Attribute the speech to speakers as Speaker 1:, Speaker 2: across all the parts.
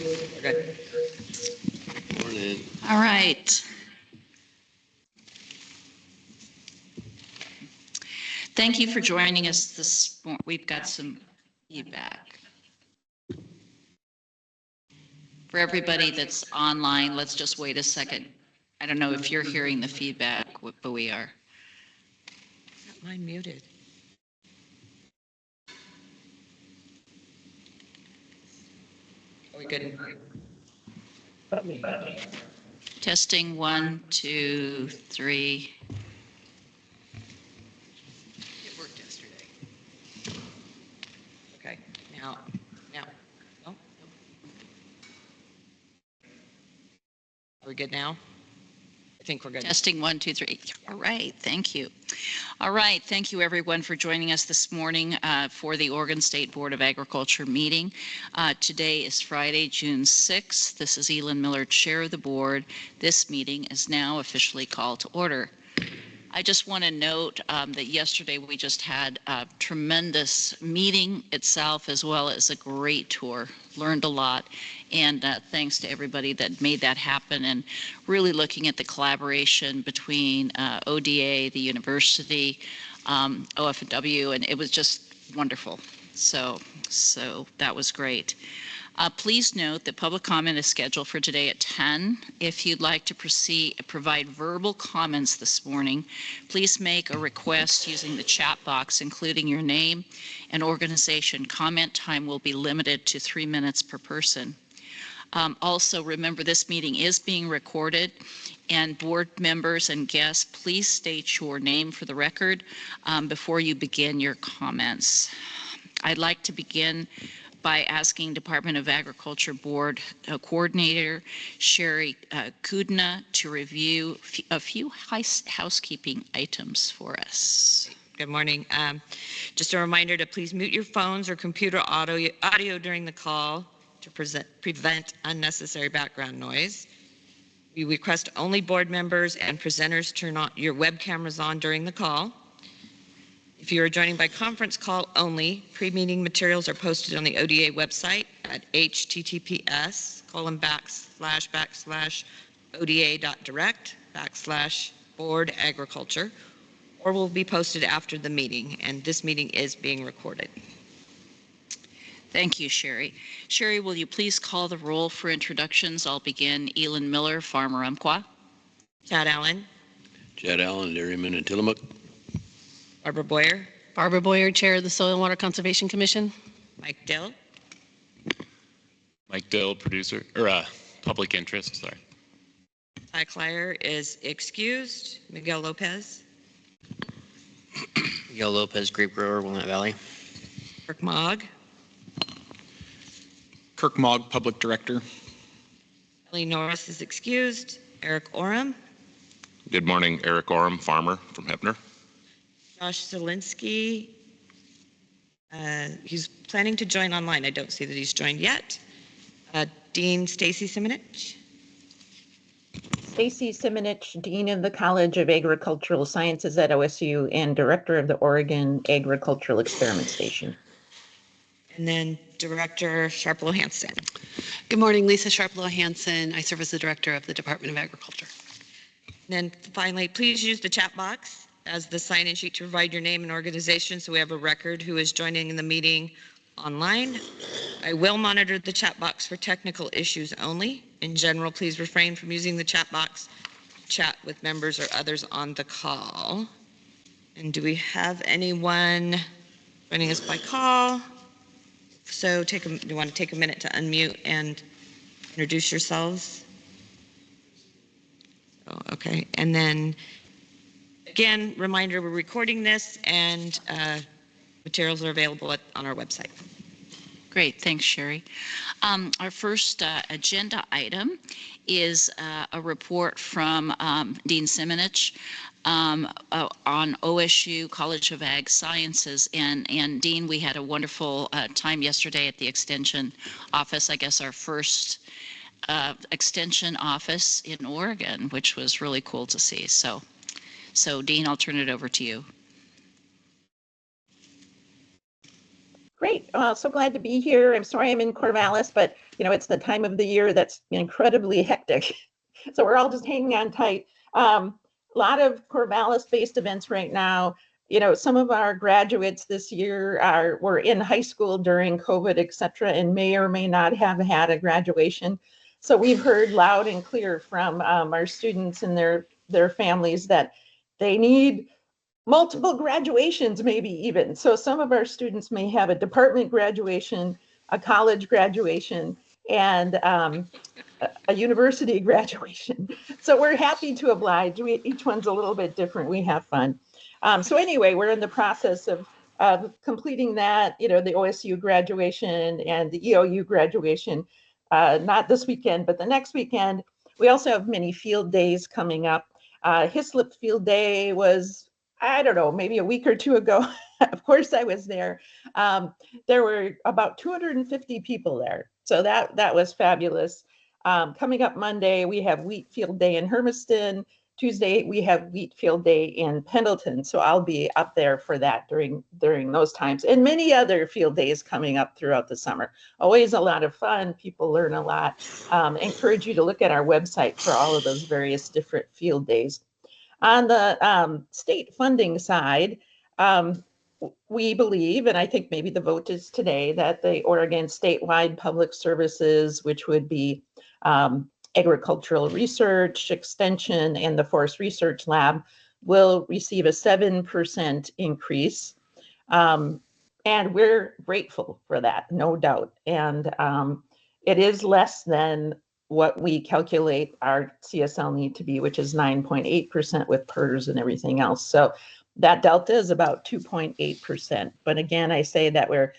Speaker 1: We're good.
Speaker 2: Morning.
Speaker 3: All right. Thank you for joining us this morning. We've got some feedback. For everybody that's online, let's just wait a second. I don't know if you're hearing the feedback, but we are.
Speaker 1: Got mine muted. Are we good?
Speaker 3: Testing 1, 2, 3.
Speaker 1: It worked yesterday. Okay, now. Oh. Are we good now? I think we're good.
Speaker 3: Testing 1, 2, 3. All right, thank you. All right, thank you everyone for joining us this morning for the Oregon State Board of Agriculture meeting. Today is Friday, June 6th. This is Elin Miller, Chair of the Board. This meeting is now officially called to order. I just want to note that yesterday we just had a tremendous meeting itself as well as a great tour. Learned a lot, and thanks to everybody that made that happen, and really looking at the collaboration between ODA, the university, OFW, and it was just wonderful. So that was great. Please note that public comment is scheduled for today at 10. If you'd like to provide verbal comments this morning, please make a request using the chat box, including your name and organization. Comment time will be limited to 3 minutes per person. Also, remember this meeting is being recorded, and board members and guests, please state your name for the record before you begin your comments. I'd like to begin by asking Department of Agriculture Board Coordinator Sherry Kudna to review a few housekeeping items for us.
Speaker 1: Good morning. Just a reminder to please mute your phones or computer audio during the call to prevent unnecessary background noise. We request only board members and presenters turn on your web cameras on during the call. If you are joining by conference call only, pre-meeting materials are posted on the ODA website at https://oda.direct/board-agriculture, or will be posted after the meeting, and this meeting is being recorded.
Speaker 3: Thank you, Sherry. Sherry, will you please call the roll for introductions? I'll begin. Elin Miller, Farmer Umpqua.
Speaker 1: Chad Allen.
Speaker 2: Chad Allen, Dairyman in Tillamook.
Speaker 1: Barbara Boyer.
Speaker 4: Barbara Boyer, Chair of the Soil and Water Conservation Commission.
Speaker 1: Mike Dill.
Speaker 5: Mike Dill, producer, public interest, sorry.
Speaker 1: Ty Clyer is excused. Miguel Lopez.
Speaker 6: Miguel Lopez, grape grower, Willamette Valley.
Speaker 1: Kirk Mogg.
Speaker 7: Kirk Mogg, Public Director.
Speaker 1: Ellie Norris is excused. Eric Oram.
Speaker 5: Good morning, Eric Orem, farmer from Hebner.
Speaker 1: Josh Zielinski. He's planning to join online. I don't see that he's joined yet. Dean Stacy Simonich.
Speaker 8: Stacy Simonich, Dean of the College of Agricultural Sciences at OSU and Director of the Oregon Agricultural Experiment Station.
Speaker 1: And then Director Sharplo Hansen.
Speaker 4: Good morning, Lisa Sharplo Hansen. I serve as the Director of the Department of Agriculture.
Speaker 1: And then finally, please use the chat box as the sign-in sheet to provide your name and organization so we have a record who is joining in the meeting online. I will monitor the chat box for technical issues only. In general, please refrain from using the chat box to chat with members or others on the call. And do we have anyone joining us by call? So do you want to take a minute to unmute and introduce yourselves? Oh, okay, and then again, reminder, we're recording this and materials are available on our website.
Speaker 3: Great, thanks, Sherry. Our first agenda item is a report from Dean Simonich on OSU College of Ag Sciences. And Dean, we had a wonderful time yesterday at the Extension office, I guess our first Extension office in Oregon, which was really cool to see. So Dean, I'll turn it over to you.
Speaker 8: Great. So glad to be here. I'm sorry I'm in Corvallis, but it's the time of the year that's incredibly hectic. So we're all just hanging on tight. A lot of Corvallis-based events right now. Some of our graduates this year were in high school during COVID, et cetera, and may or may not have had a graduation. So we've heard loud and clear from our students and their families that they need multiple graduations, maybe even. So some of our students may have a department graduation, a college graduation, and a university graduation. So we're happy to oblige. Each one's a little bit different. We have fun. So anyway, we're in the process of completing that, the OSU graduation and the EOU graduation, not this weekend, but the next weekend. We also have many field days coming up. Hislop Field Day was, I don't know, maybe a week or two ago. Of course, I was there. There were about 250 people there. So that was fabulous. Coming up Monday, we have Wheat Field Day in Hermiston. Tuesday, we have Wheat Field Day in Pendleton. So I'll be up there for that during those times, and many other field days coming up throughout the summer. Always a lot of fun. People learn a lot. Encourage you to look at our website for all of those various different field days. On the state funding side, we believe, and I think maybe the vote is today, that the Oregon statewide public services, which would be agricultural research, extension, and the Forest Research Lab, will receive a 7% increase. And we're grateful for that, no doubt. And it is less than what we calculate our CSL need to be, which is 9.8% with PERS and everything else. So that delta is about 2.8%. But again, I say that we're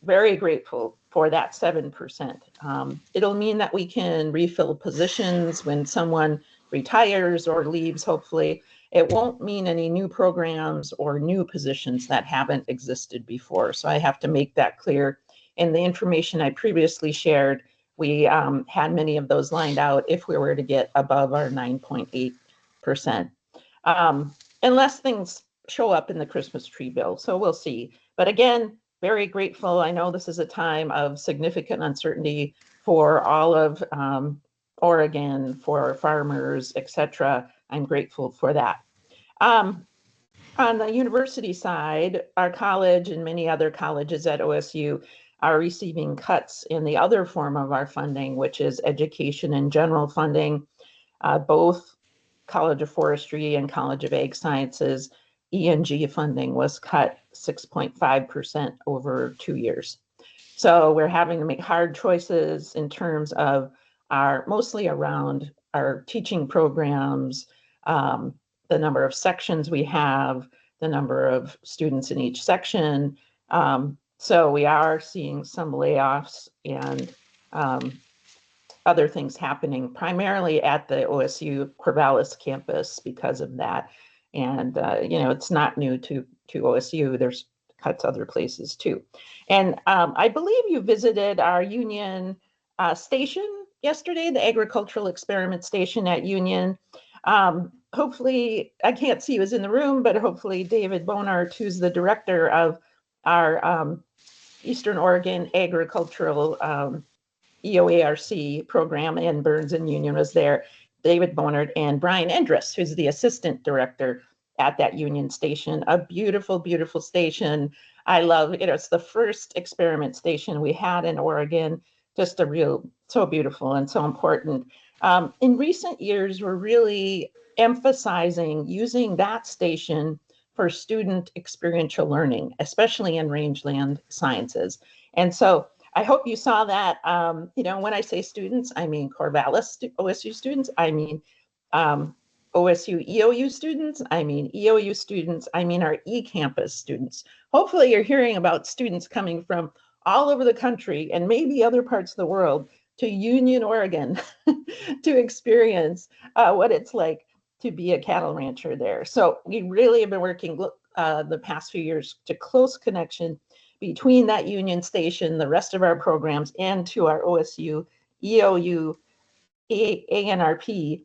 Speaker 8: very grateful for that 7%. It'll mean that we can refill positions when someone retires or leaves, hopefully. It won't mean any new programs or new positions that haven't existed before. So I have to make that clear. In the information I previously shared, we had many of those lined out if we were to get above our 9.8%. Unless things show up in the Christmas tree bill. So we'll see. But again, very grateful. I know this is a time of significant uncertainty for all of Oregon, for farmers, etc. I'm grateful for that. On the university side, our college and many other colleges at OSU are receiving cuts in the other form of our funding, which is education and general funding. Both College of Forestry and College of Ag Sciences E&G funding was cut 6.5% over 2 years. So we're having to make hard choices in terms of mostly around our teaching programs, the number of sections we have, the number of students in each section. So we are seeing some layoffs and other things happening primarily at the OSU Corvallis campus because of that. And, it's not new to OSU. There's cuts other places too. And I believe you visited our Union station yesterday, the Agricultural Experiment Station at Union. Hopefully, I can't see who's in the room, but hopefully David Bonart, who's the director of our Eastern Oregon Agricultural EOARC program, and Burns and Union was there. David Bonart and Brian Endress, who's the assistant director at that Union station. A beautiful, beautiful station. I love it. It's the first experiment station we had in Oregon. Just so beautiful and so important. In recent years, we're really emphasizing using that station for student experiential learning, especially in rangeland sciences. And so I hope you saw that. When I say students, I mean Corvallis OSU students. I mean OSU EOU students. I mean EOU students. I mean our eCampus students. Hopefully you're hearing about students coming from all over the country and maybe other parts of the world to Union, Oregon to experience what it's like to be a cattle rancher there. So we really have been working the past few years to close connection between that Union station, the rest of our programs, and to our OSU, EOU, ANRP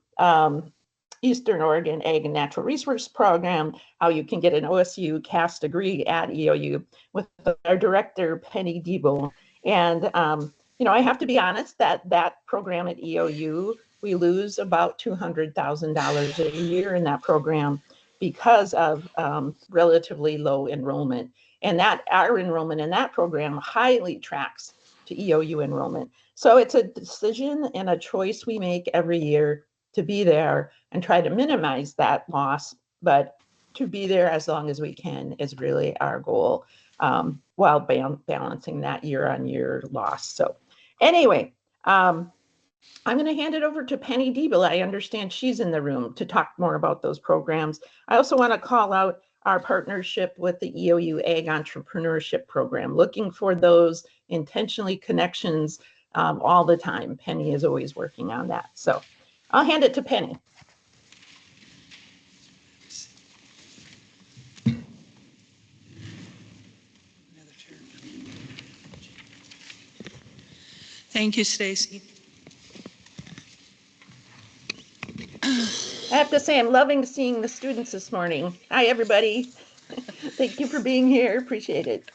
Speaker 8: Eastern Oregon Ag and Natural Resource Program, how you can get an OSU CAS degree at EOU with our director, Penny Diebel. And, I have to be honest that program at EOU, we lose about $200,000 a year in that program because of relatively low enrollment. And that our enrollment in that program highly tracks to EOU enrollment. So it's a decision and a choice we make every year to be there and try to minimize that loss, but to be there as long as we can is really our goal, while balancing that year-on-year loss. So anyway, I'm going to hand it over to Penny Diebel. I understand she's in the room to talk more about those programs. I also want to call out our partnership with the EOU Ag Entrepreneurship Program, looking for those intentionally connections all the time. Penny is always working on that. So I'll hand it to Penny.
Speaker 9: Thank you, Stacy.
Speaker 8: I have to say, I'm loving seeing the students this morning. Hi, everybody. Thank you for being here. Appreciate it.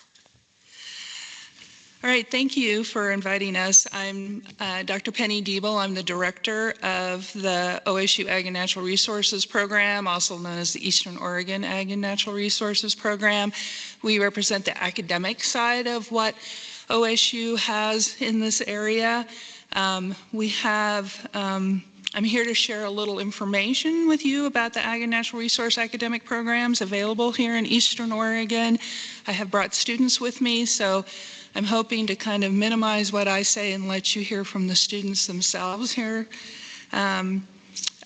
Speaker 9: All right, thank you for inviting us. I'm Dr. Penny Diebel. I'm the director of the OSU Ag and Natural Resources Program, also known as the Eastern Oregon Ag and Natural Resources Program. We represent the academic side of what OSU has in this area. I'm here to share a little information with you about the Ag and Natural Resource academic programs available here in Eastern Oregon. I have brought students with me, so I'm hoping to kind of minimize what I say and let you hear from the students themselves here. I'm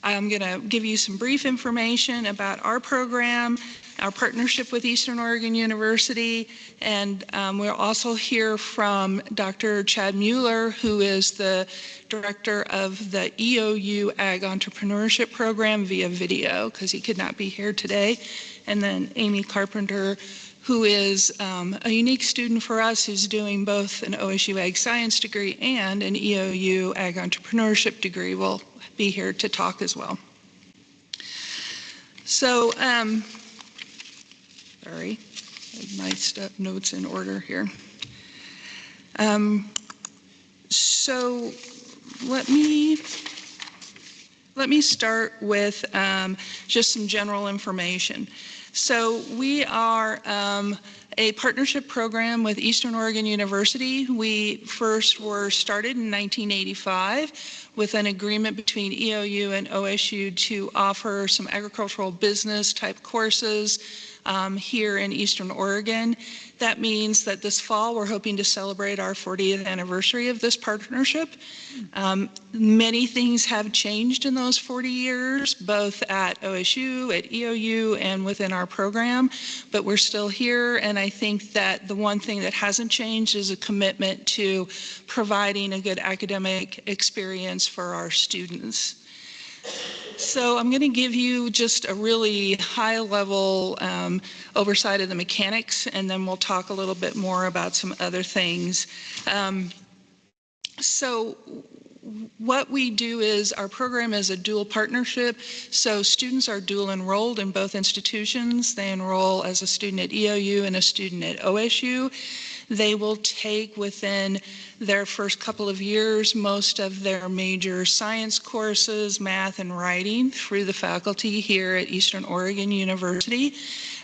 Speaker 9: going to give you some brief information about our program, our partnership with Eastern Oregon University, and we'll also hear from Dr. Chad Mueller, who is the director of the EOU Ag Entrepreneurship Program via video, because he could not be here today, and then Amy Carpenter, who is a unique student for us, who's doing both an OSU Ag Science degree and an EOU Ag Entrepreneurship degree, will be here to talk as well. So, sorry, my notes in order here. So let me start with just some general information. So we are a partnership program with Eastern Oregon University. We first were started in 1985 with an agreement between EOU and OSU to offer some agricultural business type courses here in Eastern Oregon. That means that this fall we're hoping to celebrate our 40th anniversary of this partnership. Many things have changed in those 40 years, both at OSU, at EOU, and within our program, but we're still here, and I think that the one thing that hasn't changed is a commitment to providing a good academic experience for our students. So I'm going to give you just a really high-level oversight of the mechanics, and then we'll talk a little bit more about some other things. So what we do is our program is a dual partnership, so students are dual enrolled in both institutions. They enroll as a student at EOU and a student at OSU. They will take within their first couple of years most of their major science courses, math and writing, through the faculty here at Eastern Oregon University.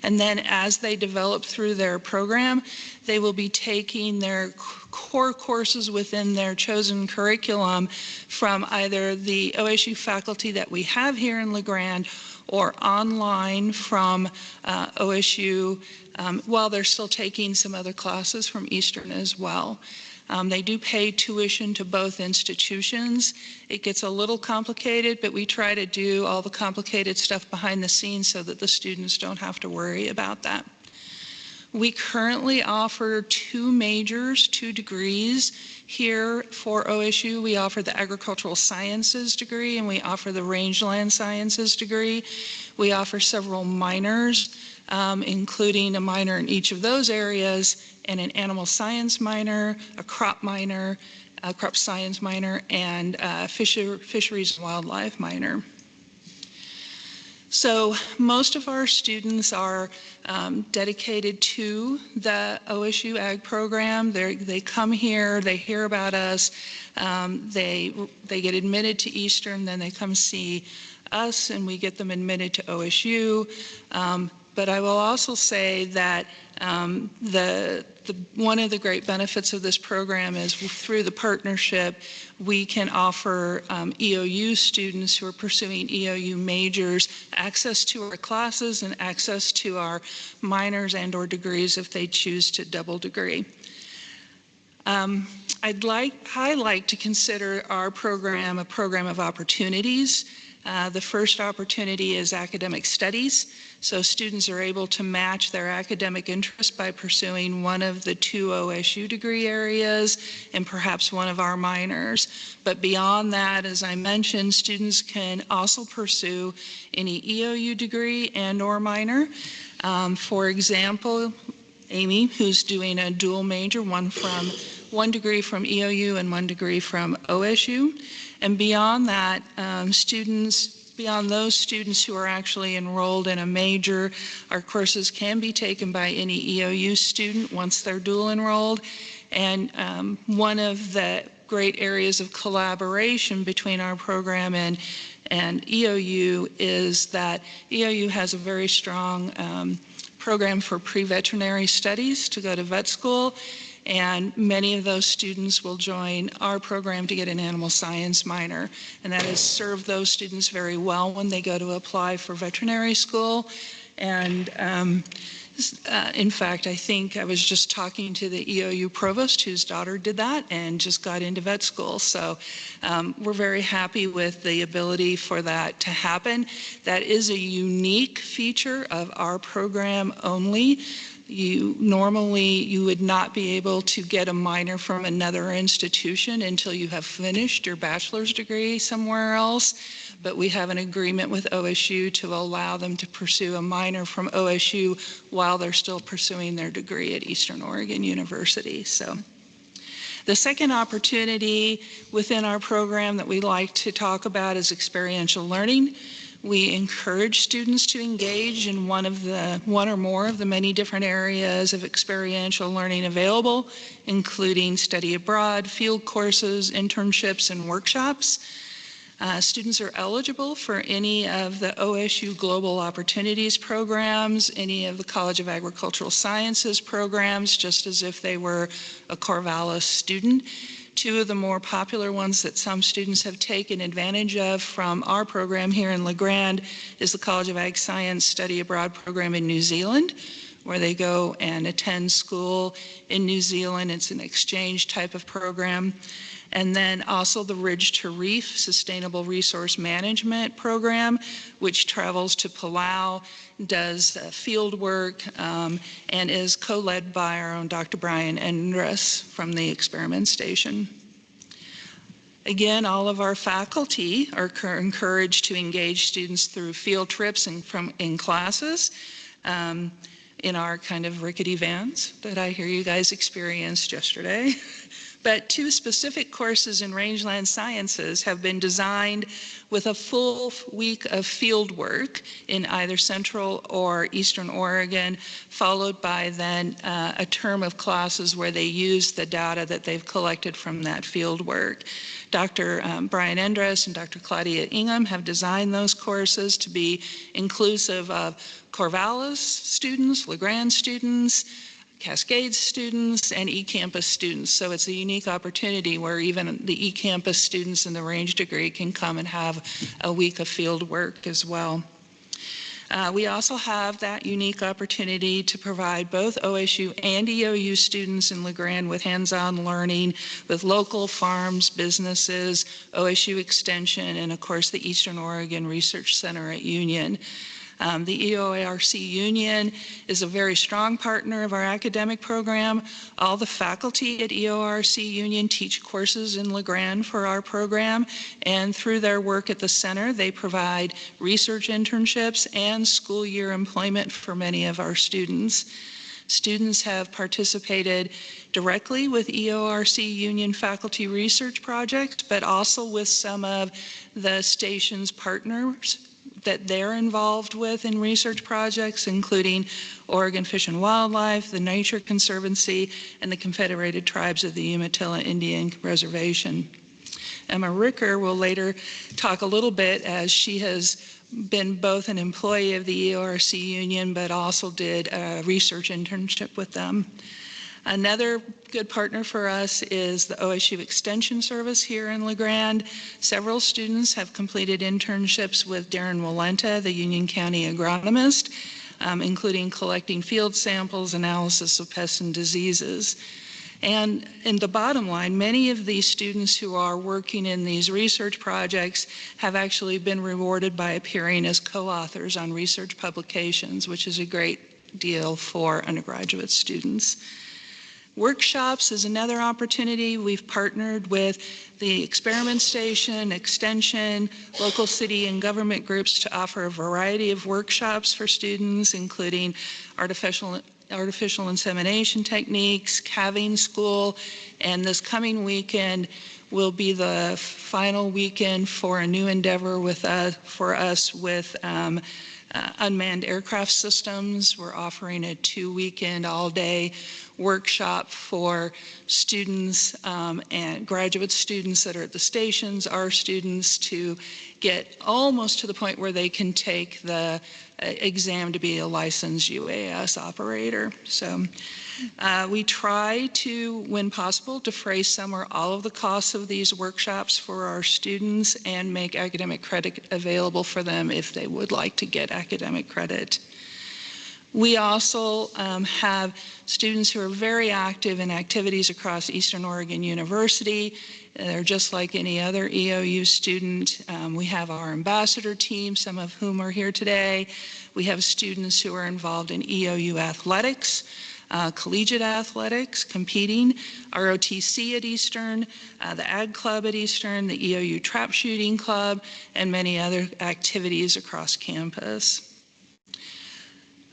Speaker 9: And then as they develop through their program, they will be taking their core courses within their chosen curriculum from either the OSU faculty that we have here in LaGrande or online from OSU, while they're still taking some other classes from Eastern as well. They do pay tuition to both institutions. It gets a little complicated, but we try to do all the complicated stuff behind the scenes so that the students don't have to worry about that. We currently offer 2 majors, 2 degrees here for OSU. We offer the Agricultural Sciences degree and we offer the Rangeland Sciences degree. We offer several minors, including a minor in each of those areas, and an animal science minor, a crop minor, a crop science minor, and a fisheries and wildlife minor. So most of our students are dedicated to the OSU Ag program. They come here, they hear about us, they get admitted to Eastern, then they come see us and we get them admitted to OSU. But I will also say that one of the great benefits of this program is through the partnership, we can offer EOU students who are pursuing EOU majors access to our classes and access to our minors and or degrees if they choose to double degree. I like to consider our program a program of opportunities. The first opportunity is academic studies. So students are able to match their academic interest by pursuing one of the 2 OSU degree areas and perhaps one of our minors. But beyond that, as I mentioned, students can also pursue any EOU degree and or minor. For example, Amy, who's doing a dual major, one degree from EOU and 1 degree from OSU. And beyond that, beyond those students who are actually enrolled in a major, our courses can be taken by any EOU student once they're dual enrolled. And one of the great areas of collaboration between our program and EOU is that EOU has a very strong program for pre-veterinary studies to go to vet school. And many of those students will join our program to get an animal science minor. And that has served those students very well when they go to apply for veterinary school. And in fact, I think I was just talking to the EOU provost whose daughter did that and just got into vet school. So we're very happy with the ability for that to happen. That is a unique feature of our program only. You would not be able to get a minor from another institution until you have finished your bachelor's degree somewhere else. But we have an agreement with OSU to allow them to pursue a minor from OSU while they're still pursuing their degree at Eastern Oregon University. So the second opportunity within our program that we like to talk about is experiential learning. We encourage students to engage in one or more of the many different areas of experiential learning available, including study abroad, field courses, internships, and workshops. Students are eligible for any of the OSU Global Opportunities programs, any of the College of Agricultural Sciences programs, just as if they were a Corvallis student. 2 of the more popular ones that some students have taken advantage of from our program here in LaGrande is the College of Ag Science Study Abroad program in New Zealand, where they go and attend school in New Zealand. It's an exchange type of program. And then also the Ridge to Reef Sustainable Resource Management program, which travels to Palau, does field work, and is co-led by our own Dr. Brian Endres from the experiment station. Again, all of our faculty are encouraged to engage students through field trips and in classes in our kind of rickety vans that I hear you guys experienced yesterday. But 2 specific courses in rangeland sciences have been designed with a full week of field work in either Central or Eastern Oregon, followed by then a term of classes where they use the data that they've collected from that field work. Dr. Brian Endres and Dr. Claudia Ingham have designed those courses to be inclusive of Corvallis students, LaGrande students, Cascade students, and eCampus students. So it's a unique opportunity where even the eCampus students in the range degree can come and have a week of field work as well. We also have that unique opportunity to provide both OSU and EOU students in LaGrande with hands-on learning with local farms, businesses, OSU Extension, and of course the Eastern Oregon Research Center at Union. The EOARC Union is a very strong partner of our academic program. All the faculty at EOARC Union teach courses in LaGrande for our program, and through their work at the center, they provide research internships and school year employment for many of our students. Students have participated directly with EOARC Union faculty research projects, but also with some of the station's partners that they're involved with in research projects, including Oregon Fish and Wildlife, the Nature Conservancy, and the Confederated Tribes of the Umatilla Indian Reservation. Emma Ricker will later talk a little bit, as she has been both an employee of the EORC union, but also did a research internship with them. Another good partner for us is the OSU Extension Service here in LaGrande. Several students have completed internships with Darren Walenta, the Union County agronomist, including collecting field samples, analysis of pests and diseases. And in the bottom line, many of these students who are working in these research projects have actually been rewarded by appearing as co-authors on research publications, which is a great deal for undergraduate students. Workshops is another opportunity. We've partnered with the Experiment Station, Extension, local city and government groups to offer a variety of workshops for students, including artificial insemination techniques, calving school, and this coming weekend will be the final weekend for a new endeavor for us with unmanned aircraft systems. We're offering a 2-weekend all-day workshop for students and graduate students that are at the stations, our students, to get almost to the point where they can take the exam to be a licensed UAS operator. So we try to, when possible, defray some or all of the costs of these workshops for our students and make academic credit available for them if they would like to get academic credit. We also have students who are very active in activities across Eastern Oregon University. They're just like any other EOU student. We have our ambassador team, some of whom are here today. We have students who are involved in EOU athletics, collegiate athletics, competing, ROTC at Eastern, the Ag Club at Eastern, the EOU Trap Shooting Club, and many other activities across campus.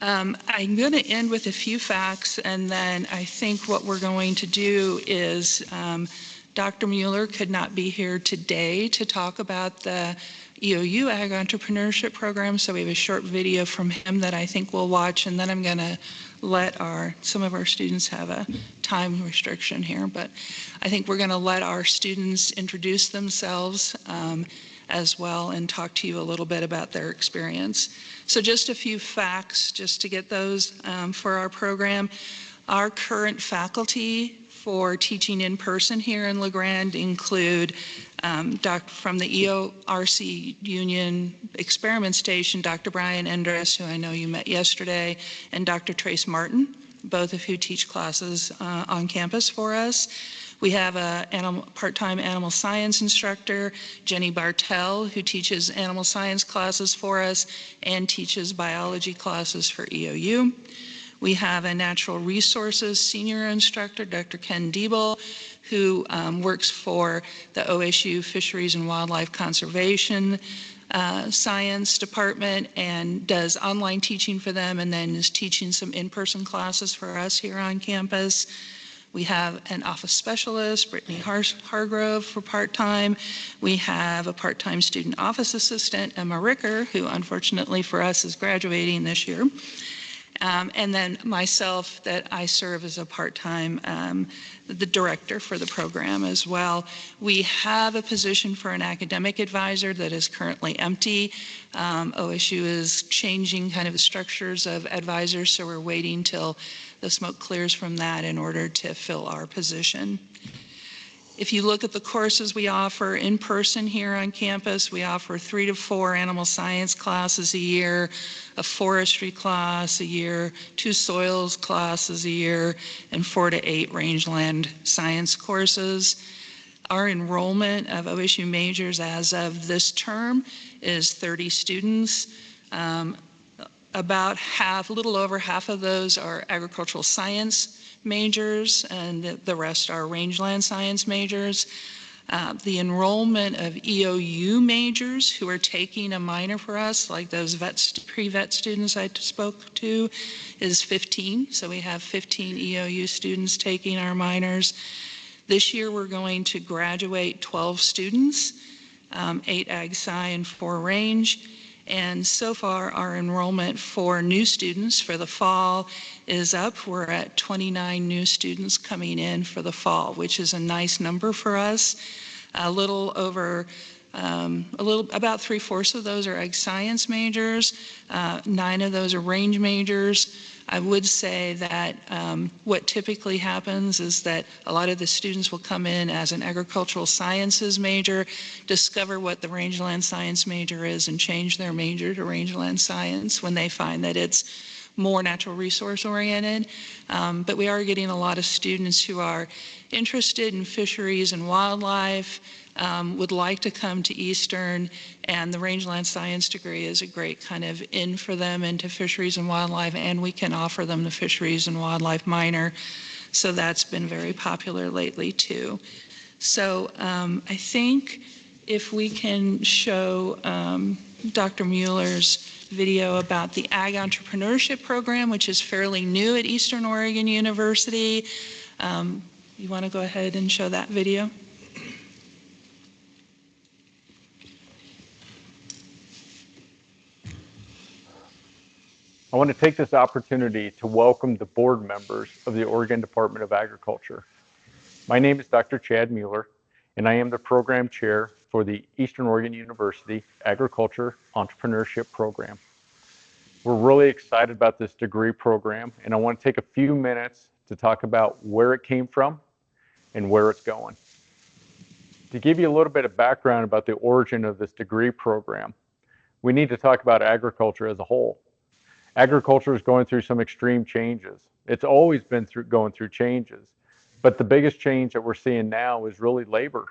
Speaker 9: I'm going to end with a few facts, and then I think what we're going to do is Dr. Mueller could not be here today to talk about the EOU Ag Entrepreneurship Program, so we have a short video from him that I think we'll watch, and then I'm going to let some of our students have a time restriction here, but I think we're going to let our students introduce themselves as well and talk to you a little bit about their experience. So just a few facts just to get those for our program. Our current faculty for teaching in person here in LaGrande include from the EORC Union Experiment Station, Dr. Brian Endres, who I know you met yesterday, and Dr. Trace Martin, both of who teach classes on campus for us. We have a part-time animal science instructor, Jenny Bartell, who teaches animal science classes for us and teaches biology classes for EOU. We have a natural resources senior instructor, Dr. Ken Diebel, who works for the OSU Fisheries and Wildlife Conservation Science Department and does online teaching for them, and then is teaching some in-person classes for us here on campus. We have an office specialist, Brittany Hargrove, for part-time. We have a part-time student office assistant, Emma Ricker, who unfortunately for us is graduating this year. And then myself, that I serve as a part-time, the director for the program as well. We have a position for an academic advisor that is currently empty. OSU is changing kind of the structures of advisors, so we're waiting till the smoke clears from that in order to fill our position. If you look at the courses we offer in person here on campus, we offer 3 to 4 animal science classes a year, a forestry class a year, 2 soils classes a year, and 4 to 8 rangeland science courses. Our enrollment of OSU majors as of this term is 30 students. About half, a little over half of those are agricultural science majors, and the rest are rangeland science majors. The enrollment of EOU majors who are taking a minor for us, like those pre-vet students I spoke to, is 15. So we have 15 EOU students taking our minors. This year we're going to graduate 12 students, 8 Ag Sci and 4 Range. And so far, our enrollment for new students for the fall is up. We're at 29 new students coming in for the fall, which is a nice number for us. About 3/4 of those are ag science majors. 9 of those are range majors. I would say that what typically happens is that a lot of the students will come in as an agricultural sciences major, discover what the rangeland science major is, and change their major to rangeland science when they find that it's more natural resource oriented. But we are getting a lot of students who are interested in fisheries and wildlife, would like to come to Eastern, and the rangeland science degree is a great kind of in for them into fisheries and wildlife, and we can offer them the fisheries and wildlife minor. So that's been very popular lately too. So I think if we can show Dr. Mueller's video about the Ag Entrepreneurship Program, which is fairly new at Eastern Oregon University. You want to go ahead and show that video?
Speaker 10: I want to take this opportunity to welcome the board members of the Oregon Department of Agriculture. My name is Dr. Chad Mueller, and I am the program chair for the Eastern Oregon University Agriculture Entrepreneurship Program. We're really excited about this degree program, and I want to take a few minutes to talk about where it came from and where it's going. To give you a little bit of background about the origin of this degree program, we need to talk about agriculture as a whole. Agriculture is going through some extreme changes. It's always been going through changes, but the biggest change that we're seeing now is really labor.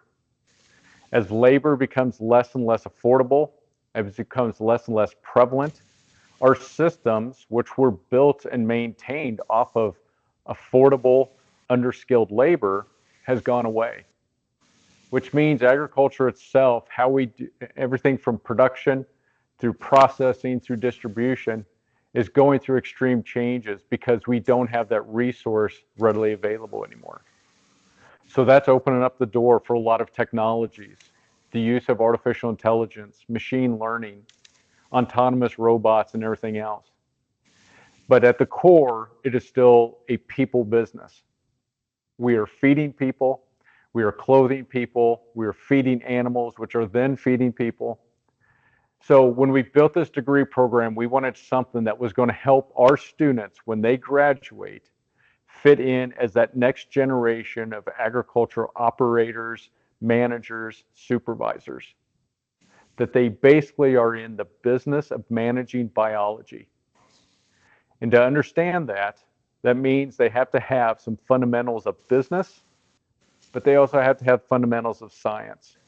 Speaker 10: As labor becomes less and less affordable, as it becomes less and less prevalent, our systems, which were built and maintained off of affordable, underskilled labor, has gone away, which means agriculture itself, how we do everything from production through processing through distribution, is going through extreme changes because we don't have that resource readily available anymore. So that's opening up the door for a lot of technologies, the use of artificial intelligence, machine learning, autonomous robots, and everything else. But at the core, it is still a people business. We are feeding people, we are clothing people, we are feeding animals, which are then feeding people. So when we built this degree program, we wanted something that was going to help our students, when they graduate, fit in as that next generation of agricultural operators, managers, supervisors. That they basically are in the business of managing biology. And to understand that, that means they have to have some fundamentals of business, but they also have to have fundamentals of science.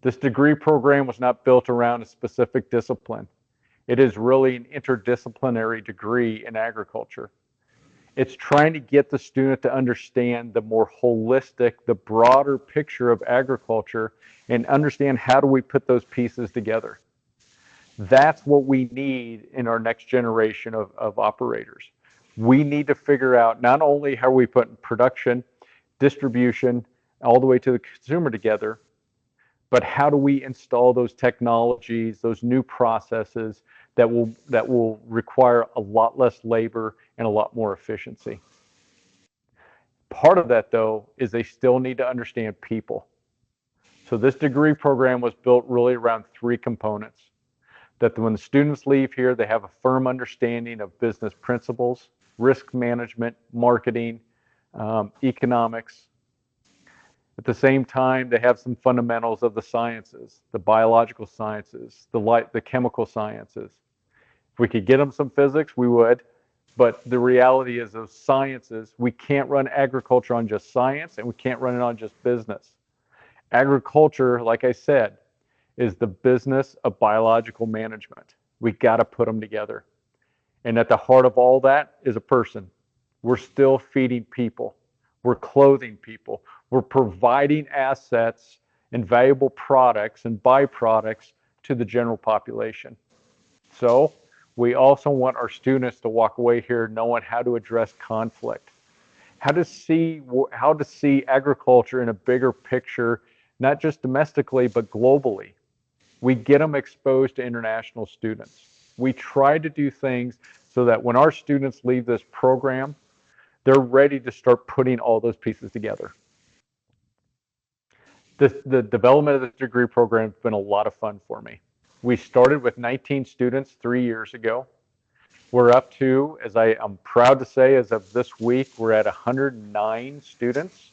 Speaker 10: This degree program was not built around a specific discipline. It is really an interdisciplinary degree in agriculture. It's trying to get the student to understand the more holistic, the broader picture of agriculture and understand how do we put those pieces together. That's what we need in our next generation of operators. We need to figure out not only how we put production, distribution, all the way to the consumer together, but how do we install those technologies, those new processes that will require a lot less labor and a lot more efficiency. Part of that, though, is they still need to understand people. So this degree program was built really around 3 components. That when the students leave here, they have a firm understanding of business principles, risk management, marketing, economics. At the same time, they have some fundamentals of the sciences, the biological sciences, the chemical sciences. If we could get them some physics, we would. But the reality is those sciences, we can't run agriculture on just science, and we can't run it on just business. Agriculture, like I said, is the business of biological management. We got to put them together. And at the heart of all that is a person. We're still feeding people. We're clothing people. We're providing assets and valuable products and byproducts to the general population. So we also want our students to walk away here knowing how to address conflict, how to see agriculture in a bigger picture, not just domestically, but globally. We get them exposed to international students. We try to do things so that when our students leave this program, they're ready to start putting all those pieces together. The development of the degree program has been a lot of fun for me. We started with 19 students 3 years ago. We're up to, as I'm proud to say, as of this week, we're at 109 students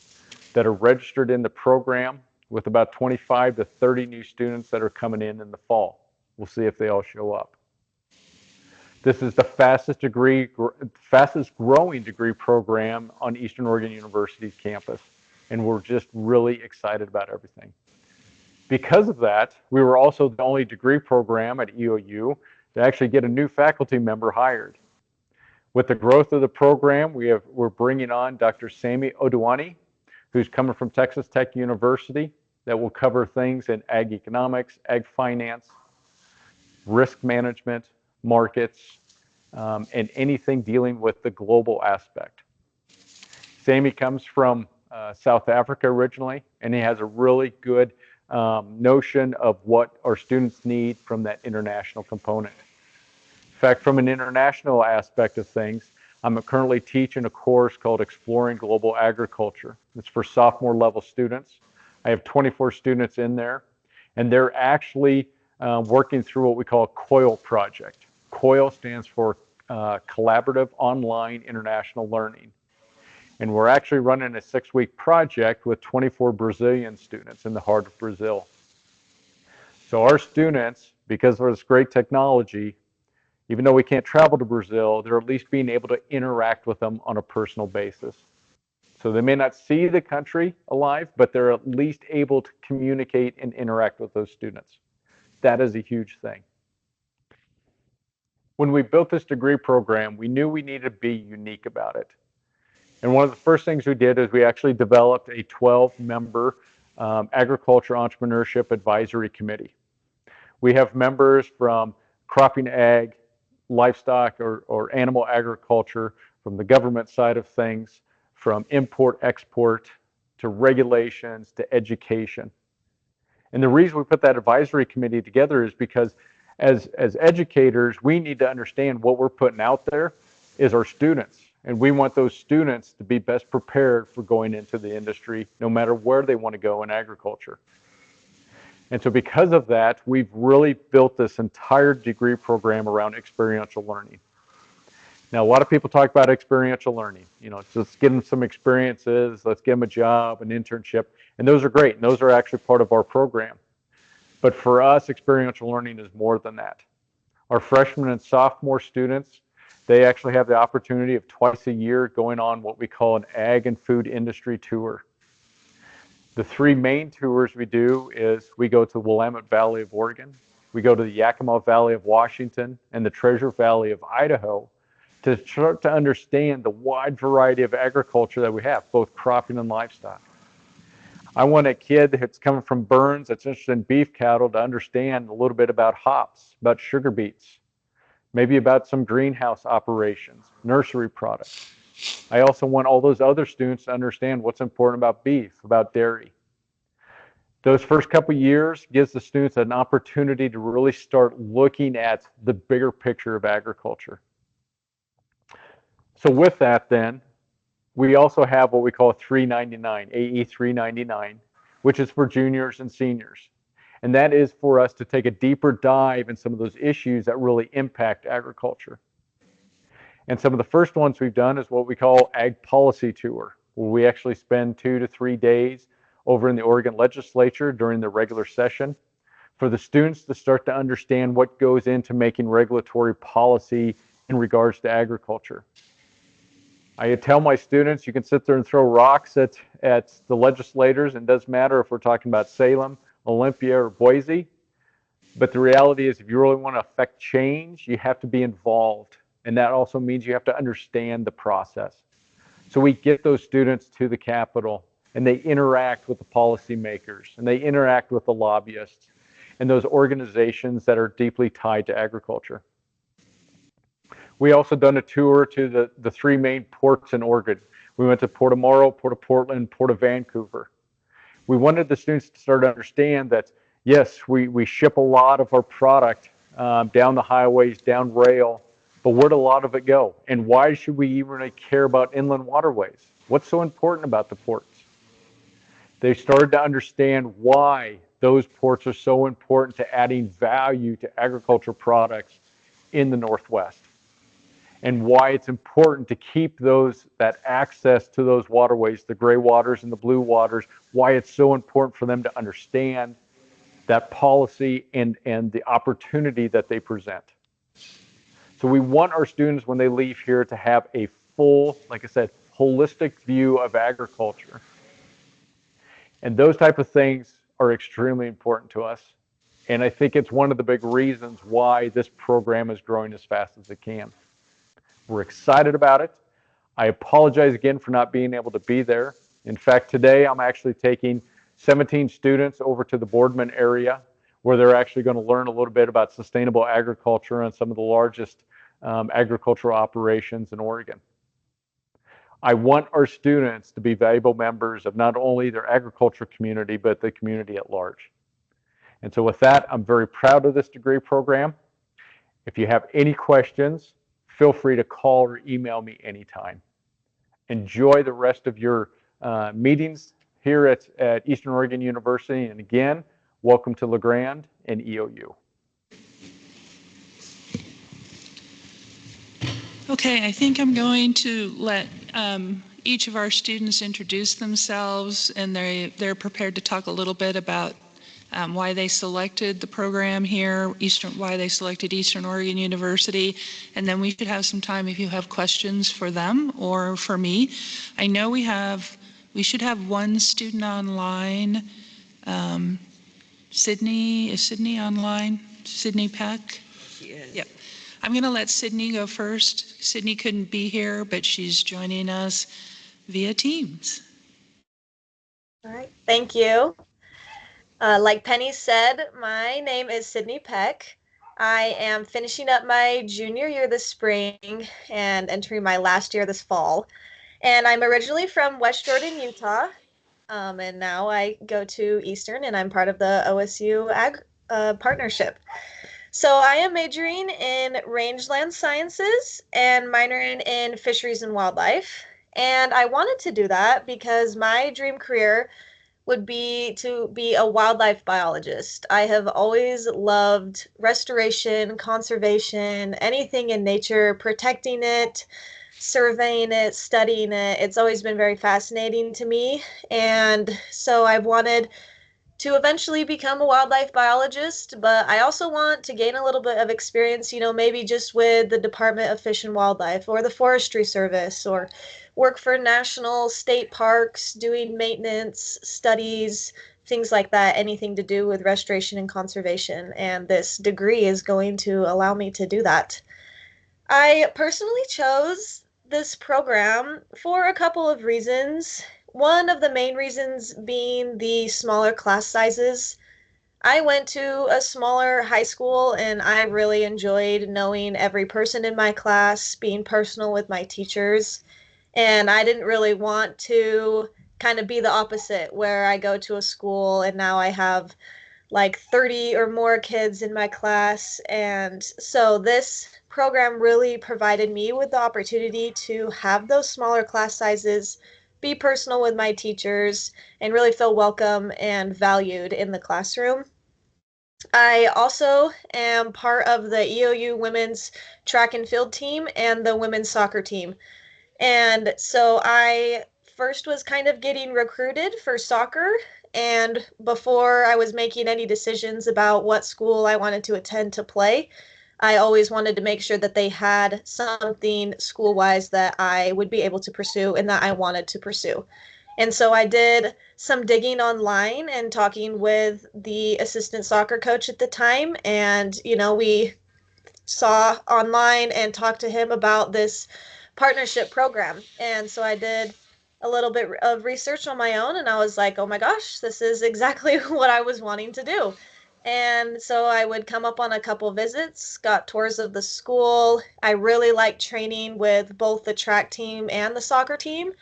Speaker 10: that are registered in the program, with about 25 to 30 new students that are coming in the fall. We'll see if they all show up. This is the fastest growing degree program on Eastern Oregon University's campus, and we're just really excited about everything. Because of that, we were also the only degree program at EOU to actually get a new faculty member hired. With the growth of the program, we're bringing on Dr. Sami Oduani, who's coming from Texas Tech University, that will cover things in ag economics, ag finance, risk management, markets, and anything dealing with the global aspect. Sami comes from South Africa originally, and he has a really good notion of what our students need from that international component. In fact, from an international aspect of things, I'm currently teaching a course called Exploring Global Agriculture. It's for sophomore level students. I have 24 students in there, and they're actually working through what we call a COIL project. COIL stands for Collaborative Online International Learning. And we're actually running a 6-week project with 24 Brazilian students in the heart of Brazil. So our students, because of this great technology, even though we can't travel to Brazil, they're at least being able to interact with them on a personal basis. So they may not see the country alive, but they're at least able to communicate and interact with those students. That is a huge thing. When we built this degree program, we knew we needed to be unique about it. And one of the first things we did is we actually developed a 12-member agriculture entrepreneurship advisory committee. We have members from cropping ag, livestock or animal agriculture, from the government side of things, from import, export, to regulations, to education. And the reason we put that advisory committee together is because as educators, we need to understand what we're putting out there is our students. And we want those students to be best prepared for going into the industry, no matter where they want to go in agriculture. And so because of that, we've really built this entire degree program around experiential learning. Now, a lot of people talk about experiential learning. You know, let's get them some experiences, let's get them a job, an internship, and those are great, and those are actually part of our program. But for us, experiential learning is more than that. Our freshmen and sophomore students, they actually have the opportunity of twice a year going on what we call an ag and food industry tour. The 3 main tours we do is we go to the Willamette Valley of Oregon, we go to the Yakima Valley of Washington, and the Treasure Valley of Idaho, to start to understand the wide variety of agriculture that we have, both cropping and livestock. I want a kid that's coming from Burns that's interested in beef cattle to understand a little bit about hops, about sugar beets, maybe about some greenhouse operations, nursery products. I also want all those other students to understand what's important about beef, about dairy. Those first couple years gives the students an opportunity to really start looking at the bigger picture of agriculture. So with that then, we also have what we call 399, AE 399, which is for juniors and seniors. And that is for us to take a deeper dive in some of those issues that really impact agriculture. And some of the first ones we've done is what we call Ag Policy Tour, where we actually spend 2 to 3 days over in the Oregon legislature during the regular session for the students to start to understand what goes into making regulatory policy in regards to agriculture. I tell my students, you can sit there and throw rocks at the legislators, and it doesn't matter if we're talking about Salem, Olympia, or Boise. But the reality is, if you really want to affect change, you have to be involved. And that also means you have to understand the process. So we get those students to the Capitol, and they interact with the policymakers, and they interact with the lobbyists, and those organizations that are deeply tied to agriculture. We also done a tour to the 3 main ports in Oregon. We went to Port of Morrow, Port of Portland, Port of Vancouver. We wanted the students to start to understand that Yes, we ship a lot of our product down the highways, down rail, but where'd a lot of it go? And why should we even really care about inland waterways? What's so important about the ports? They started to understand why those ports are so important to adding value to agricultural products in the Northwest, and why it's important to keep that access to those waterways, the gray waters and the blue waters, why it's so important for them to understand that policy and the opportunity that they present. So we want our students when they leave here to have a full, like I said, holistic view of agriculture. And those type of things are extremely important to us. And I think it's one of the big reasons why this program is growing as fast as it can. We're excited about it. I apologize again for not being able to be there. In fact, today I'm actually taking 17 students over to the Boardman area where they're actually going to learn a little bit about sustainable agriculture and some of the largest agricultural operations in Oregon. I want our students to be valuable members of not only their agriculture community, but the community at large. And so with that, I'm very proud of this degree program. If you have any questions, feel free to call or email me anytime. Enjoy the rest of your meetings here at Eastern Oregon University. And again, welcome to LaGrande and EOU.
Speaker 9: Okay, I think I'm going to let each of our students introduce themselves, and they're prepared to talk a little bit about why they selected the program here, why they selected Eastern Oregon University, and then we should have some time if you have questions for them or for me. I know we should have one student online. Sydney, is Sydney online? Sydney Peck?
Speaker 1: She is.
Speaker 9: Yep. I'm going to let Sydney go first. Sydney couldn't be here, but she's joining us via Teams.
Speaker 11: All right, thank you. Like Penny said, my name is Sydney Peck. I am finishing up my junior year this spring and entering my last year this fall. And I'm originally from West Jordan, Utah. And now I go to Eastern and I'm part of the OSU Ag Partnership. So I am majoring in rangeland sciences and minoring in fisheries and wildlife. And I wanted to do that because my dream career would be to be a wildlife biologist. I have always loved restoration, conservation, anything in nature, protecting it, surveying it, studying it. It's always been very fascinating to me. And so I've wanted to eventually become a wildlife biologist, but I also want to gain a little bit of experience, maybe just with the Department of Fish and Wildlife or the Forestry Service, or work for national state parks doing maintenance, studies, things like that, anything to do with restoration and conservation. And this degree is going to allow me to do that. I personally chose this program for a couple of reasons. One of the main reasons being the smaller class sizes. I went to a smaller high school and I really enjoyed knowing every person in my class, being personal with my teachers. And I didn't really want to kind of be the opposite, where I go to a school and now I have like 30 or more kids in my class. And so this program really provided me with the opportunity to have those smaller class sizes, be personal with my teachers, and really feel welcome and valued in the classroom. I also am part of the EOU women's track and field team and the women's soccer team. And so I first was kind of getting recruited for soccer. And before I was making any decisions about what school I wanted to attend to play, I always wanted to make sure that they had something school-wise that I would be able to pursue and that I wanted to pursue. And so I did some digging online and talking with the assistant soccer coach at the time. And, we saw online and talked to him about this partnership program. And so I did a little bit of research on my own and I was like, oh my gosh, this is exactly what I was wanting to do. And so I would come up on a couple visits, got tours of the school. I really liked training with both the track team and the soccer team.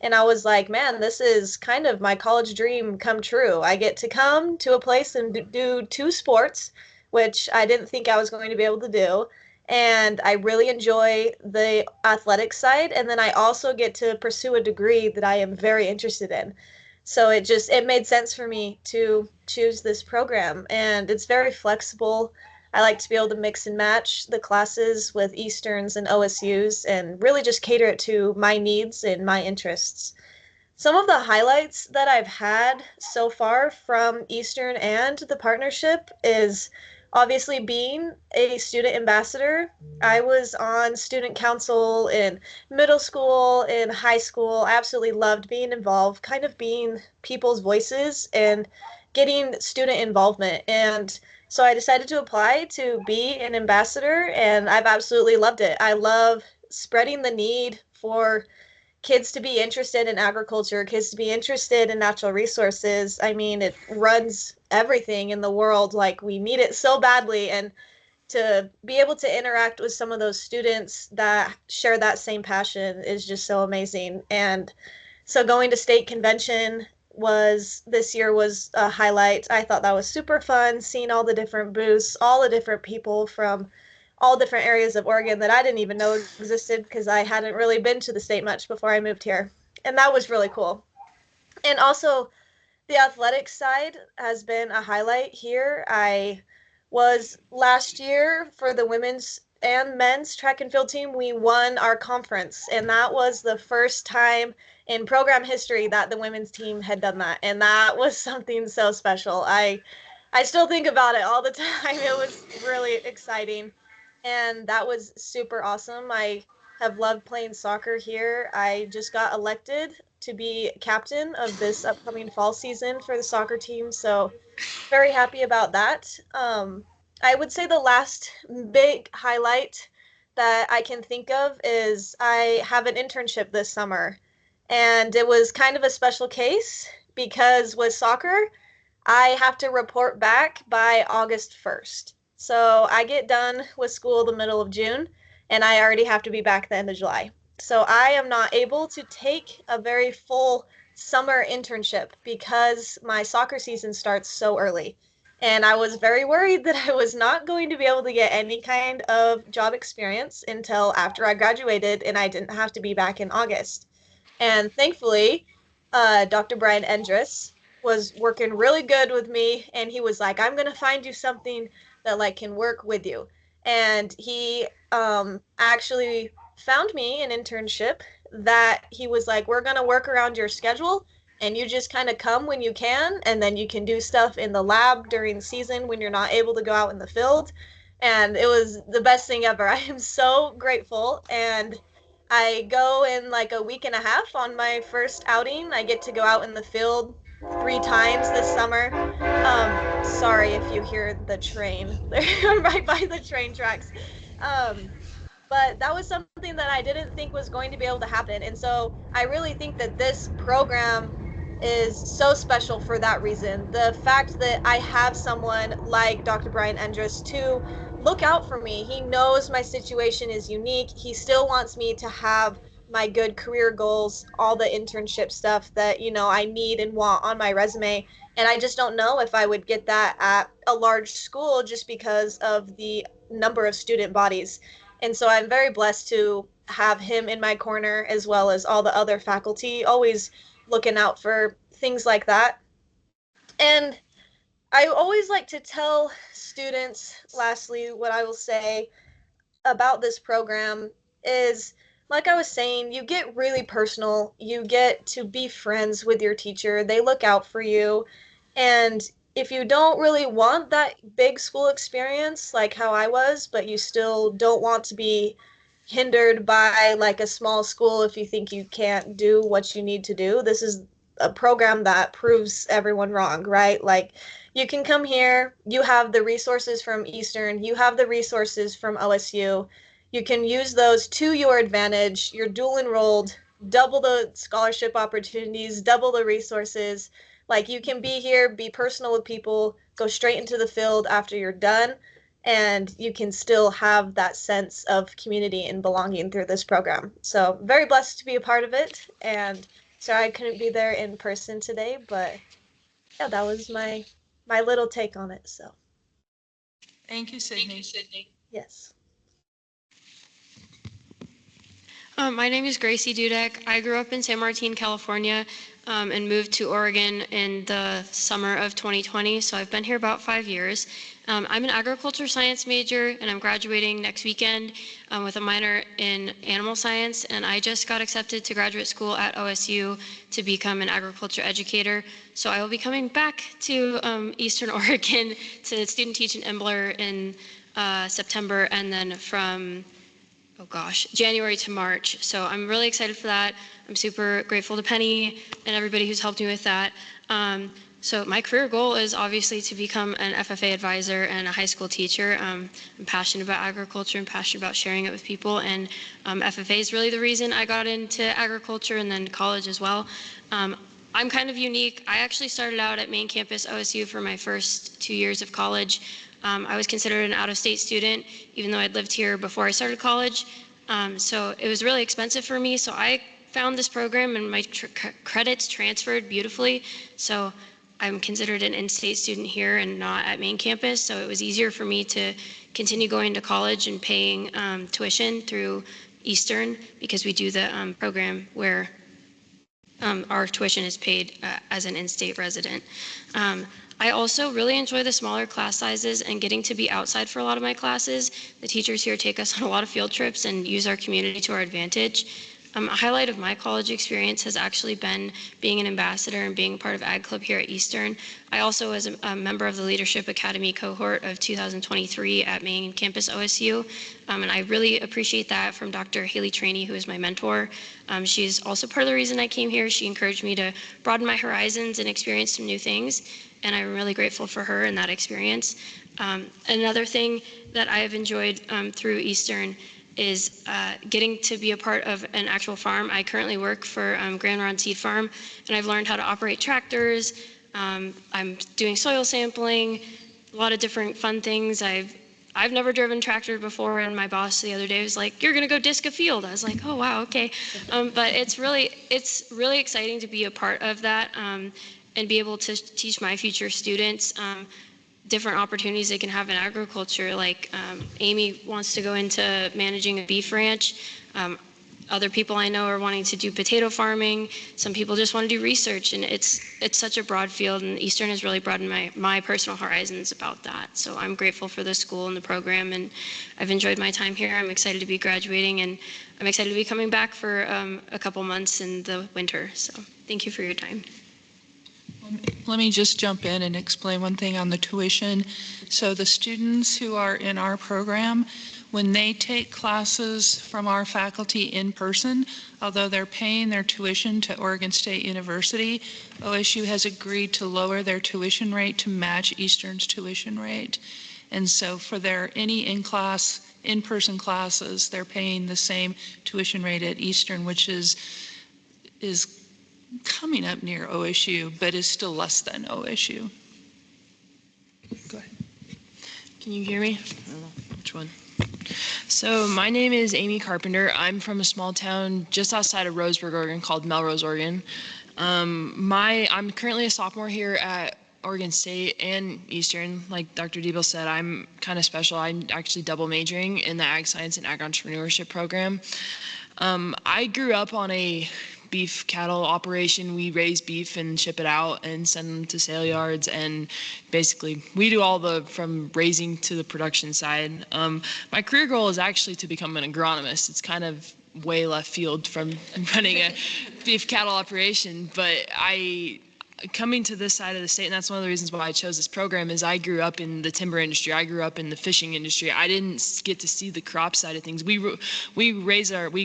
Speaker 11: And I was like, man, this is kind of my college dream come true. I get to come to a place and do two sports, which I didn't think I was going to be able to do. And I really enjoy the athletic side. And then I also get to pursue a degree that I am very interested in. So it made sense for me to choose this program. And it's very flexible. I like to be able to mix and match the classes with Easterns and OSUs and really just cater it to my needs and my interests. Some of the highlights that I've had so far from Eastern and the partnership is obviously being a student ambassador. I was on student council in middle school, in high school. I absolutely loved being involved, kind of being people's voices and getting student involvement. And so I decided to apply to be an ambassador, and I've absolutely loved it. I love spreading the need for kids to be interested in agriculture, kids to be interested in natural resources. I mean, it runs everything in the world. Like, we need it so badly. And to be able to interact with some of those students that share that same passion is just so amazing. And so going to state convention this year was a highlight. I thought that was super fun, seeing all the different booths, all the different people from all different areas of Oregon that I didn't even know existed because I hadn't really been to the state much before I moved here. And that was really cool. And also, the athletics side has been a highlight here. I was last year for the women's and men's track and field team. We won our conference, and that was the first time in program history that the women's team had done that. And that was something so special. I still think about it all the time. It was really exciting. And that was super awesome. I have loved playing soccer here. I just got elected to be captain of this upcoming fall season for the soccer team. So very happy about that. I would say the last big highlight that I can think of is I have an internship this summer. And it was kind of a special case because with soccer, I have to report back by August 1st. So I get done with school the middle of June, and I already have to be back the end of July. So I am not able to take a very full summer internship because my soccer season starts so early. And I was very worried that I was not going to be able to get any kind of job experience until after I graduated and I didn't have to be back in August. And thankfully, Dr. Brian Endress was working really good with me, and he was like, I'm gonna find you something that like can work with you. And he actually found me an internship that he was like, we're gonna work around your schedule, and you just kind of come when you can, and then you can do stuff in the lab during season when you're not able to go out in the field. And it was the best thing ever. I am so grateful. And I go in like a week and a half on my first outing. I get to go out in the field 3 times this summer. Sorry if you hear the train. They're right by the train tracks. But that was something that I didn't think was going to be able to happen. And so I really think that this program is so special for that reason. The fact that I have someone like Dr. Brian Endress to look out for me. He knows my situation is unique. He still wants me to have my good career goals, all the internship stuff that, I need and want on my resume. And I just don't know if I would get that at a large school just because of the number of student bodies. And so I'm very blessed to have him in my corner as well as all the other faculty, always looking out for things like that. And I always like to tell students, lastly, what I will say about this program is, like I was saying, you get really personal. You get to be friends with your teacher. They look out for you. And if you don't really want that big school experience, like how I was, but you still don't want to be hindered by like a small school if you think you can't do what you need to do, this is a program that proves everyone wrong, right? Like, you can come here, you have the resources from Eastern, you have the resources from OSU. You can use those to your advantage. You're dual enrolled, double the scholarship opportunities, double the resources. Like, you can be here, be personal with people, go straight into the field after you're done, and you can still have that sense of community and belonging through this program. So very blessed to be a part of it, and Sorry I couldn't be there in person today, but yeah, that was my little take on it. So
Speaker 9: Thank you, Sydney.
Speaker 11: yes.
Speaker 12: My name is Gracie Dudek. I grew up in San Martin, California, and moved to Oregon in the summer of 2020. So I've been here about 5 years. I'm an agriculture science major, and I'm graduating next weekend with a minor in animal science. And I just got accepted to graduate school at OSU to become an agriculture educator. So I will be coming back to Eastern Oregon to student teach in Embler in September, and then from January to March. So I'm really excited for that. I'm super grateful to Penny and everybody who's helped me with that. So my career goal is obviously to become an FFA advisor and a high school teacher. I'm passionate about agriculture and passionate about sharing it with people. And FFA is really the reason I got into agriculture and then college as well. I'm kind of unique. I actually started out at main campus OSU for my first 2 years of college. I was considered an out-of-state student, even though I'd lived here before I started college. So it was really expensive for me. So I found this program and my credits transferred beautifully. So I'm considered an in-state student here and not at main campus. So it was easier for me to continue going to college and paying tuition through Eastern, because we do the program where our tuition is paid as an in-state resident. I also really enjoy the smaller class sizes and getting to be outside for a lot of my classes. The teachers here take us on a lot of field trips and use our community to our advantage. A highlight of my college experience has actually been being an ambassador and being part of Ag Club here at Eastern. I also was a member of the Leadership Academy cohort of 2023 at main campus OSU, and I really appreciate that from Dr. Haley Trainey, who is my mentor. She's also part of the reason I came here. She encouraged me to broaden my horizons and experience some new things, and I'm really grateful for her and that experience. Another thing that I have enjoyed through Eastern is getting to be a part of an actual farm. I currently work for Grand Ron Seed Farm, and I've learned how to operate tractors. I'm doing soil sampling, a lot of different fun things. I've never driven a tractor before, and my boss the other day was like, "You're gonna go disc a field." I was like, "Oh wow, okay." But it's really exciting to be a part of that and be able to teach my future students different opportunities they can have in agriculture. Like Amy wants to go into managing a beef ranch. Other people I know are wanting to do potato farming. Some people just want to do research, and it's such a broad field, and Eastern has really broadened my personal horizons about that. So I'm grateful for the school and the program, and I've enjoyed my time here. I'm excited to be graduating, and I'm excited to be coming back for a couple months in the winter. So thank you for your time.
Speaker 9: Let me just jump in and explain one thing on the tuition. So the students who are in our program, when they take classes from our faculty in person, although they're paying their tuition to Oregon State University, OSU has agreed to lower their tuition rate to match Eastern's tuition rate. And so for their any in-person classes, they're paying the same tuition rate at Eastern, which is coming up near OSU, but is still less than OSU. Go ahead.
Speaker 13: Can you hear me? I don't know which one. So my name is Amy Carpenter. I'm from a small town just outside of Roseburg, Oregon, called Melrose, Oregon. I'm currently a sophomore here at Oregon State and Eastern. Like Dr. Diebel said, I'm kind of special. I'm actually double majoring in the Ag Science and Ag Entrepreneurship program. I grew up on a beef cattle operation. We raise beef and ship it out and send them to sale yards, and basically we do all from raising to the production side. My career goal is actually to become an agronomist. It's kind of way left field from running a beef cattle operation, but coming to this side of the state, and that's one of the reasons why I chose this program, is I grew up in the timber industry. I grew up in the fishing industry. I didn't get to see the crop side of things. We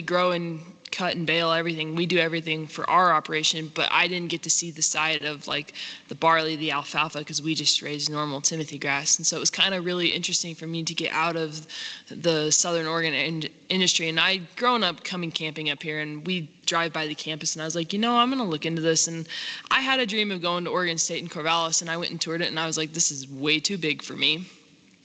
Speaker 13: grow and cut and bale everything. We do everything for our operation, but I didn't get to see the side of like the barley, the alfalfa, because we just raised normal timothy grass. And so it was kind of really interesting for me to get out of the Southern Oregon industry. And I'd grown up coming camping up here, and we drive by the campus, and I was like, I'm going to look into this. And I had a dream of going to Oregon State and Corvallis, and I went and toured it, and I was like, this is way too big for me.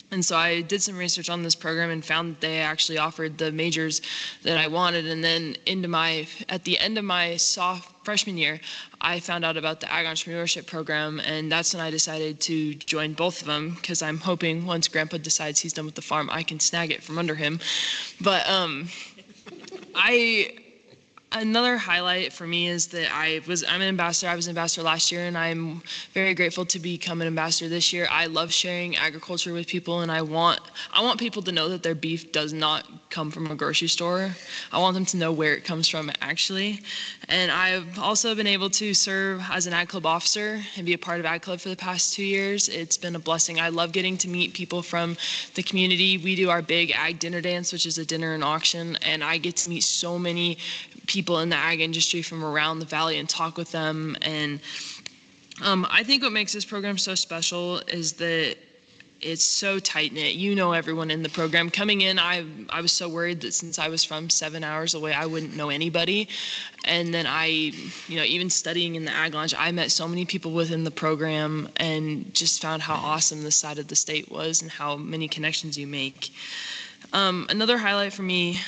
Speaker 13: And so I did some research on this program and found that they actually offered the majors that I wanted. And then at the end of my freshman year, I found out about the Ag Entrepreneurship Program, and that's when I decided to join both of them, because I'm hoping once Grandpa decides he's done with the farm, I can snag it from under him. But another highlight for me is that I'm an ambassador. I was an ambassador last year, and I'm very grateful to become an ambassador this year. I love sharing agriculture with people, and I want people to know that their beef does not come from a grocery store. I want them to know where it comes from actually. And I've also been able to serve as an Ag Club officer and be a part of Ag Club for the past 2 years. It's been a blessing. I love getting to meet people from the community. We do our big Ag dinner dance, which is a dinner and auction, and I get to meet so many people in the ag industry from around the valley and talk with them. And I think what makes this program so special is that it's so tight knit. You know everyone in the program. Coming in, I was so worried that since I was from 7 hours away, I wouldn't know anybody. And then even studying in the Ag Lounge, I met so many people within the program and just found how awesome this side of the state was and how many connections you make. Another highlight for me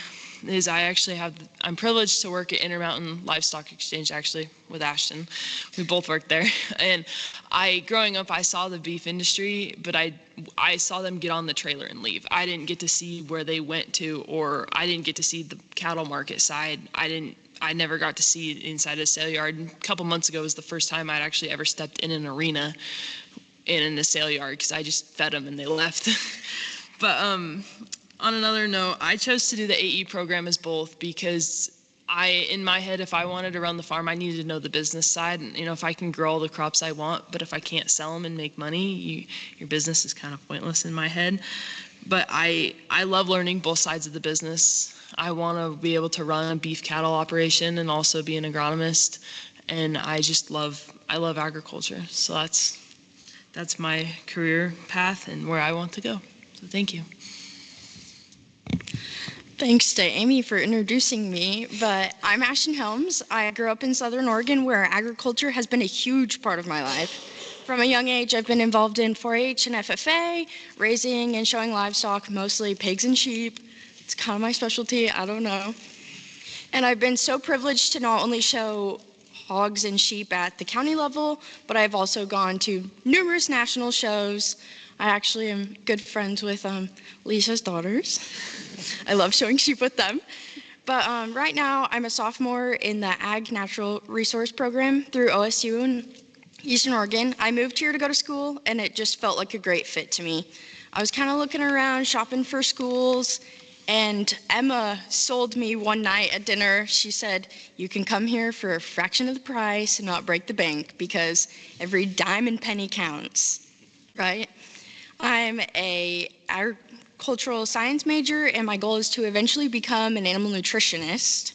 Speaker 13: is I'm privileged to work at Intermountain Livestock Exchange, actually, with Ashton. We both worked there. And growing up, I saw the beef industry, but I saw them get on the trailer and leave. I didn't get to see where they went to, or I didn't get to see the cattle market side. I never got to see it inside a sale yard. A couple months ago was the first time I'd actually ever stepped in an arena in a sale yard, because I just fed them and they left. But on another note, I chose to do the AE program as both because in my head, if I wanted to run the farm, I needed to know the business side. And, if I can grow all the crops I want, but if I can't sell them and make money, your business is kind of pointless in my head. But I love learning both sides of the business. I want to be able to run a beef cattle operation and also be an agronomist. And I love agriculture. So that's my career path and where I want to go. So thank you.
Speaker 14: Thanks to Amy for introducing me, but I'm Ashton Helms. I grew up in Southern Oregon, where agriculture has been a huge part of my life. From a young age, I've been involved in 4-H and FFA, raising and showing livestock, mostly pigs and sheep. It's kind of my specialty, I don't know. And I've been so privileged to not only show hogs and sheep at the county level, but I've also gone to numerous national shows. I actually am good friends with Lisa's daughters. I love showing sheep with them. But right now, I'm a sophomore in the Ag Natural Resource Program through OSU in Eastern Oregon. I moved here to go to school, and it just felt like a great fit to me. I was kind of looking around, shopping for schools, and Emma sold me one night at dinner. She said, "You can come here for a fraction of the price and not break the bank, because every dime and penny counts," right? I'm a agricultural science major, and my goal is to eventually become an animal nutritionist.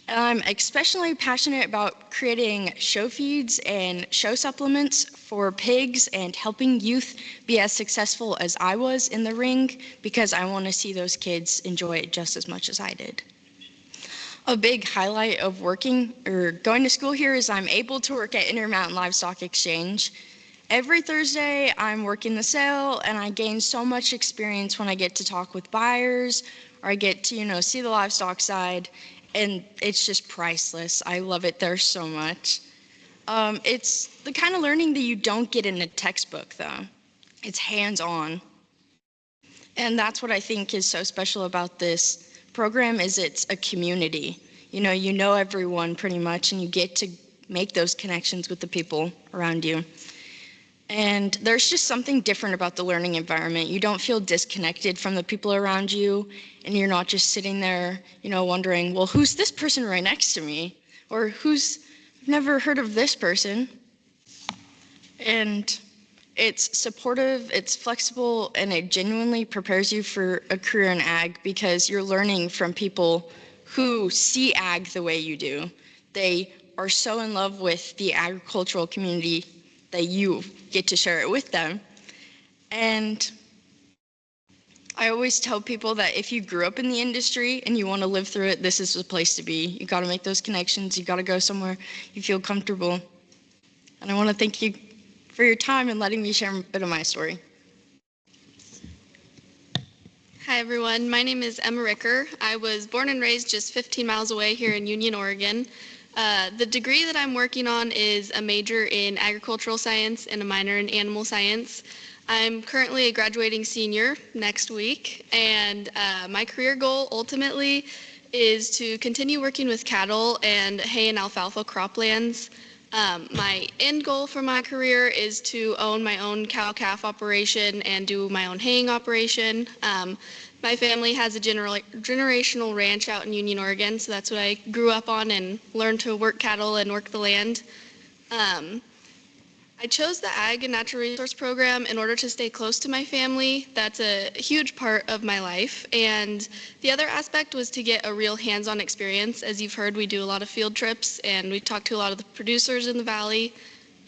Speaker 14: I'm especially passionate about creating show feeds and show supplements for pigs and helping youth be as successful as I was in the ring, because I want to see those kids enjoy it just as much as I did. A big highlight of going to school here is I'm able to work at Intermountain Livestock Exchange. Every Thursday, I'm working the sale, and I gain so much experience when I get to talk with buyers, or I get to, see the livestock side, and it's just priceless. I love it there so much. It's the kind of learning that you don't get in a textbook, though. It's hands-on. And that's what I think is so special about this program, is it's a community. You know everyone pretty much, and you get to make those connections with the people around you. And there's just something different about the learning environment. You don't feel disconnected from the people around you, and you're not just sitting there, wondering, well, who's this person right next to me? Or I've never heard of this person. And it's supportive, it's flexible, and it genuinely prepares you for a career in ag, because you're learning from people who see ag the way you do. They are so in love with the agricultural community that you get to share it with them. And I always tell people that if you grew up in the industry and you want to live through it, this is the place to be. You got to make those connections. You got to go somewhere you feel comfortable. And I want to thank you for your time and letting me share a bit of my story.
Speaker 12: Hi, everyone. My name is Emma Ricker. I was born and raised just 15 miles away here in Union, Oregon. The degree that I'm working on is a major in agricultural science and a minor in animal science. I'm currently a graduating senior next week, and my career goal ultimately is to continue working with cattle and hay and alfalfa croplands. My end goal for my career is to own my own cow-calf operation and do my own haying operation. My family has a generational ranch out in Union, Oregon, so that's what I grew up on and learned to work cattle and work the land. I chose the Ag and Natural Resource Program in order to stay close to my family. That's a huge part of my life. And the other aspect was to get a real hands-on experience. As you've heard, we do a lot of field trips and we talk to a lot of the producers in the valley.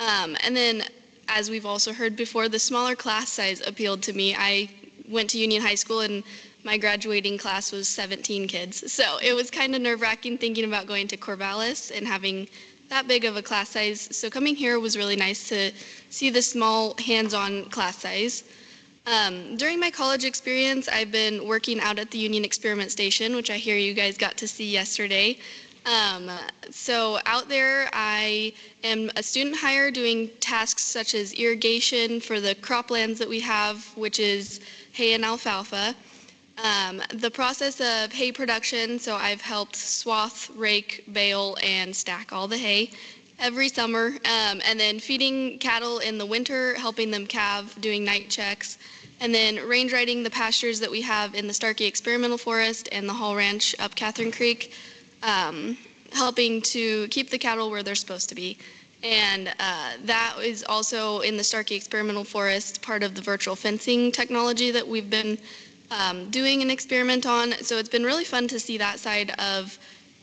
Speaker 12: And then, as we've also heard before, the smaller class size appealed to me. I went to Union High School and my graduating class was 17 kids. So it was kind of nerve-wracking thinking about going to Corvallis and having that big of a class size. So coming here was really nice to see the small hands-on class size. During my college experience, I've been working out at the Union Experiment Station, which I hear you guys got to see yesterday. So out there, I am a student hire doing tasks such as irrigation for the croplands that we have, which is hay and alfalfa. The process of hay production, so I've helped swath, rake, bale, and stack all the hay every summer, and then feeding cattle in the winter, helping them calve, doing night checks, and then range riding the pastures that we have in the Starkey Experimental Forest and the Hall Ranch up Catherine Creek, helping to keep the cattle where they're supposed to be. And that is also in the Starkey Experimental Forest, part of the virtual fencing technology that we've been doing an experiment on. So it's been really fun to see that side of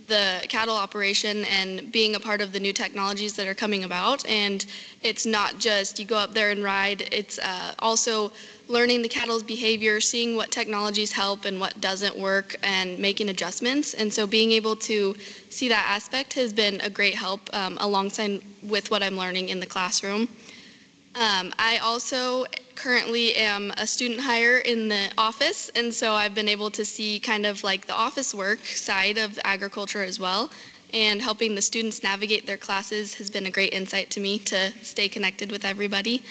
Speaker 12: the cattle operation and being a part of the new technologies that are coming about. And it's not just you go up there and ride, it's also learning the cattle's behavior, seeing what technologies help and what doesn't work, and making adjustments. And so being able to see that aspect has been a great help alongside with what I'm learning in the classroom. I also currently am a student hire in the office, and so I've been able to see kind of like the office work side of agriculture as well, and helping the students navigate their classes has been a great insight to me to stay connected with everybody.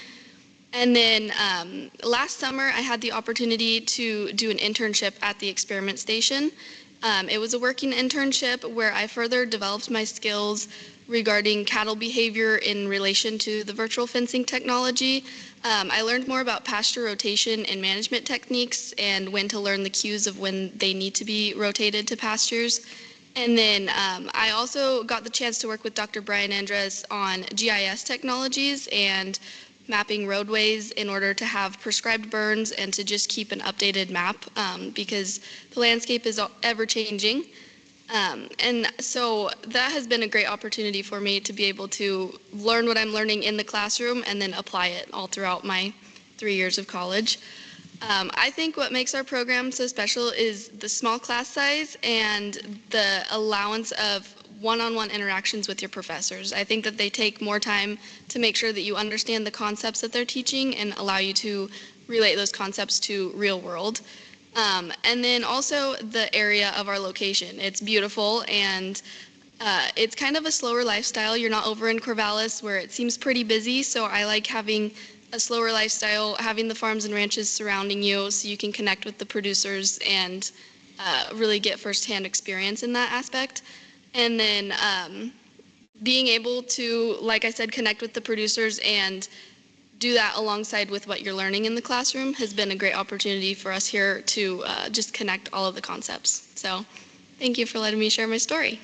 Speaker 12: And then last summer, I had the opportunity to do an internship at the experiment station. It was a working internship where I further developed my skills regarding cattle behavior in relation to the virtual fencing technology. I learned more about pasture rotation and management techniques and when to learn the cues of when they need to be rotated to pastures. And then I also got the chance to work with Dr. Brian Andres on GIS technologies and mapping roadways in order to have prescribed burns and to just keep an updated map because the landscape is ever changing. And so that has been a great opportunity for me to be able to learn what I'm learning in the classroom and then apply it all throughout my 3 years of college. I think what makes our program so special is the small class size and the allowance of one-on-one interactions with your professors. I think that they take more time to make sure that you understand the concepts that they're teaching and allow you to relate those concepts to real world. And then also the area of our location. It's beautiful and it's kind of a slower lifestyle. You're not over in Corvallis where it seems pretty busy, so I like having a slower lifestyle, having the farms and ranches surrounding you so you can connect with the producers and really get firsthand experience in that aspect. And then being able to, like I said, connect with the producers and do that alongside with what you're learning in the classroom has been a great opportunity for us here to just connect all of the concepts. So thank you for letting me share my story.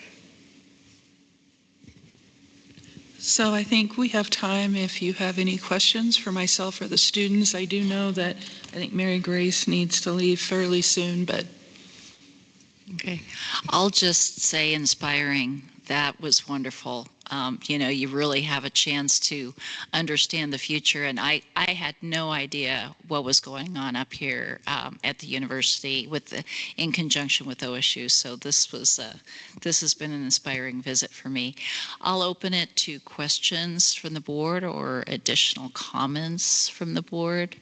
Speaker 9: So I think we have time if you have any questions for myself or the students. I do know that I think Mary Grace needs to leave fairly soon, but.
Speaker 3: Okay. I'll just say inspiring. That was wonderful. You really have a chance to understand the future. And I had no idea what was going on up here at the university in conjunction with OSU. So this has been an inspiring visit for me. I'll open it to questions from the board or additional comments from the board.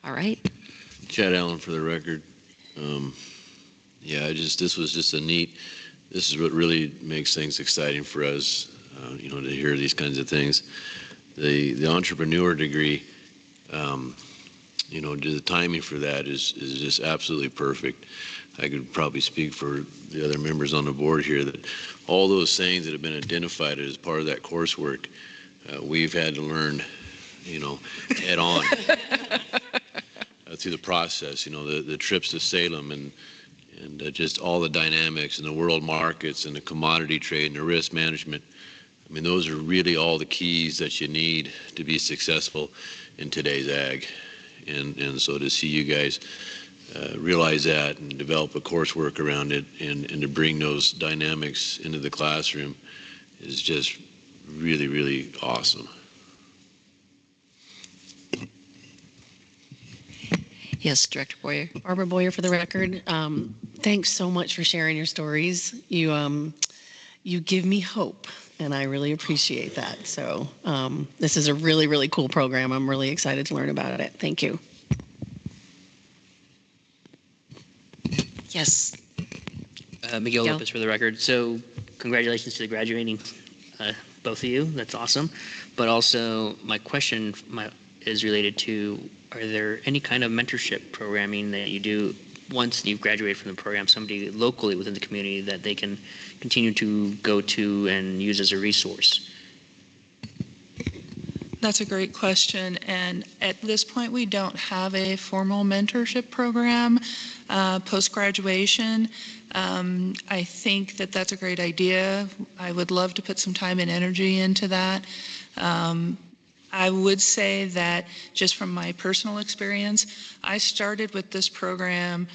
Speaker 3: All right.
Speaker 2: Chad Allen for the record. Yeah, this was just this is what really makes things exciting for us, to hear these kinds of things. The entrepreneur degree, the timing for that is just absolutely perfect. I could probably speak for the other members on the board here that all those things that have been identified as part of that coursework, we've had to learn, head on through the process. The trips to Salem and just all the dynamics and the world markets and the commodity trade and the risk management. I mean, those are really all the keys that you need to be successful in today's ag. And so to see you guys realize that and develop a coursework around it and to bring those dynamics into the classroom is just really, really awesome.
Speaker 4: Yes, Director Boyer.
Speaker 15: Barbara Boyer for the record. Thanks so much for sharing your stories. You give me hope, and I really appreciate that. So this is a really, really cool program. I'm really excited to learn about it. Thank you.
Speaker 4: Yes.
Speaker 6: Miguel
Speaker 15: Miguel.
Speaker 6: Lopez for the record. So congratulations to the graduating, both of you. That's awesome. But also my question is related to, are there any kind of mentorship programming that you do once you've graduated from the program, somebody locally within the community that they can continue to go to and use as a resource?
Speaker 9: That's a great question. And at this point, we don't have a formal mentorship program post-graduation. I think that that's a great idea. I would love to put some time and energy into that. I would say that just from my personal experience, I started with this program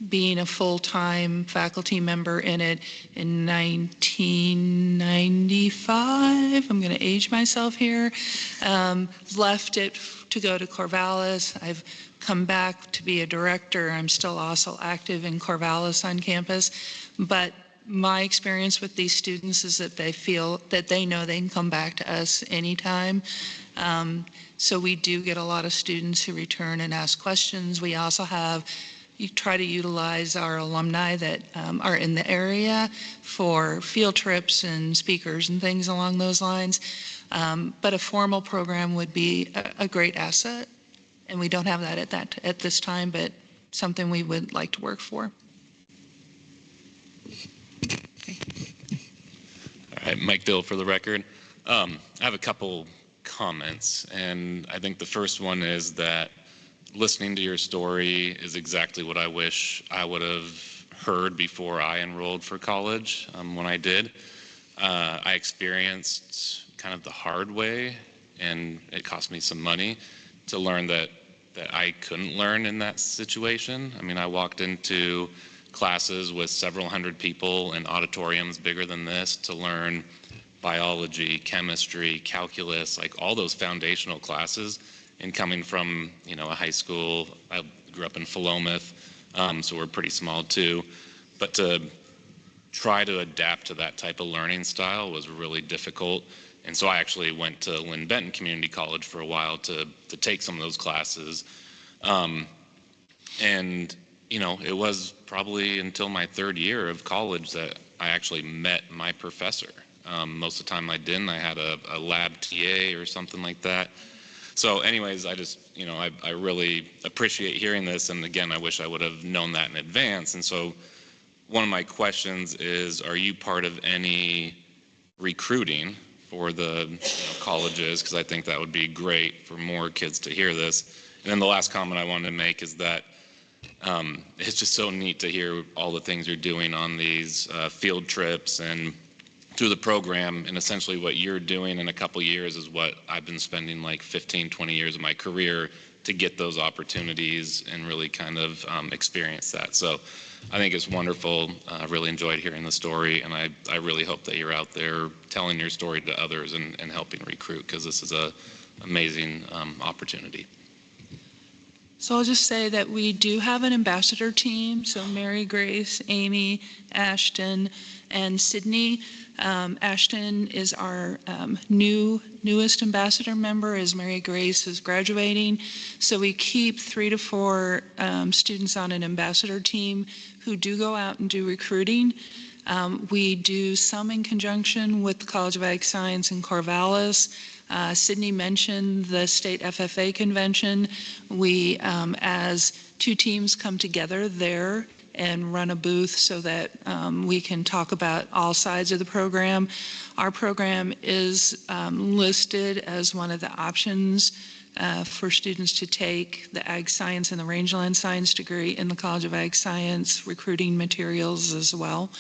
Speaker 9: being a full-time faculty member in it in 1995. I'm going to age myself here. Left it to go to Corvallis. I've come back to be a director. I'm still also active in Corvallis on campus. But my experience with these students is that they feel that they know they can come back to us anytime. So we do get a lot of students who return and ask questions. We also try to utilize our alumni that are in the area for field trips and speakers and things along those lines. But a formal program would be a great asset, and we don't have that at this time, but something we would like to work for.
Speaker 5: All right, Mike Dill for the record. I have a couple comments, and I think the first one is that listening to your story is exactly what I wish I would have heard before I enrolled for college. When I did, I experienced kind of the hard way, and it cost me some money to learn that I couldn't learn in that situation. I mean, I walked into classes with several hundred people in auditoriums bigger than this to learn biology, chemistry, calculus, like all those foundational classes. And coming from, a high school, I grew up in Philomath, so we're pretty small too. But to try to adapt to that type of learning style was really difficult. And so I actually went to Lynn Benton Community College for a while to take some of those classes. And it was probably until my third year of college that I actually met my professor. Most of the time I didn't. I had a lab TA or something like that. So anyways, I just, I really appreciate hearing this. And again, I wish I would have known that in advance. And so one of my questions is, are you part of any recruiting for the colleges? Because I think that would be great for more kids to hear this. And then the last comment I wanted to make is that it's just so neat to hear all the things you're doing on these field trips and through the program. And essentially what you're doing in a couple years is what I've been spending like 15, 20 years of my career to get those opportunities and really kind of experience that. So I think it's wonderful. I really enjoyed hearing the story, and I really hope that you're out there telling your story to others and helping recruit, because this is an amazing opportunity.
Speaker 9: So I'll just say that we do have an ambassador team. So Mary Grace, Amy, Ashton, and Sydney Ashton is our newest ambassador member as Mary Grace is graduating. So we keep 3 to 4 students on an ambassador team who do go out and do recruiting. We do some in conjunction with the College of Ag Science in Corvallis. Sydney mentioned the state FFA convention. We, as 2 teams, come together there and run a booth so that we can talk about all sides of the program. Our program is listed as one of the options for students to take the Ag Science and the Rangeland Science degree in the College of Ag Science recruiting materials as well.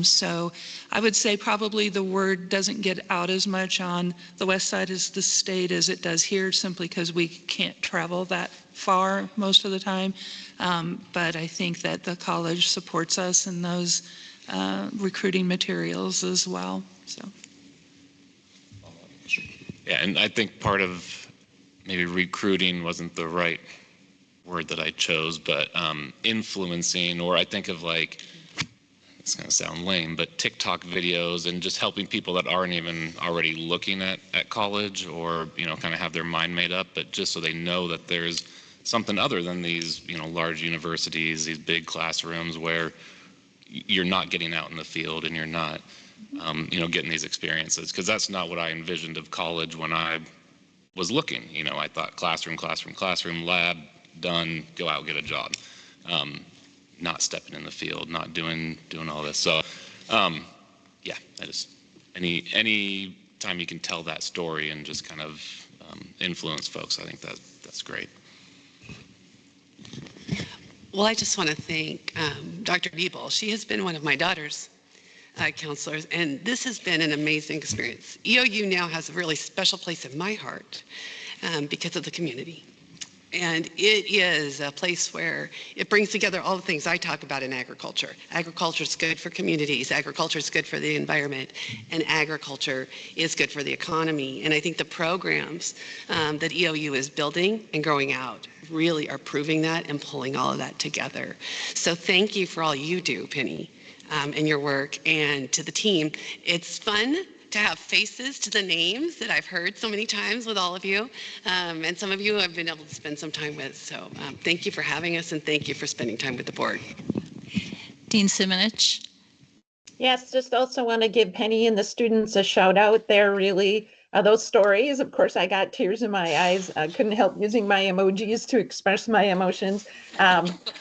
Speaker 9: So I would say probably the word doesn't get out as much on the west side of the state as it does here, simply because we can't travel that far most of the time. But I think that the college supports us in those recruiting materials as well. So.
Speaker 5: Yeah, and I think part of maybe recruiting wasn't the right word that I chose, but influencing, or I think of like, it's going to sound lame, but TikTok videos and just helping people that aren't even already looking at college, or, kind of have their mind made up, but just so they know that there's something other than these, large universities, these big classrooms where you're not getting out in the field and you're not, getting these experiences. Because that's not what I envisioned of college when I was looking. I thought classroom, lab, done, go out, get a job. Not stepping in the field, not doing all this. So, yeah, I just any time you can tell that story and just kind of influence folks, I think that's great.
Speaker 4: Well, I just want to thank Dr. Biebel. She has been one of my daughter's counselors, and this has been an amazing experience. EOU now has a really special place in my heart because of the community. And it is a place where it brings together all the things I talk about in agriculture. Agriculture is good for communities, agriculture is good for the environment, and agriculture is good for the economy. And I think the programs that EOU is building and growing out really are proving that and pulling all of that together. So thank you for all you do, Penny, and your work, and to the team. It's fun to have faces to the names that I've heard so many times with all of you, and some of you I've been able to spend some time with. So thank you for having us, and thank you for spending time with the board.
Speaker 3: Dean Simonich.
Speaker 8: Yes, just also want to give Penny and the students a shout out. They're really, those stories, of course, I got tears in my eyes. I couldn't help using my emojis to express my emotions.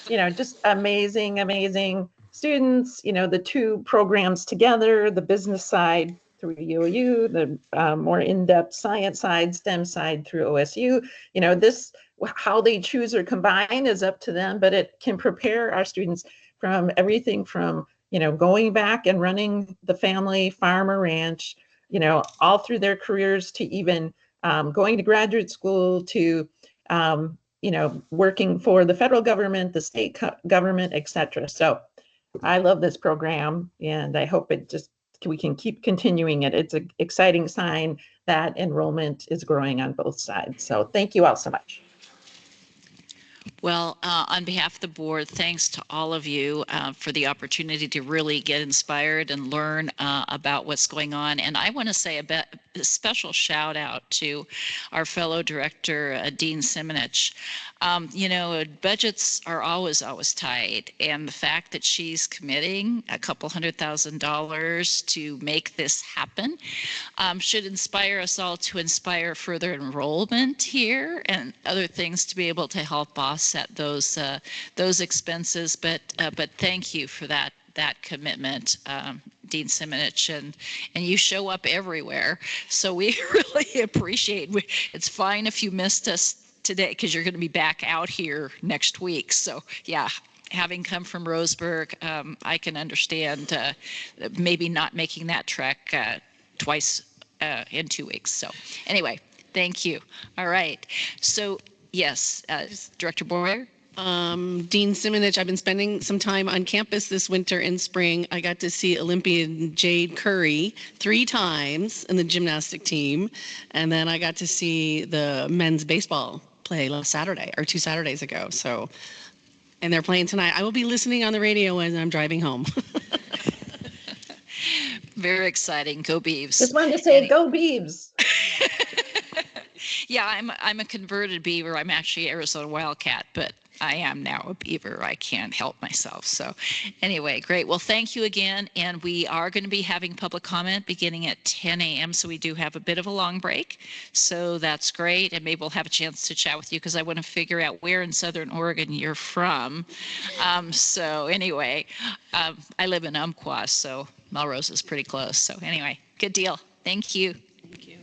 Speaker 8: Just amazing students, the 2 programs together, the business side through EOU, the more in-depth science side, STEM side through OSU. How they choose or combine is up to them, but it can prepare our students from everything from, going back and running the family farm or ranch, all through their careers, to even going to graduate school, to, working for the federal government, the state government, etc. So I love this program, and I hope we can keep continuing it. It's an exciting sign that enrollment is growing on both sides. So thank you all so much.
Speaker 3: Well, on behalf of the board, thanks to all of you for the opportunity to really get inspired and learn about what's going on. And I want to say a special shout out to our fellow director, Dean Simonich. Budgets are always tight. And the fact that she's committing a couple $100,000 to make this happen should inspire us all to inspire further enrollment here and other things to be able to help offset those expenses. But thank you for that commitment, Dean Simonich, and you show up everywhere. So we really appreciate it. It's fine if you missed us today because you're going to be back out here next week. So yeah, having come from Roseburg, I can understand maybe not making that trek twice in 2 weeks. So anyway, thank you. All right. So yes, Director Boyer.
Speaker 4: Dean Simonich, I've been spending some time on campus this winter and spring. I got to see Olympian Jade Curry 3 times in the gymnastic team. And then I got to see the men's baseball play last Saturday, or 2 Saturdays ago. So, and they're playing tonight. I will be listening on the radio when I'm driving home.
Speaker 3: Very exciting. Go Beavs.
Speaker 8: Just wanted to say, go Beavs.
Speaker 3: Yeah, I'm a converted beaver. I'm actually Arizona Wildcat, but I am now a beaver. I can't help myself. So anyway, great. Well, thank you again. And we are going to be having public comment beginning at 10 a.m. So we do have a bit of a long break. So that's great. And maybe we'll have a chance to chat with you because I want to figure out where in Southern Oregon you're from. So anyway, I live in Umpqua, so Melrose is pretty close. So anyway, good deal. Thank you.
Speaker 15: Thank you.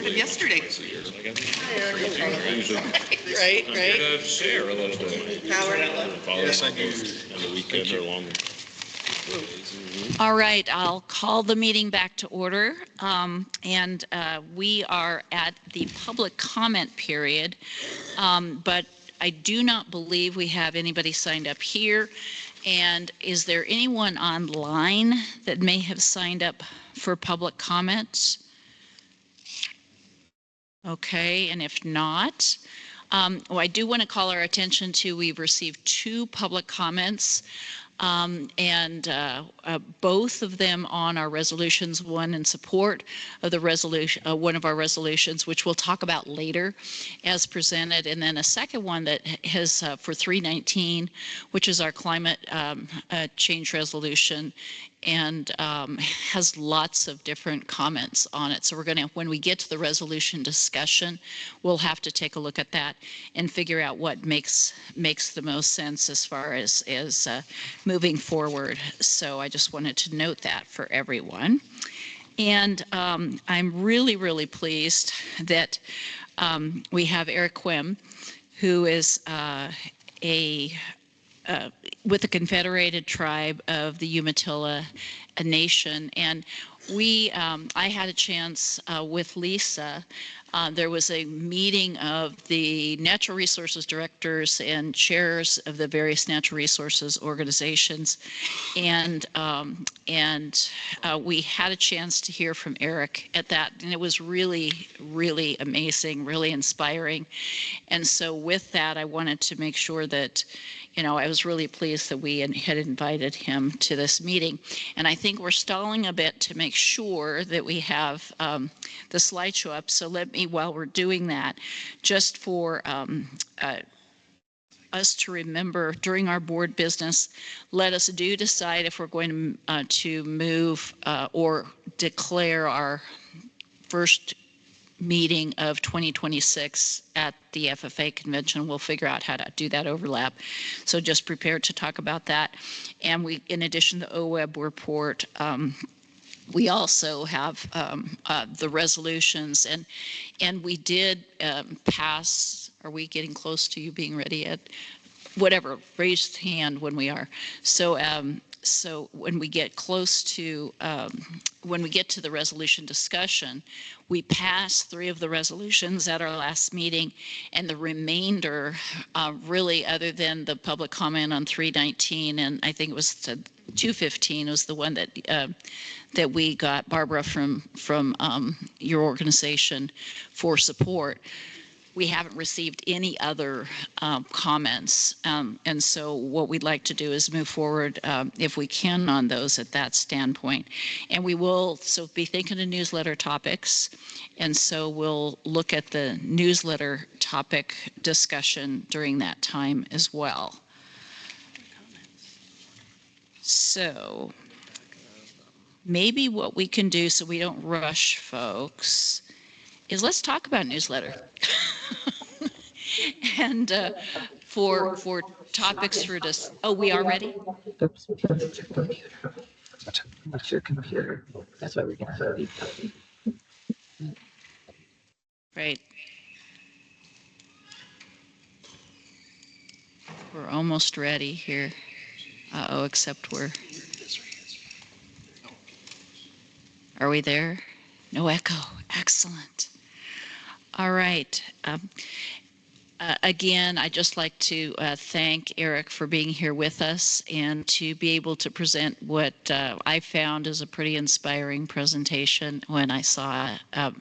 Speaker 4: Yesterday.
Speaker 16: Right, right.
Speaker 5: Share a little bit.
Speaker 16: Yes, I do.
Speaker 5: On the weekend or long.
Speaker 3: All right, I'll call the meeting back to order. And we are at the public comment period. But I do not believe we have anybody signed up here. And is there anyone online that may have signed up for public comments? Okay, and if not, well, I do want to call our attention to, we've received 2 public comments and both of them on our resolutions, one in support of the resolution, one of our resolutions, which we'll talk about later as presented, and then a second one that has for 319, which is our climate change resolution, and has lots of different comments on it. So we're going to, when we get to the resolution discussion, we'll have to take a look at that and figure out what makes the most sense as far as moving forward. So I just wanted to note that for everyone. And I'm really, really pleased that we have Eric Quim, who is with the Confederated Tribe of the Umatilla Nation. And I had a chance with Lisa. There was a meeting of the natural resources directors and chairs of the various natural resources organizations, and we had a chance to hear from Eric at that, and it was really, really amazing, really inspiring. And so with that, I wanted to make sure that, I was really pleased that we had invited him to this meeting. And I think we're stalling a bit to make sure that we have the slideshow up. So let me, while we're doing that, just for us to remember during our board business, let us decide if we're going to move or declare our first meeting of 2026 at the FFA convention. We'll figure out how to do that overlap. So just prepared to talk about that. And we, in addition to the OWEB report, we also have the resolutions, and we did pass. Are we getting close to you being ready yet? Whatever, raise hand when we are. So so when we get close to, when we get to the resolution discussion, we passed 3 of the resolutions at our last meeting, and the remainder, really, other than the public comment on 319, and I think it was 215 was the one that that we got, Barbara, from your organization for support. We haven't received any other comments, and so what we'd like to do is move forward, if we can, on those at that standpoint. And we will be thinking of newsletter topics, and so we'll look at the newsletter topic discussion during that time as well. So maybe what we can do so we don't rush folks is let's talk about newsletter. And for topics for this, oh, we are ready?
Speaker 8: Oops, what's your computer? What's your computer? That's why we're getting
Speaker 3: Right. We're almost ready here. Uh-oh, except we're... Are we there? No echo. Excellent. All right. Again, I'd just like to thank Eric for being here with us and to be able to present what I found is a pretty inspiring presentation when I saw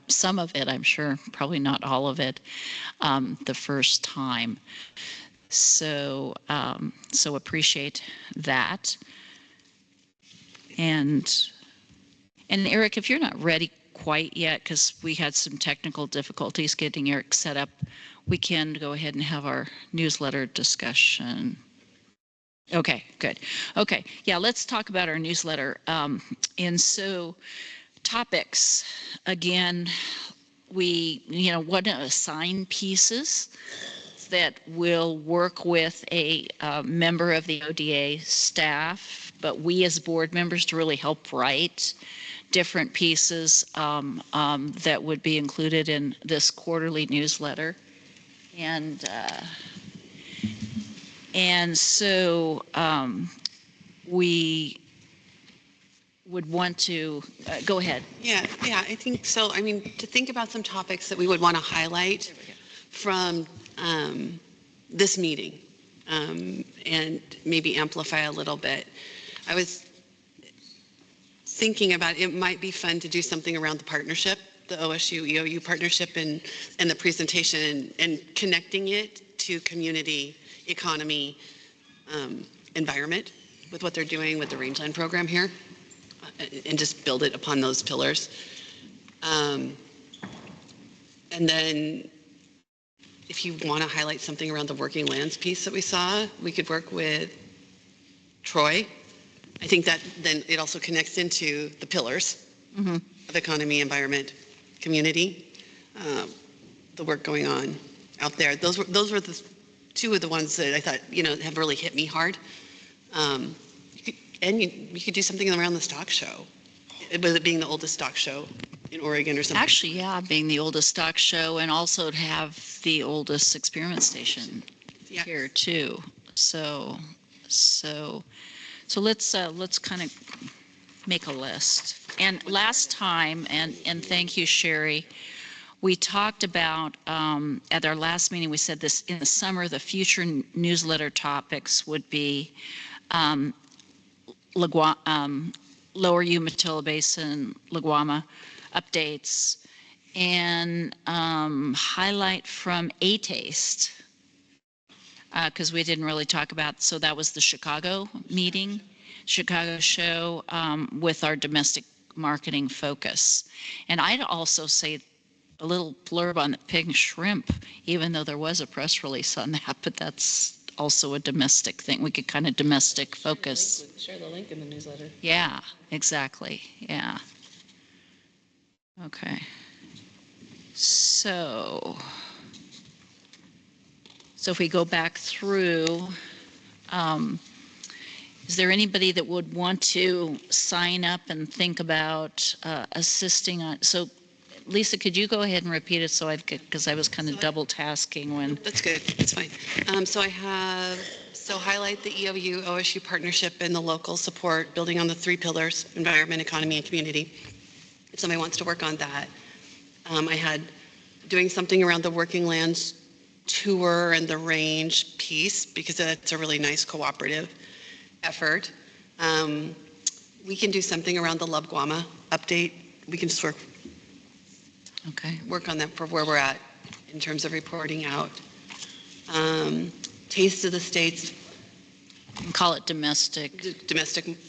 Speaker 3: some of it, I'm sure, probably not all of it, the first time. So, so appreciate that. And Eric, if you're not ready quite yet, because we had some technical difficulties getting Eric set up, we can go ahead and have our newsletter discussion. Okay, good. Okay, yeah, let's talk about our newsletter. And so topics, again, we, want to assign pieces that will work with a member of the ODA staff, but we as board members to really help write different pieces that would be included in this quarterly newsletter. And so we would want to go ahead.
Speaker 4: Yeah, I think so. I mean, to think about some topics that we would want to highlight from this meeting and maybe amplify a little bit. I was thinking about it might be fun to do something around the partnership, the OSU EOU partnership, and the presentation and connecting it to community, economy, environment. with what they're doing with the rangeland program here, and just build it upon those pillars. And then if you want to highlight something around the working lands piece that we saw, we could work with Troy. I think that then it also connects into the pillars of economy, environment, community, the work going on out there. Those were the two of the ones that I thought, have really hit me hard. You could do something around the stock show, with it being the oldest stock show in Oregon or something.
Speaker 3: Actually, yeah, being the oldest stock show and also to have the oldest experiment station here too. So let's kind of make a list. And last time, and thank you, Sherry, we talked about, at our last meeting, we said this in the summer, the future newsletter topics would be Lower Umatilla Basin, Laguama updates, and highlight from A Taste, because we didn't really talk about, so that was the Chicago meeting, Chicago show with our domestic marketing focus. And I'd also say a little blurb on the pig shrimp, even though there was a press release on that, but that's also a domestic thing. We could kind of domestic focus.
Speaker 15: Share the link in the newsletter.
Speaker 3: Yeah, exactly. Yeah. Okay. So if we go back through, is there anybody that would want to sign up and think about assisting on? So Lisa, could you go ahead and repeat it because I was kind of double tasking when.
Speaker 4: That's good. That's fine. So highlight the EOU OSU partnership and the local support, building on the 3 pillars: environment, economy, and community. If somebody wants to work on that, I had doing something around the working lands tour and the range piece, because that's a really nice cooperative effort. We can do something around the Laguama update. We can just work on that for where we're at in terms of reporting out. Taste of the States.
Speaker 3: And call it domestic.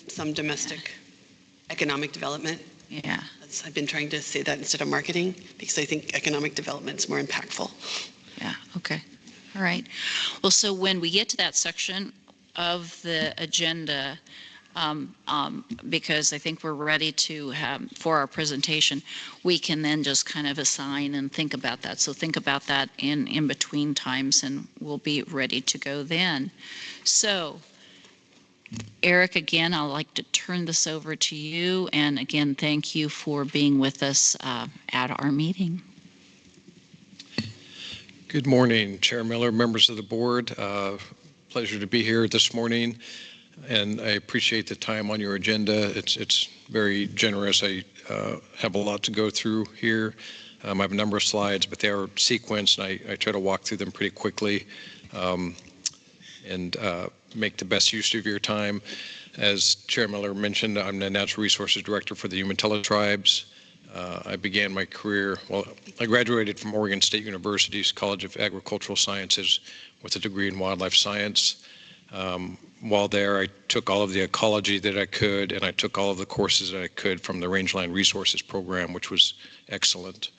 Speaker 4: Some domestic economic development.
Speaker 3: Yeah.
Speaker 4: I've been trying to say that instead of marketing, because I think economic development is more impactful.
Speaker 3: Yeah, okay. All right. Well, so when we get to that section of the agenda, because I think we're ready to have, for our presentation, we can then just kind of assign and think about that. So think about that in between times, and we'll be ready to go then. So Eric, again, I'd like to turn this over to you. And again, thank you for being with us at our meeting.
Speaker 17: Good morning, Chair Miller, members of the board. Pleasure to be here this morning, and I appreciate the time on your agenda. It's very generous. I have a lot to go through here. I have a number of slides, but they are sequenced, and I try to walk through them pretty quickly and make the best use of your time. As Chair Miller mentioned, I'm the Natural Resources Director for the Umatilla Tribes. I began my career, I graduated from Oregon State University's College of Agricultural Sciences with a degree in wildlife science. While there, I took all of the ecology that I could, and I took all of the courses that I could from the Rangeland Resources program, which was excellent.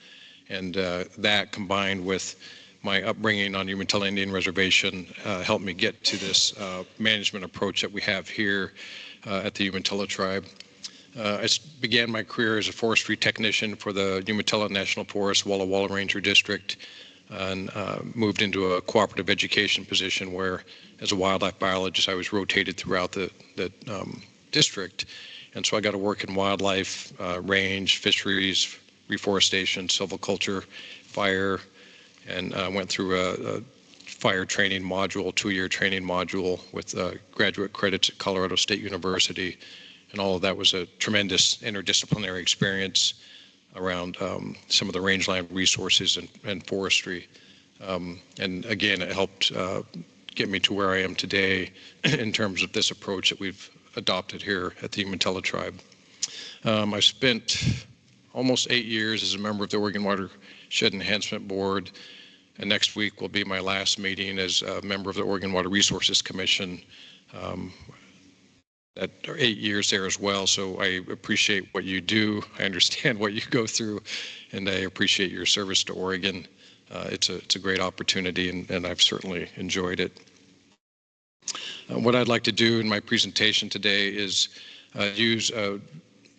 Speaker 17: And that, combined with my upbringing on Umatilla Indian Reservation, helped me get to this management approach that we have here at the Umatilla Tribe. I began my career as a forestry technician for the Umatilla National Forest Walla Walla Ranger District, and moved into a cooperative education position where, as a wildlife biologist, I was rotated throughout the district. And so I got to work in wildlife, range, fisheries, reforestation, silviculture, fire, and went through a fire training module, 2-year training module with graduate credits at Colorado State University. And all of that was a tremendous interdisciplinary experience around some of the rangeland resources and forestry. And again, it helped get me to where I am today in terms of this approach that we've adopted here at the Umatilla Tribe. I spent almost 8 years as a member of the Oregon Watershed Enhancement Board, and next week will be my last meeting as a member of the Oregon Water Resources Commission. or 8 years there as well. So I appreciate what you do. I understand what you go through, and I appreciate your service to Oregon. It's a great opportunity, and I've certainly enjoyed it. What I'd like to do in my presentation today is use a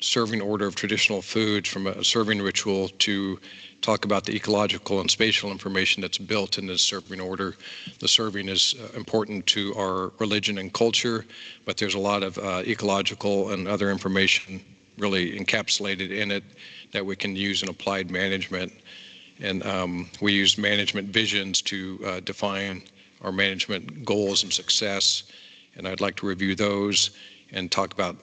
Speaker 17: serving order of traditional foods from a serving ritual to talk about the ecological and spatial information that's built in this serving order. The serving is important to our religion and culture, but there's a lot of ecological and other information really encapsulated in it that we can use in applied management. And we use management visions to define our management goals and success. And I'd like to review those and talk about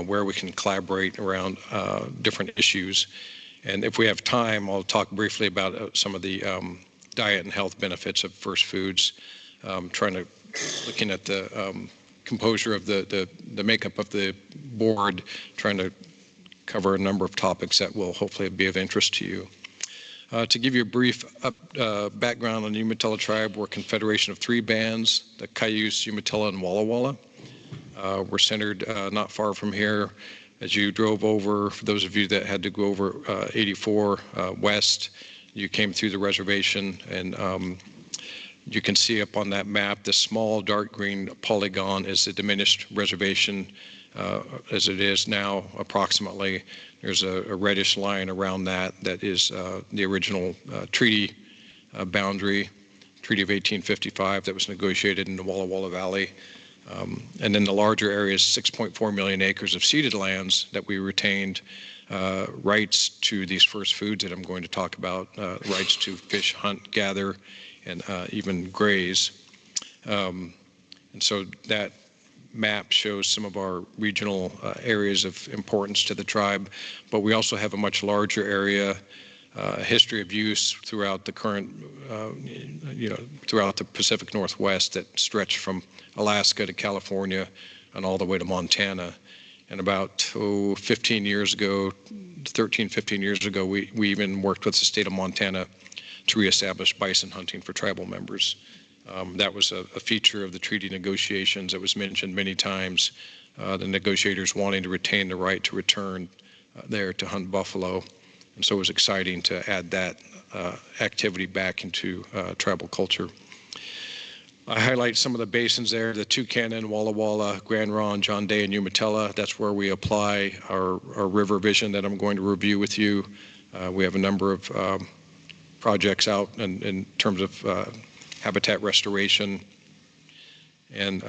Speaker 17: where we can collaborate around different issues. And if we have time, I'll talk briefly about some of the diet and health benefits of first foods, looking at the composure of the makeup of the board, trying to cover a number of topics that will hopefully be of interest to you. To give you a brief background on the Umatilla tribe, we're a confederation of 3 bands, the Cayuse, Umatilla, and Walla Walla. We're centered not far from here. As you drove over, for those of you that had to go over 84 west, you came through the reservation, and you can see up on that map, the small dark green polygon is the diminished reservation as it is now approximately. There's a reddish line around that is the original treaty boundary, Treaty of 1855 that was negotiated in the Walla Walla Valley. And then the larger area is 6.4 million acres of ceded lands that we retained rights to these first foods that I'm going to talk about, rights to fish, hunt, gather, and even graze. And so that map shows some of our regional areas of importance to the tribe, but we also have a much larger area, history of use throughout the current, throughout the Pacific Northwest that stretch from Alaska to California and all the way to Montana. And about 15 years ago, 13, 15 years ago, we even worked with the state of Montana to reestablish bison hunting for tribal members. That was a feature of the treaty negotiations that was mentioned many times, the negotiators wanting to retain the right to return there to hunt buffalo. And so it was exciting to add that activity back into tribal culture. I highlight some of the basins there, the Tucannon, Walla Walla, Grand Ronde, John Day, and Umatilla. That's where we apply our river vision that I'm going to review with you. We have a number of projects out in terms of habitat restoration. And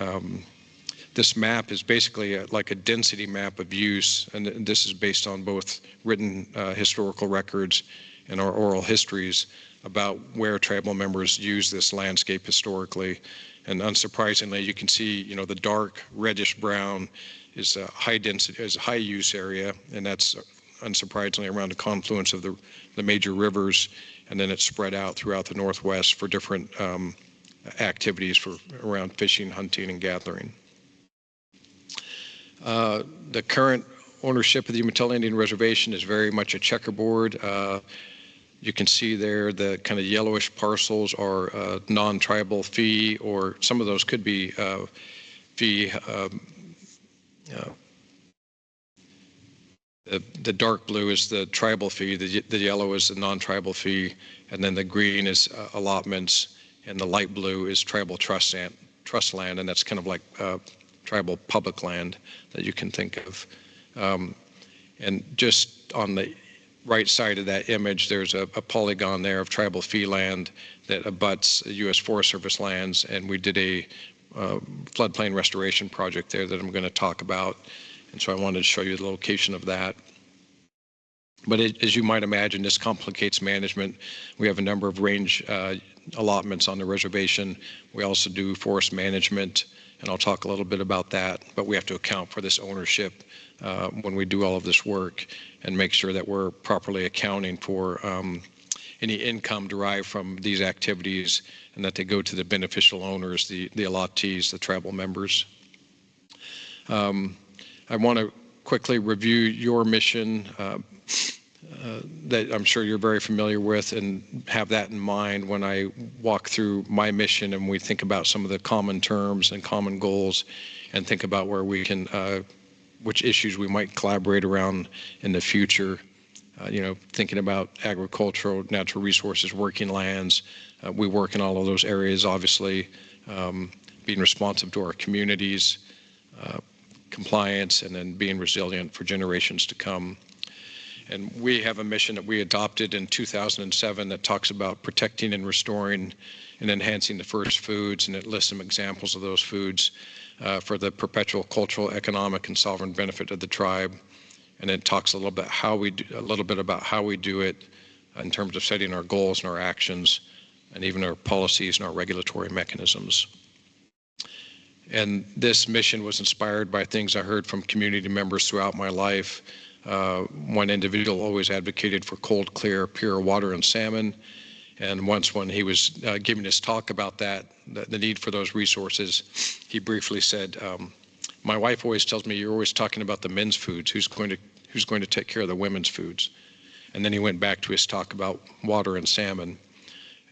Speaker 17: this map is basically like a density map of use, and this is based on both written historical records and our oral histories about where tribal members use this landscape historically. And unsurprisingly, you can see, the dark reddish brown is a high density, is a high use area, and that's unsurprisingly around the confluence of the major rivers, and then it's spread out throughout the Northwest for different activities around fishing, hunting, and gathering. The current ownership of the Umatilla Indian Reservation is very much a checkerboard. You can see there the kind of yellowish parcels are non-tribal fee, or some of those could be fee. The dark blue is the tribal fee, the yellow is the non-tribal fee, and then the green is allotments, and the light blue is tribal trust land, and that's kind of like tribal public land that you can think of. And just on the right side of that image, there's a polygon there of tribal fee land that abuts U.S. Forest Service lands, and we did a floodplain restoration project there that I'm going to talk about, and so I wanted to show you the location of that. But as you might imagine, this complicates management. We have a number of range allotments on the reservation. We also do forest management, and I'll talk a little bit about that, but we have to account for this ownership when we do all of this work and make sure that we're properly accounting for any income derived from these activities and that they go to the beneficial owners, the allottees, the tribal members. I want to quickly review your mission. that I'm sure you're very familiar with, and have that in mind when I walk through my mission and we think about some of the common terms and common goals, and think about where we can, which issues we might collaborate around in the future. Thinking about agricultural, natural resources, working lands. We work in all of those areas, obviously, being responsive to our communities, compliance, and then being resilient for generations to come. And we have a mission that we adopted in 2007 that talks about protecting and restoring and enhancing the first foods, and it lists some examples of those foods for the perpetual cultural, economic, and sovereign benefit of the tribe. And it talks a little bit about how we do it in terms of setting our goals and our actions, and even our policies and our regulatory mechanisms. And this mission was inspired by things I heard from community members throughout my life. One individual always advocated for cold, clear, pure water and salmon. And once when he was giving his talk about that, the need for those resources, he briefly said, my wife always tells me, you're always talking about the men's foods. Who's going to take care of the women's foods? And then he went back to his talk about water and salmon.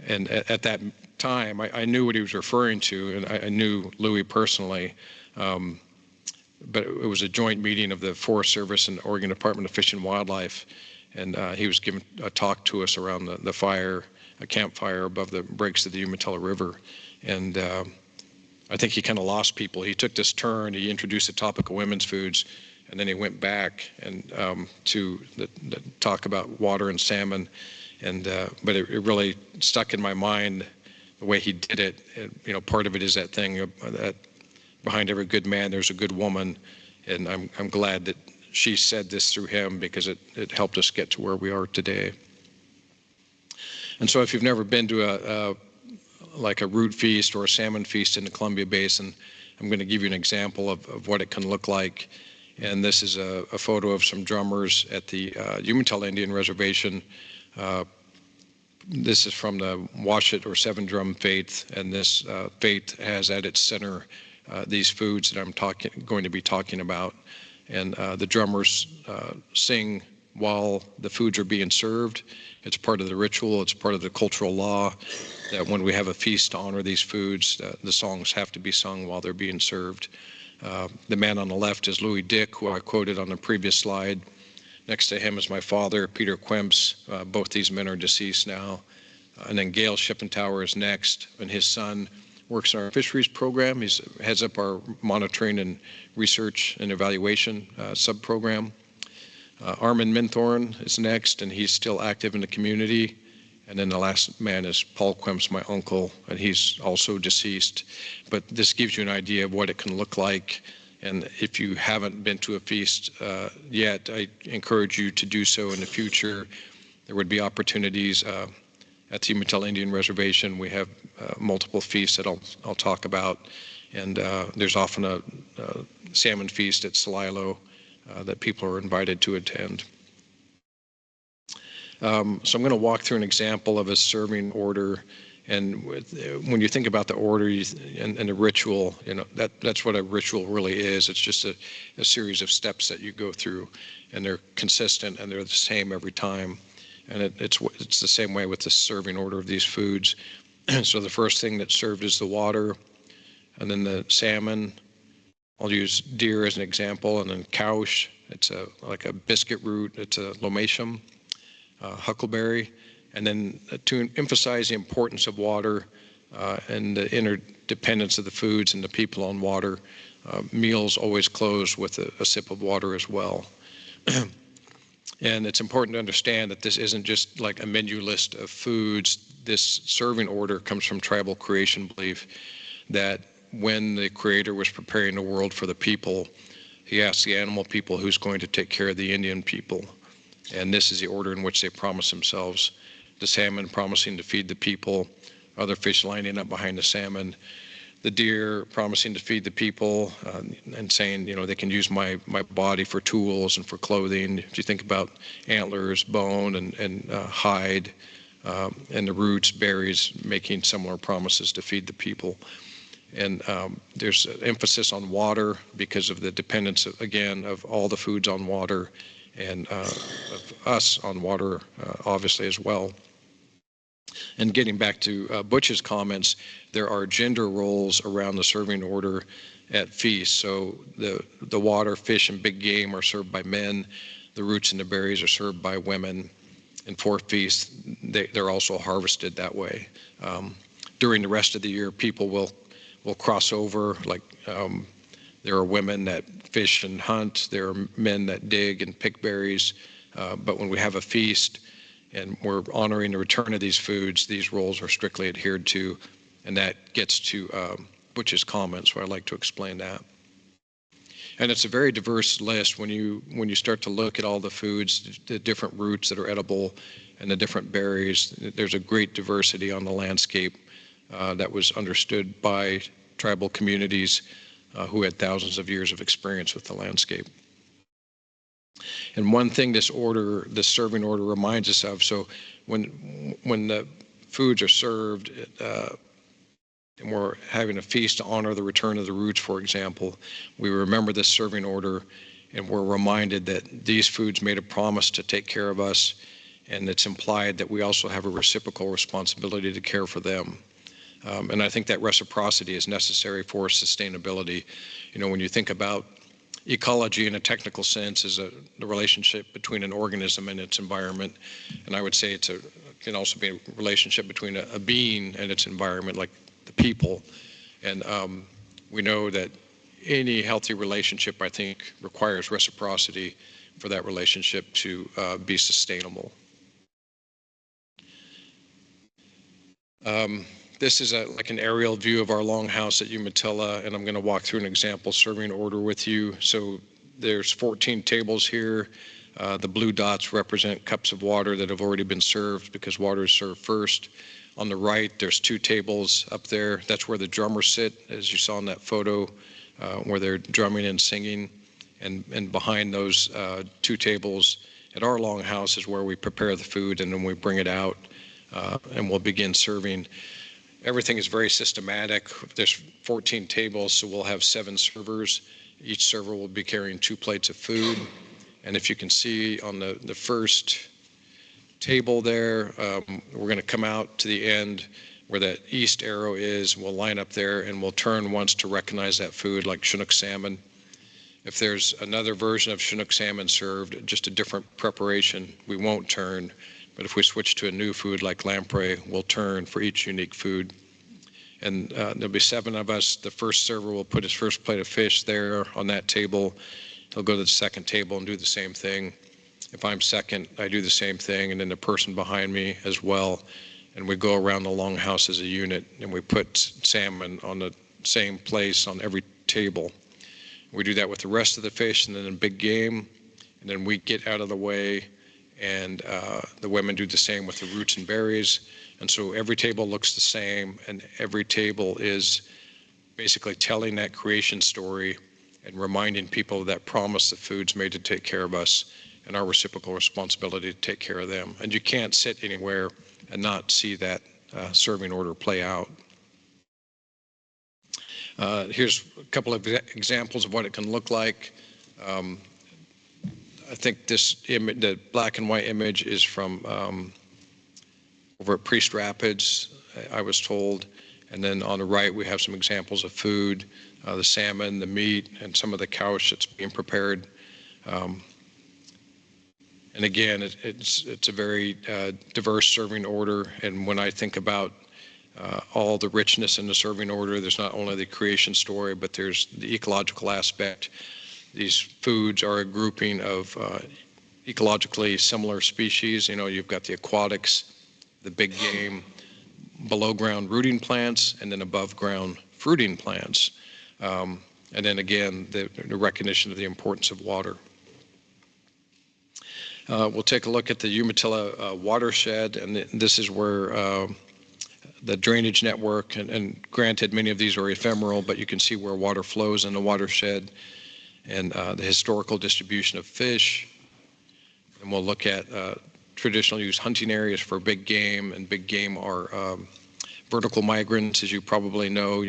Speaker 17: And at that time, I knew what he was referring to, and I knew Louis personally. But it was a joint meeting of the Forest Service and Oregon Department of Fish and Wildlife. And he was giving a talk to us around the fire, a campfire above the breaks of the Umatilla River. And I think he kind of lost people. He took this turn, he introduced the topic of women's foods, and then he went back and to the talk about water and salmon. And but it really stuck in my mind the way he did it. And, part of it is that thing that behind every good man there's a good woman, and I'm glad that she said this through him, because it helped us get to where we are today. And so if you've never been to like a root feast or a salmon feast in the Columbia Basin, I'm going to give you an example of what it can look like. And this is a photo of some drummers at the Umatilla Indian Reservation. This is from the Washet or Seven Drum Faith, and this faith has at its center these foods that I'm going to be talking about. And the drummers sing while the foods are being served. It's part of the ritual, it's part of the cultural law that when we have a feast to honor these foods, the songs have to be sung while they're being served. The man on the left is Louis Dick, who I quoted on the previous slide. Next to him is my father, Peter Quemps. Both these men are deceased now. And then Gail Shippentauer is next, and his son works in our fisheries program. He heads up our monitoring and research and evaluation sub-program. Armin Minthorn is next, and he's still active in the community. And then the last man is Paul Quemps, my uncle, and he's also deceased. But this gives you an idea of what it can look like. And if you haven't been to a feast yet, I encourage you to do so in the future. There would be opportunities at the Umatilla Indian Reservation. We have multiple feasts that I'll talk about. And there's often a salmon feast at Celilo that people are invited to attend. So I'm going to walk through an example of a serving order. And when you think about the order and the ritual, that's what a ritual really is. It's just a series of steps that you go through, and they're consistent and they're the same every time. And it's the same way with the serving order of these foods. So the first thing that's served is the water, and then the salmon. I'll use deer as an example, and then couch. It's like a biscuit root. It's a lomatium, huckleberry. And then to emphasize the importance of water and the interdependence of the foods and the people on water, meals always close with a sip of water as well. And it's important to understand that this isn't just like a menu list of foods. This serving order comes from tribal creation belief that when the Creator was preparing the world for the people, he asked the animal people who's going to take care of the Indian people. And this is the order in which they promise themselves. The salmon promising to feed the people, other fish lining up behind the salmon, the deer promising to feed the people and saying, they can use my body for tools and for clothing. If you think about antlers, bone, and hide, and the roots, berries, making similar promises to feed the people. And there's an emphasis on water because of the dependence, again, of all the foods on water. and of us on water, obviously, as well. And getting back to Butch's comments, there are gender roles around the serving order at feasts. So the water, fish, and big game are served by men. The roots and the berries are served by women. And for feasts, they're also harvested that way. During the rest of the year, people will cross over. Like there are women that fish and hunt. There are men that dig and pick berries. But when we have a feast and we're honoring the return of these foods, these roles are strictly adhered to. And that gets to Butch's comments, where I'd like to explain that. And it's a very diverse list when you start to look at all the foods, the different roots that are edible, and the different berries. There's a great diversity on the landscape that was understood by tribal communities who had thousands of years of experience with the landscape. And one thing this serving order reminds us of, so when the foods are served, and we're having a feast to honor the return of the roots, for example, we remember this serving order, and we're reminded that these foods made a promise to take care of us, and it's implied that we also have a reciprocal responsibility to care for them. And I think that reciprocity is necessary for sustainability. You know, when you think about ecology in a technical sense is the relationship between an organism and its environment, and I would say it can also be a relationship between a being and its environment, like the people. And we know that any healthy relationship, I think, requires reciprocity for that relationship to be sustainable. This is like an aerial view of our longhouse at Umatilla, and I'm going to walk through an example serving order with you. So there's 14 tables here. The blue dots represent cups of water that have already been served because water is served first. On the right, there's 2 tables up there. That's where the drummers sit, as you saw in that photo, where they're drumming and singing. And behind those 2 tables at our longhouse is where we prepare the food, and then we bring it out, and we'll begin serving. Everything is very systematic. There's 14 tables, so we'll have 7 servers. Each server will be carrying 2 plates of food. And if you can see on the first table there, we're going to come out to the end where that east arrow is. We'll line up there, and we'll turn once to recognize that food, like Chinook salmon. If there's another version of Chinook salmon served, just a different preparation, we won't turn. But if we switch to a new food like lamprey, we'll turn for each unique food. And there'll be 7 of us. The first server will put his first plate of fish there on that table. He'll go to the second table and do the same thing. If I'm second, I do the same thing, and then the person behind me as well. And we go around the longhouse as a unit, and we put salmon on the same place on every table. We do that with the rest of the fish, and then in big game, and then we get out of the way, and the women do the same with the roots and berries. And so every table looks the same, and every table is basically telling that creation story and reminding people of that promise that food's made to take care of us and our reciprocal responsibility to take care of them. And you can't sit anywhere and not see that serving order play out. Here's a couple of examples of what it can look like. I think this image, the black and white image, is from over at Priest Rapids, I was told. And then on the right, we have some examples of food, the salmon, the meat, and some of the couch that's being prepared. And again, it's a very diverse serving order. And when I think about all the richness in the serving order, there's not only the creation story, but there's the ecological aspect. These foods are a grouping of ecologically similar species. You know, you've got the aquatics, the big game, below ground rooting plants, and then above ground fruiting plants. And then again, the recognition of the importance of water. We'll take a look at the Umatilla watershed, and this is where the drainage network, and granted many of these are ephemeral, but you can see where water flows in the watershed, and the historical distribution of fish. And we'll look at traditional use hunting areas for big game, and big game are vertical migrants, as you probably know,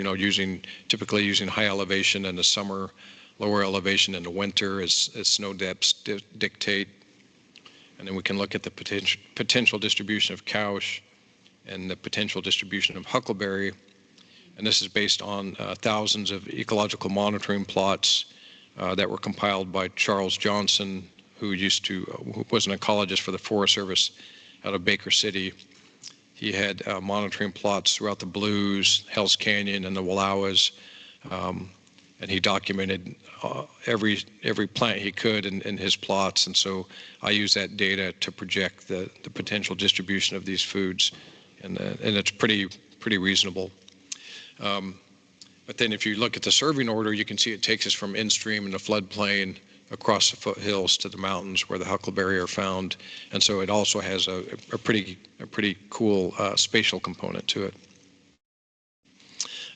Speaker 17: typically using high elevation in the summer, lower elevation in the winter as snow depths dictate. And then we can look at the potential distribution of couch and the potential distribution of huckleberry. And this is based on thousands of ecological monitoring plots that were compiled by Charles Johnson, who was an ecologist for the Forest Service out of Baker City. He had monitoring plots throughout the Blues, Hell's Canyon, and the Wallowas, and he documented every plant he could in his plots. And so I use that data to project the potential distribution of these foods, and it's pretty reasonable. But then if you look at the serving order, you can see it takes us from in-stream in the floodplain across the foothills to the mountains where the huckleberry are found. And so it also has a pretty cool spatial component to it.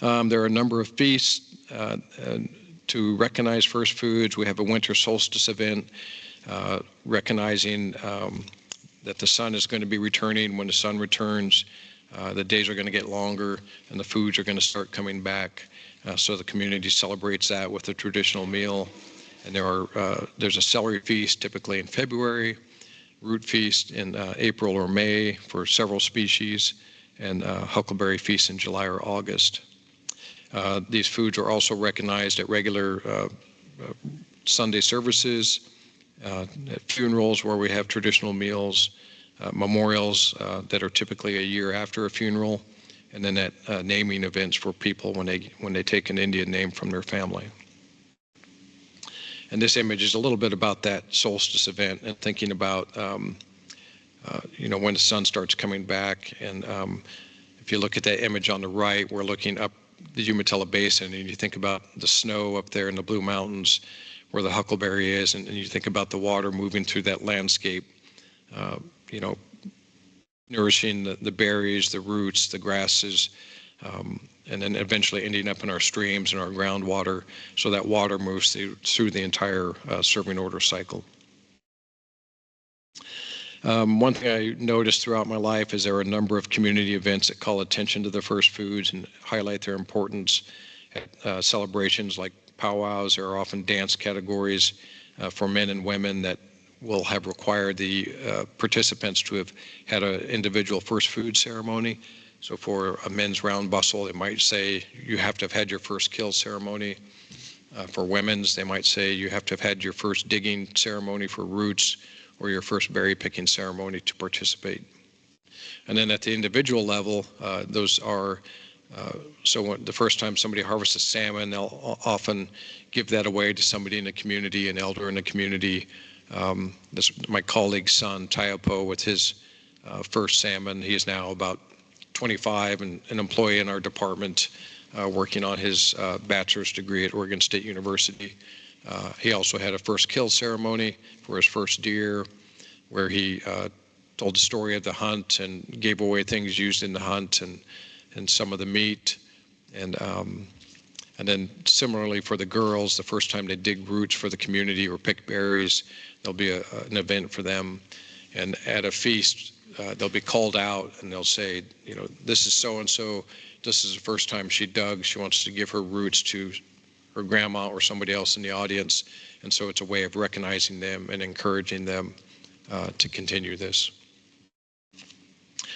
Speaker 17: There are a number of feasts to recognize first foods. We have a winter solstice event recognizing that the sun is going to be returning. When the sun returns, the days are going to get longer and the foods are going to start coming back. So the community celebrates that with a traditional meal. And there's a celery feast typically in February, root feast in April or May for several species, and huckleberry feast in July or August. These foods are also recognized at regular Sunday services, at funerals where we have traditional meals, memorials that are typically a year after a funeral, and then at naming events for people when they take an Indian name from their family. And this image is a little bit about that solstice event and thinking about, when the sun starts coming back. And if you look at that image on the right, we're looking up the Umatilla Basin, and you think about the snow up there in the Blue Mountains where the huckleberry is, and you think about the water moving through that landscape, nourishing the berries, the roots, the grasses, and then eventually ending up in our streams and our groundwater, so that water moves through the entire serving order cycle. One thing I noticed throughout my life is there are a number of community events that call attention to the first foods and highlight their importance. At celebrations like powwows, there are often dance categories for men and women that will have required the participants to have had an individual first food ceremony. So for a men's round bustle, it might say you have to have had your first kill ceremony. For women's, they might say you have to have had your first digging ceremony for roots or your first berry picking ceremony to participate. And then at the individual level, those are, so when the first time somebody harvests a salmon, they'll often give that away to somebody in the community, an elder in the community. This my colleague's son, Taipo, with his first salmon. He is now about 25 and an employee in our department working on his bachelor's degree at Oregon State University. He also had a first kill ceremony for his first deer, where he told the story of the hunt and gave away things used in the hunt and some of the meat. And then similarly for the girls, the first time they dig roots for the community or pick berries, there'll be an event for them. And at a feast, they'll be called out and they'll say, this is so-and-so. This is the first time she dug. She wants to give her roots to her grandma or somebody else in the audience. And so it's a way of recognizing them and encouraging them to continue this.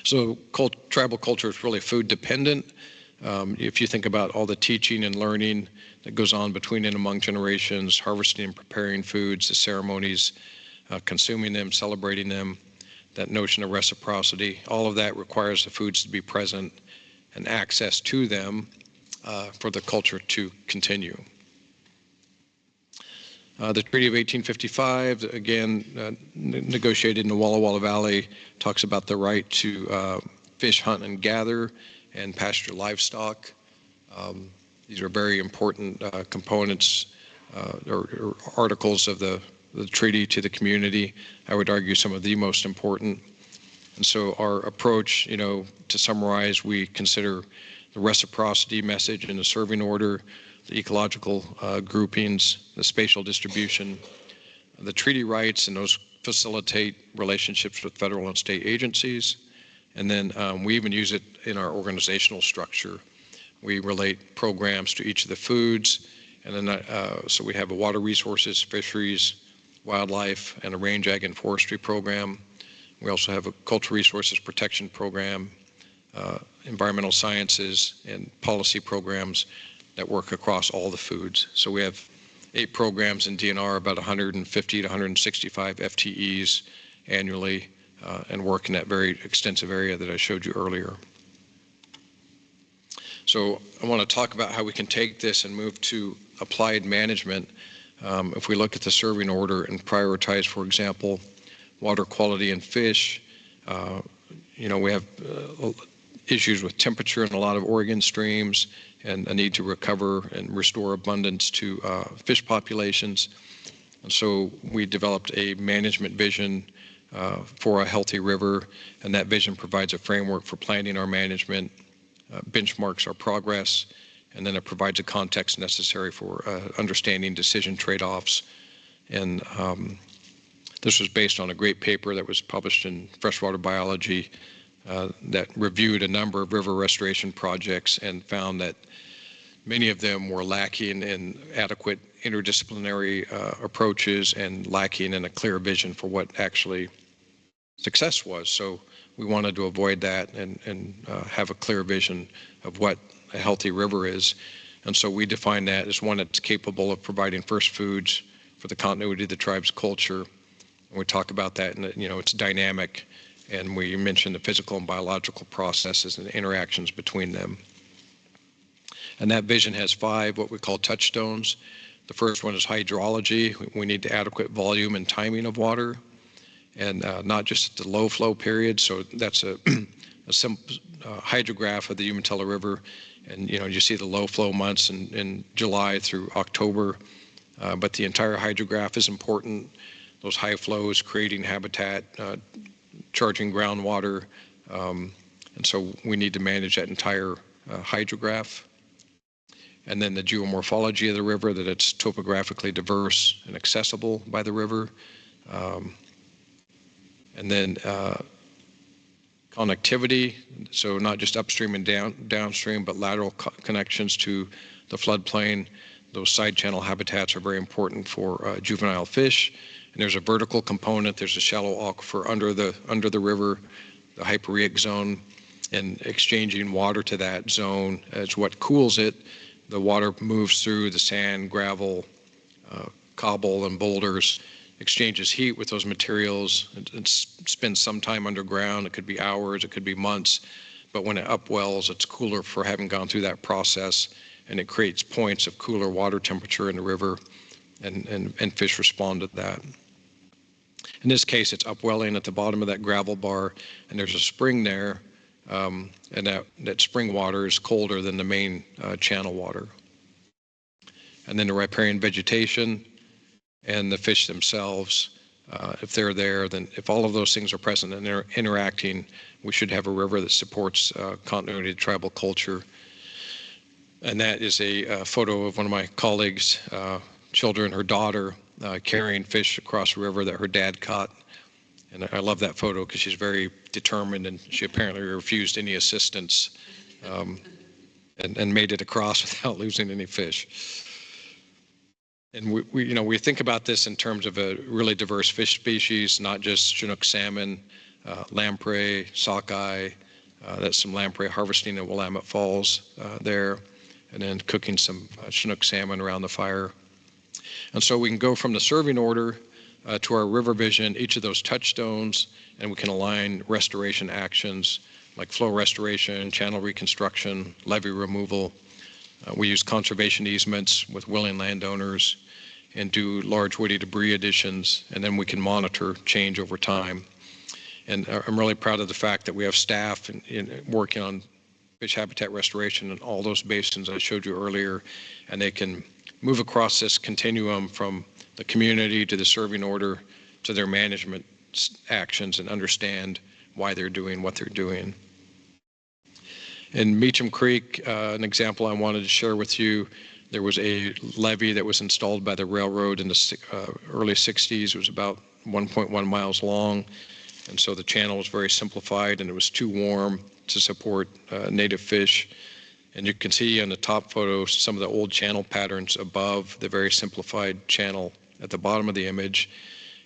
Speaker 17: So tribal culture is really food dependent. If you think about all the teaching and learning that goes on between and among generations, harvesting and preparing foods, the ceremonies, consuming them, celebrating them, that notion of reciprocity, all of that requires the foods to be present and access to them for the culture to continue. The Treaty of 1855, again, negotiated in the Walla Walla Valley, talks about the right to fish, hunt, and gather, and pasture livestock. These are very important components or articles of the treaty to the community. I would argue some of the most important. And so our approach, to summarize, we consider the reciprocity message in the serving order, the ecological groupings, the spatial distribution, the treaty rights, and those facilitate relationships with federal and state agencies. And then we even use it in our organizational structure. We relate programs to each of the foods, and then so we have a water resources, fisheries, wildlife, and a range ag and forestry program. We also have a cultural resources protection program, environmental sciences, and policy programs that work across all the foods. So we have 8 programs in DNR, about 150 to 165 FTEs annually, and work in that very extensive area that I showed you earlier. So I want to talk about how we can take this and move to applied management. If we look at the serving order and prioritize, for example, water quality in fish, we have issues with temperature in a lot of Oregon streams and a need to recover and restore abundance to fish populations. And so we developed a management vision for a healthy river, and that vision provides a framework for planning our management, benchmarks our progress, and then it provides a context necessary for understanding decision trade-offs. And this was based on a great paper that was published in Freshwater Biology that reviewed a number of river restoration projects and found that many of them were lacking in adequate interdisciplinary approaches and lacking in a clear vision for what actually success was. So we wanted to avoid that and have a clear vision of what a healthy river is. And so we define that as one that's capable of providing first foods for the continuity of the tribe's culture. And we talk about that, and it's dynamic, and we mention the physical and biological processes and the interactions between them. And that vision has 5 what we call touchstones. The first one is hydrology. We need the adequate volume and timing of water, and not just the low flow period. So that's a simple hydrograph of the Umatilla River, and you see the low flow months in July through October, but the entire hydrograph is important. Those high flows creating habitat, charging groundwater, and so we need to manage that entire hydrograph. And then the geomorphology of the river, that it's topographically diverse and accessible by the river. And then connectivity, so not just upstream and downstream, but lateral connections to the floodplain. Those side channel habitats are very important for juvenile fish. And there's a vertical component. There's a shallow aquifer under the river, the hyporheic zone, and exchanging water to that zone is what cools it. The water moves through the sand, gravel, cobble, and boulders, exchanges heat with those materials. It spends some time underground. It could be hours, it could be months, but when it upwells, it's cooler for having gone through that process, and it creates points of cooler water temperature in the river, and fish respond to that. In this case, it's upwelling at the bottom of that gravel bar, and there's a spring there, and that spring water is colder than the main channel water. And then the riparian vegetation and the fish themselves, if they're there, then if all of those things are present and they're interacting, we should have a river that supports continuity of tribal culture. And that is a photo of one of my colleagues' children, her daughter, carrying fish across a river that her dad caught. And I love that photo because she's very determined, and she apparently refused any assistance and made it across without losing any fish. And we think about this in terms of a really diverse fish species, not just Chinook salmon, lamprey, sockeye. That's some lamprey harvesting at Willamette Falls there, and then cooking some Chinook salmon around the fire. And so we can go from the serving order to our river vision, each of those touchstones, and we can align restoration actions like flow restoration, channel reconstruction, levee removal. We use conservation easements with willing landowners and do large woody debris additions, and then we can monitor change over time. And I'm really proud of the fact that we have staff working on fish habitat restoration in all those basins I showed you earlier, and they can move across this continuum from the community to the serving order to their management actions and understand why they're doing what they're doing. In Meacham Creek, an example I wanted to share with you, there was a levee that was installed by the railroad in the early 60s. It was about 1.1 miles long, and so the channel was very simplified, and it was too warm to support native fish. And you can see on the top photo some of the old channel patterns above the very simplified channel at the bottom of the image.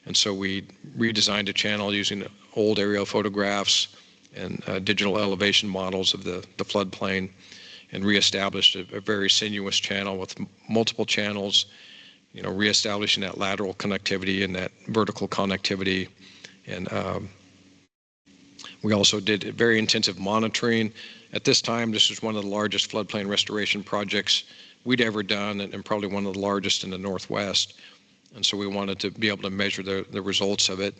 Speaker 17: And so we redesigned a channel using old aerial photographs and digital elevation models of the floodplain, and reestablished a very sinuous channel with multiple channels, reestablishing that lateral connectivity and that vertical connectivity. And we also did very intensive monitoring. At this time, this was one of the largest floodplain restoration projects we'd ever done, and probably one of the largest in the Northwest. And so we wanted to be able to measure the results of it.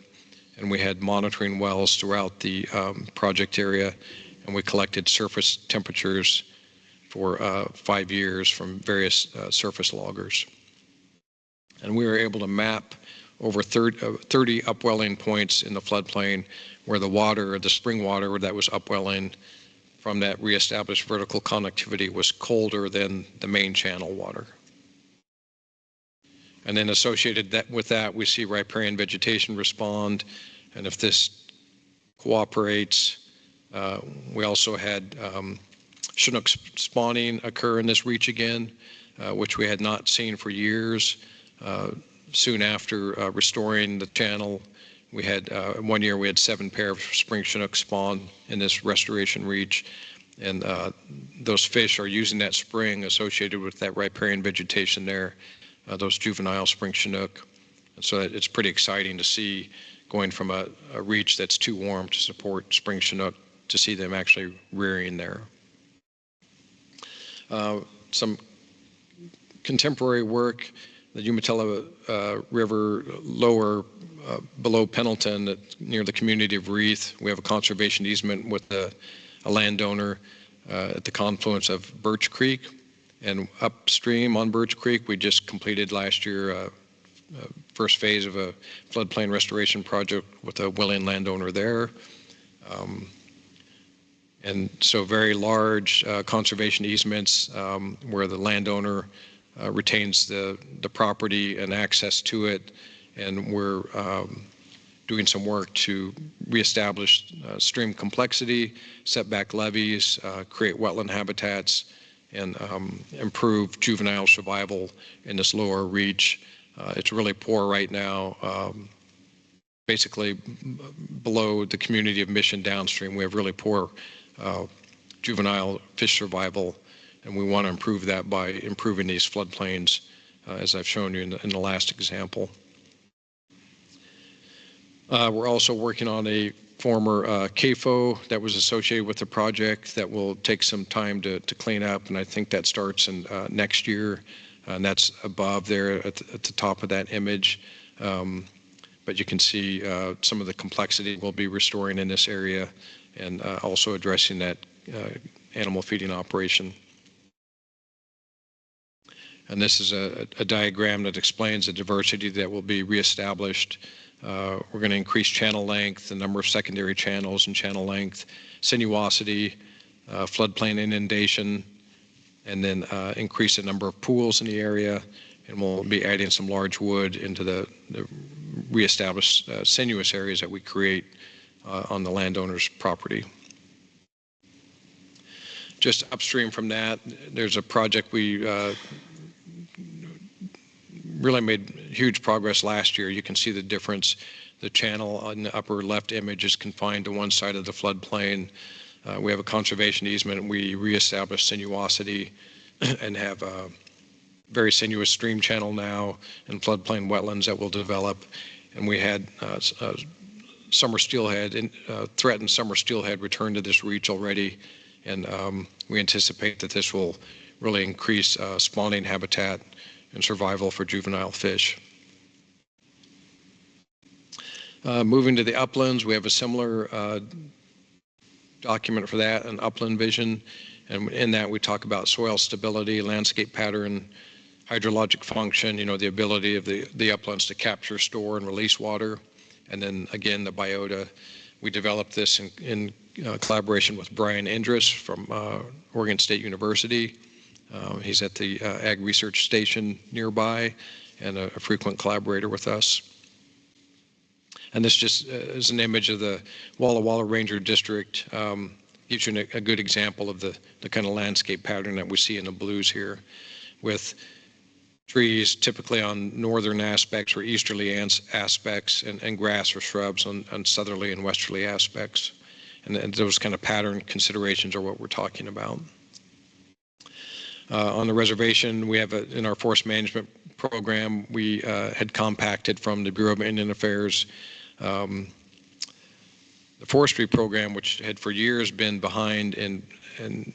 Speaker 17: And we had monitoring wells throughout the project area, and we collected surface temperatures for 5 years from various surface loggers. And we were able to map over 30 upwelling points in the floodplain where the water, the spring water that was upwelling from that reestablished vertical connectivity was colder than the main channel water. And then associated with that, we see riparian vegetation respond. And if this cooperates, we also had Chinook spawning occur in this reach again, which we had not seen for years. Soon after restoring the channel, we had 1 year we had 7 pairs of spring Chinook spawn in this restoration reach, and those fish are using that spring associated with that riparian vegetation there, those juvenile spring Chinook. And so it's pretty exciting to see, going from a reach that's too warm to support spring Chinook, to see them actually rearing there. Some contemporary work, the Umatilla River lower below Pendleton, near the community of Reeth. We have a conservation easement with a landowner at the confluence of Birch Creek. And upstream on Birch Creek, we just completed last year first phase of a floodplain restoration project with a willing landowner there. And so very large conservation easements where the landowner retains the property and access to it. And we're doing some work to reestablish stream complexity, setback levees, create wetland habitats, and improve juvenile survival in this lower reach. It's really poor right now. Basically, below the community of Mission downstream, we have really poor juvenile fish survival, and we want to improve that by improving these floodplains, as I've shown you in the last example. We're also working on a former CAFO that was associated with the project that will take some time to clean up, and I think that starts in next year, and that's above there at the top of that image. But you can see some of the complexity we'll be restoring in this area, and also addressing that animal feeding operation. And this is a diagram that explains the diversity that will be reestablished. We're going to increase channel length, the number of secondary channels and channel length, sinuosity, floodplain inundation, and then increase the number of pools in the area. And we'll be adding some large wood into the reestablished sinuous areas that we create on the landowner's property. Just upstream from that, there's a project we really made huge progress last year. You can see the difference. The channel on the upper left image is confined to one side of the floodplain. We have a conservation easement, and we reestablished sinuosity and have a very sinuous stream channel now and floodplain wetlands that will develop. And we had summer steelhead, threatened summer steelhead return to this reach already. And we anticipate that this will really increase spawning habitat and survival for juvenile fish. Moving to the uplands, we have a similar document for that, an upland vision. And in that we talk about soil stability, landscape pattern, hydrologic function, the ability of the uplands to capture, store, and release water. And then again, the biota. We developed this in collaboration with Brian Indris from Oregon State University. He's at the Ag Research Station nearby and a frequent collaborator with us. And this just is an image of the Walla Walla Ranger District. Gives you a good example of the kind of landscape pattern that we see in the blues here, with trees typically on northern aspects or easterly aspects, and grass or shrubs on southerly and westerly aspects. And those kind of pattern considerations are what we're talking about. On the reservation, we have in our forest management program, we had compacted from the Bureau of Indian Affairs the forestry program, which had for years been behind in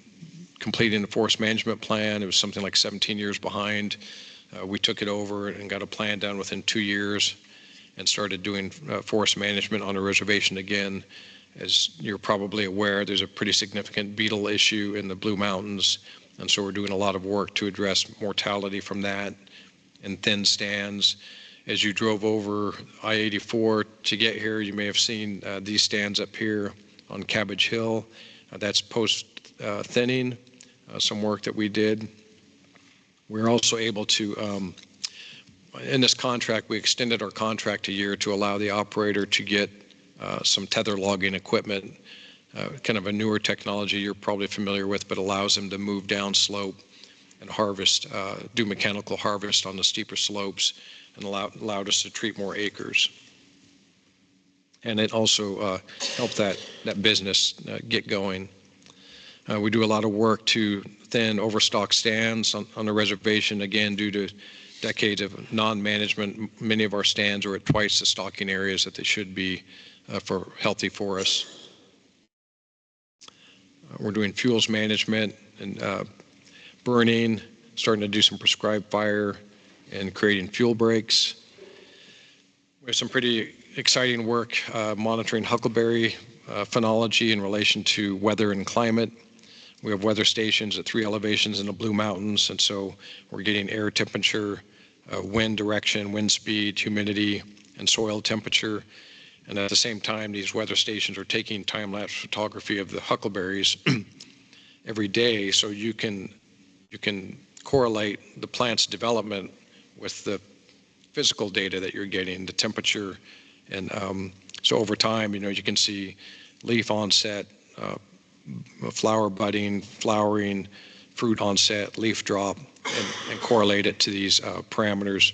Speaker 17: completing the forest management plan. It was something like 17 years behind. We took it over and got a plan done within 2 years and started doing forest management on a reservation again. As you're probably aware, there's a pretty significant beetle issue in the Blue Mountains, and so we're doing a lot of work to address mortality from that and thin stands. As you drove over I-84 to get here, you may have seen these stands up here on Cabbage Hill. That's post-thinning, some work that we did. We're also able to, in this contract, we extended our contract a year to allow the operator to get some tether logging equipment, kind of a newer technology you're probably familiar with, but allows them to move down slope and harvest, do mechanical harvest on the steeper slopes, and allowed us to treat more acres. And it also helped that business get going. We do a lot of work to thin overstock stands on the reservation, again, due to decades of non-management. Many of our stands are at twice the stocking areas that they should be for healthy forests. We're doing fuels management and burning, starting to do some prescribed fire and creating fuel breaks. We have some pretty exciting work monitoring huckleberry phenology in relation to weather and climate. We have weather stations at 3 elevations in the Blue Mountains, and so we're getting air temperature, wind direction, wind speed, humidity, and soil temperature. And at the same time, these weather stations are taking time-lapse photography of the huckleberries every day, so you can correlate the plant's development with the physical data that you're getting, the temperature. And so over time, you can see leaf onset, flower budding, flowering, fruit onset, leaf drop, and correlate it to these parameters.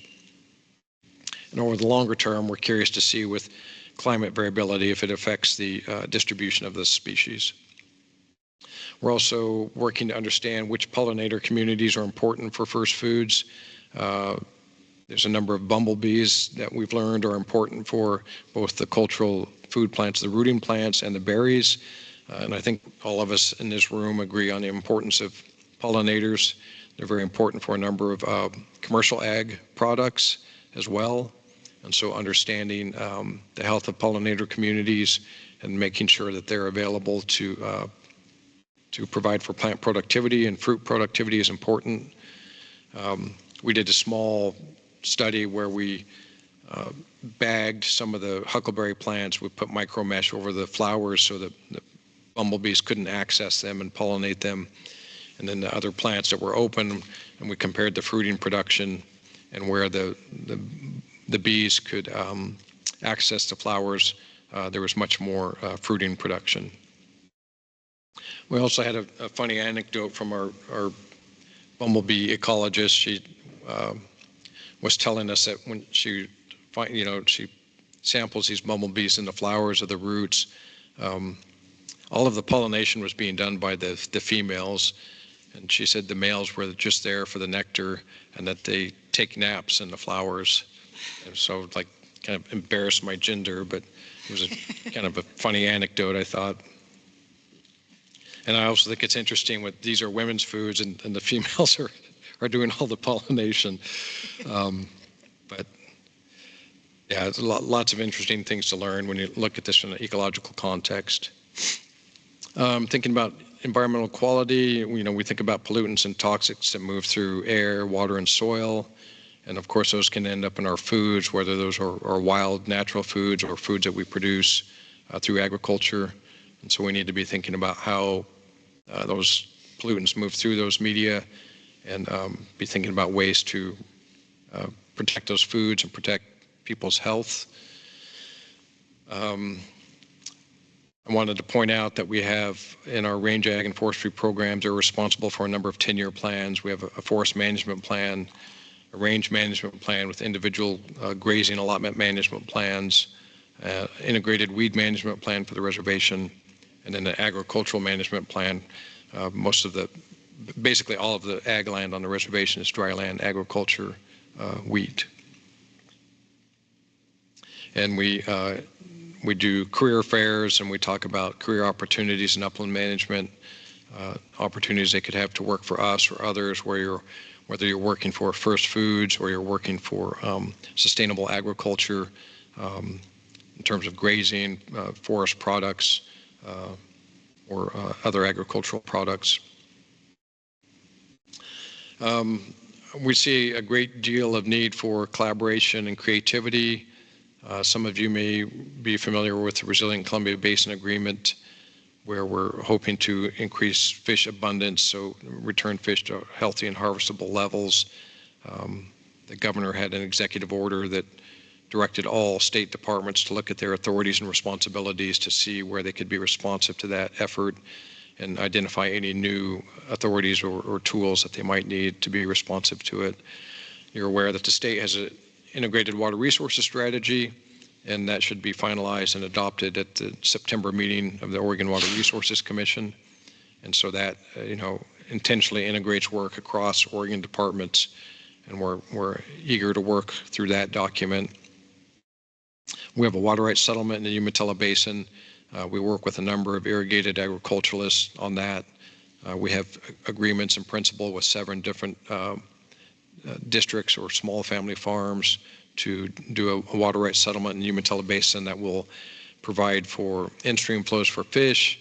Speaker 17: And over the longer term, we're curious to see with climate variability if it affects the distribution of the species. We're also working to understand which pollinator communities are important for first foods. There's a number of bumblebees that we've learned are important for both the cultural food plants, the rooting plants, and the berries. And I think all of us in this room agree on the importance of pollinators. They're very important for a number of commercial ag products as well. And so understanding the health of pollinator communities and making sure that they're available to provide for plant productivity and fruit productivity is important. We did a small study where we bagged some of the huckleberry plants. We put micro mesh over the flowers so that the bumblebees couldn't access them and pollinate them. And then the other plants that were open, and we compared the fruiting production and where the bees could access the flowers. There was much more fruiting production. We also had a funny anecdote from our bumblebee ecologist. She was telling us that when she samples these bumblebees in the flowers of the roots, all of the pollination was being done by the females. And she said the males were just there for the nectar and that they take naps in the flowers. And so kind of embarrassed my gender, but it was a kind of a funny anecdote, I thought. And I also think it's interesting these are women's foods and the females are doing all the pollination. But yeah, it's lots of interesting things to learn when you look at this in an ecological context. Thinking about environmental quality, we think about pollutants and toxics that move through air, water, and soil. And of course, those can end up in our foods, whether those are wild, natural foods or foods that we produce through agriculture. And so we need to be thinking about how those pollutants move through those media and be thinking about ways to protect those foods and protect people's health. I wanted to point out that we have in our range ag and forestry programs, they're responsible for a number of 10-year plans. We have a forest management plan a range management plan with individual grazing allotment management plans, integrated weed management plan for the reservation, and then the agricultural management plan. Basically all of the ag land on the reservation is dry land agriculture, wheat. And we do career fairs, and we talk about career opportunities in upland management, opportunities they could have to work for us or others, whether you're working for First Foods or you're working for sustainable agriculture in terms of grazing, forest products, or other agricultural products. We see a great deal of need for collaboration and creativity. Some of you may be familiar with the Resilient Columbia Basin Agreement, where we're hoping to increase fish abundance, so return fish to healthy and harvestable levels. The governor had an executive order that directed all state departments to look at their authorities and responsibilities to see where they could be responsive to that effort and identify any new authorities or tools that they might need to be responsive to it. You're aware that the state has an integrated water resources strategy, and that should be finalized and adopted at the September meeting of the Oregon Water Resources Commission. And so that, intentionally integrates work across Oregon departments, and we're eager to work through that document. We have a water rights settlement in the Umatilla Basin. We work with a number of irrigated agriculturalists on that. We have agreements in principle with 7 different districts or small family farms to do a water rights settlement in the Umatilla Basin that will provide for in-stream flows for fish,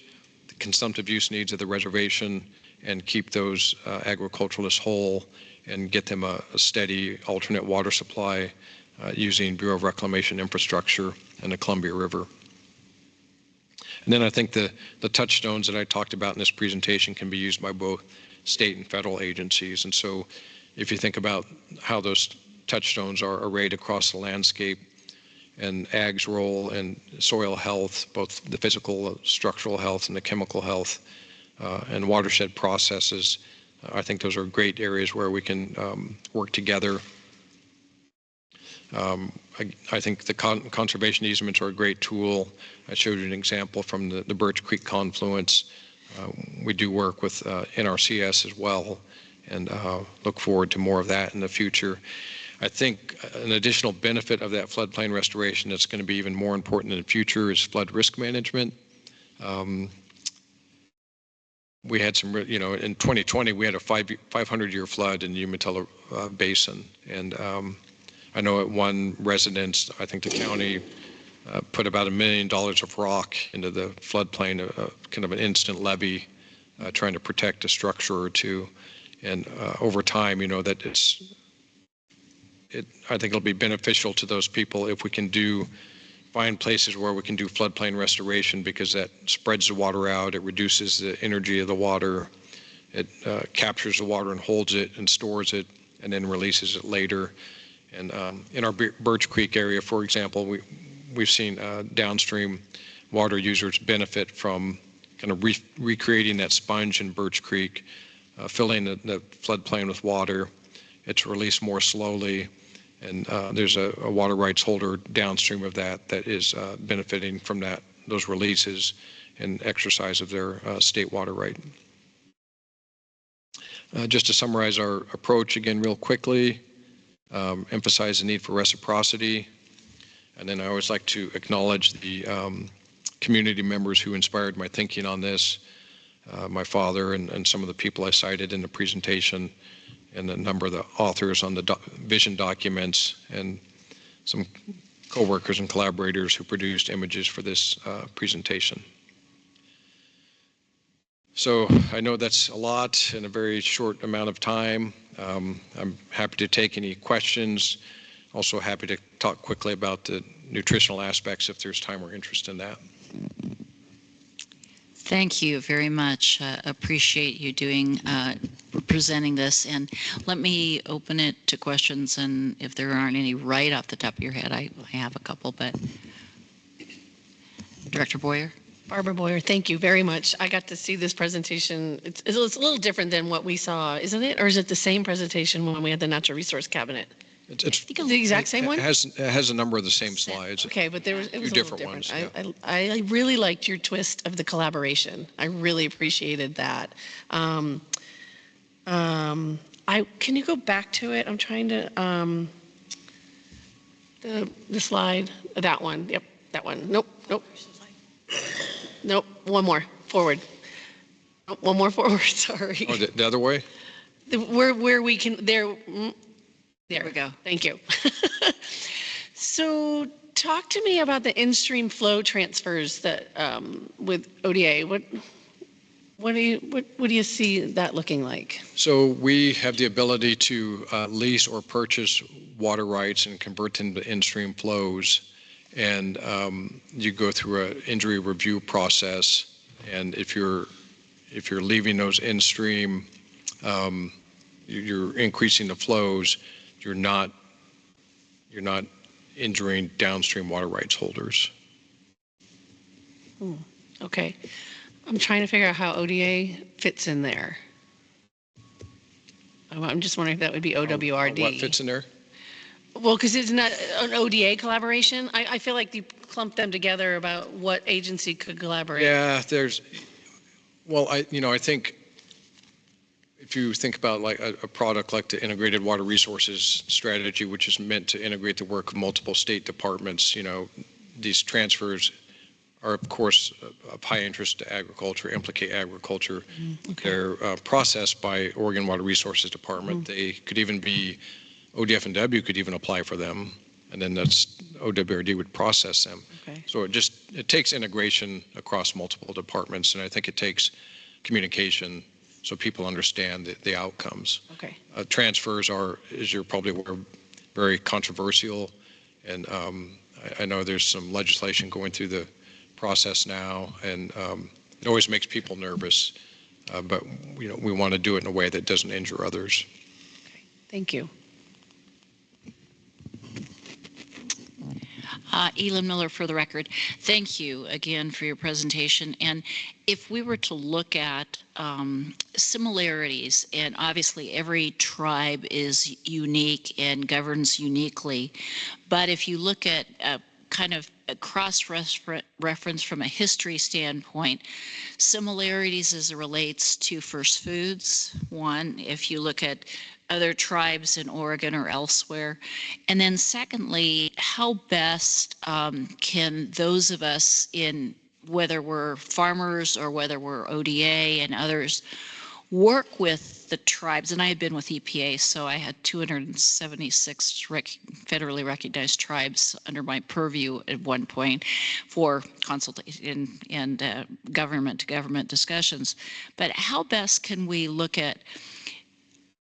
Speaker 17: the consumptive use needs of the reservation, and keep those agriculturalists whole and get them a steady alternate water supply using Bureau of Reclamation infrastructure and the Columbia River. And then I think the touchstones that I talked about in this presentation can be used by both state and federal agencies. And so if you think about how those touchstones are arrayed across the landscape and ag's role in soil health, both the physical, structural health and the chemical health, and watershed processes, I think those are great areas where we can work together. I think the conservation easements are a great tool. I showed you an example from the Birch Creek confluence. We do work with NRCS as well, and look forward to more of that in the future. I think an additional benefit of that floodplain restoration that's going to be even more important in the future is flood risk management. We had some, in 2020, we had a 500-year flood in the Umatilla Basin. And I know at one residence, I think the county put about $1 million of rock into the floodplain, kind of an instant levee, trying to protect a structure or two. And over time, that I think it'll be beneficial to those people if we can find places where we can do floodplain restoration, because that spreads the water out, it reduces the energy of the water, it captures the water and holds it and stores it and then releases it later. And in our Birch Creek area, for example, we've seen downstream water users benefit from kind of recreating that sponge in Birch Creek, filling the floodplain with water. It's released more slowly, and there's a water rights holder downstream of that is benefiting from those releases and exercise of their state water right. Just to summarize our approach again real quickly, emphasize the need for reciprocity, and then I always like to acknowledge the community members who inspired my thinking on this, my father and some of the people I cited in the presentation, and a number of the authors on the vision documents, and some co-workers and collaborators who produced images for this presentation. So I know that's a lot in a very short amount of time. I'm happy to take any questions. Also happy to talk quickly about the nutritional aspects if there's time or interest in that.
Speaker 3: Thank you very much. Appreciate you presenting this. And let me open it to questions. And if there aren't any right off the top of your head, I have a couple. But Director Boyer?
Speaker 15: Barbara Boyer, thank you very much. I got to see this presentation. It's a little different than what we saw, isn't it? Or is it the same presentation when we had the natural resource cabinet?
Speaker 17: It's
Speaker 15: The exact same one?
Speaker 17: it has a number of the same slides.
Speaker 15: Okay, but it was a little
Speaker 17: different
Speaker 15: different.
Speaker 17: ones, yeah.
Speaker 15: I really liked your twist of the collaboration. I really appreciated that. Can you go back to it? I'm trying to, the slide, that one. Yep, that one. Nope. Nope, one more, forward. Nope, one more forward, sorry.
Speaker 17: Oh, the other way?
Speaker 15: Where we can, there
Speaker 3: we go.
Speaker 15: Thank you. So talk to me about the in-stream flow transfers that with ODA. What do you see that looking like?
Speaker 17: So we have the ability to lease or purchase water rights and convert them to in-stream flows. And you go through an injury review process. And if you're leaving those in-stream, you're increasing the flows. You're not injuring downstream water rights holders.
Speaker 15: Okay. I'm trying to figure out how ODA fits in there. I'm just wondering if that would be OWRD.
Speaker 17: What fits in there?
Speaker 15: Well, because it's not an ODA collaboration. I feel like you clumped them together about what agency could collaborate.
Speaker 17: Yeah, I think if you think about like a product like the Integrated Water Resources Strategy, which is meant to integrate the work of multiple state departments, these transfers are of course of high interest to agriculture, implicate agriculture. Okay. They're processed by Oregon Water Resources Department. They could even be, ODF&W could even apply for them, and then that's OWRD would process them.
Speaker 15: Okay.
Speaker 17: So it takes integration across multiple departments, and I think it takes communication so people understand the outcomes.
Speaker 15: Okay.
Speaker 17: Transfers are, as you're probably aware, very controversial, and I know there's some legislation going through the process now, and it always makes people nervous, but we want to do it in a way that doesn't injure others.
Speaker 15: Okay. Thank you.
Speaker 3: Elin Miller for the record. Thank you again for your presentation. And if we were to look at similarities, and obviously every tribe is unique and governs uniquely, but if you look at kind of a cross-reference from a history standpoint, similarities as it relates to first foods, one, if you look at other tribes in Oregon or elsewhere. And then secondly, how best can those of us in, whether we're farmers or whether we're ODA and others, work with the tribes? And I had been with EPA, so I had 276 federally recognized tribes under my purview at one point for consultation and government-to-government discussions. But how best can we look at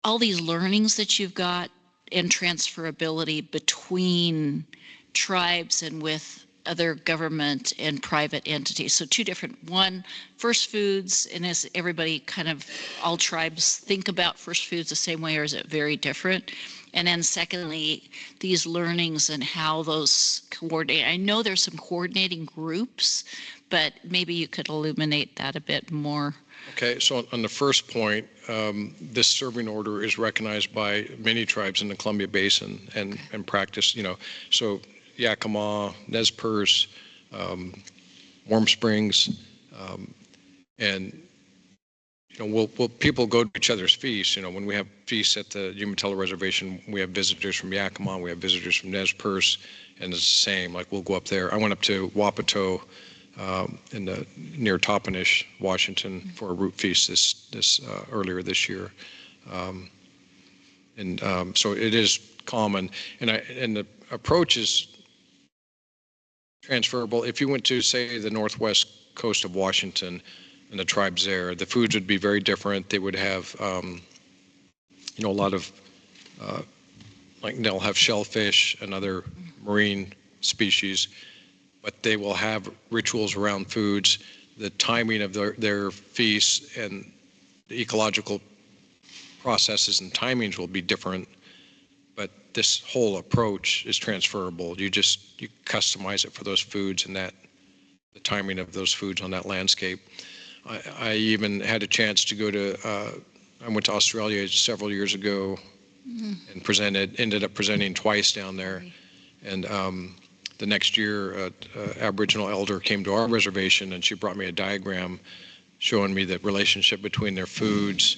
Speaker 3: all these learnings that you've got and transferability between tribes and with other government and private entities? So two different, one, first foods, and is everybody kind of, all tribes think about first foods the same way, or is it very different? And then secondly, these learnings and how those coordinate. I know there's some coordinating groups, but maybe you could illuminate that a bit more.
Speaker 17: Okay, so on the first point, this serving order is recognized by many tribes in the Columbia Basin and practiced, so Yakima, Nez Perce, Warm Springs, and people go to each other's feasts. When we have feasts at the Umatilla Reservation, we have visitors from Yakima, we have visitors from Nez Perce, and it's the same. Like we'll go up there. I went up to Wapato near Toppenish, Washington, for a root feast this earlier this year, so it is common, and the approach is transferable. If you went to, say, the northwest coast of Washington and the tribes there, the foods would be very different. They would have, a lot of, like they'll have shellfish and other marine species, but they will have rituals around foods. The timing of their feasts and the ecological processes and timings will be different, but this whole approach is transferable. You customize it for those foods and that the timing of those foods on that landscape. I even had a chance to go to, I went to Australia several years ago and ended up presenting twice down there. And the next year, Aboriginal elder came to our reservation and she brought me a diagram showing me the relationship between their foods,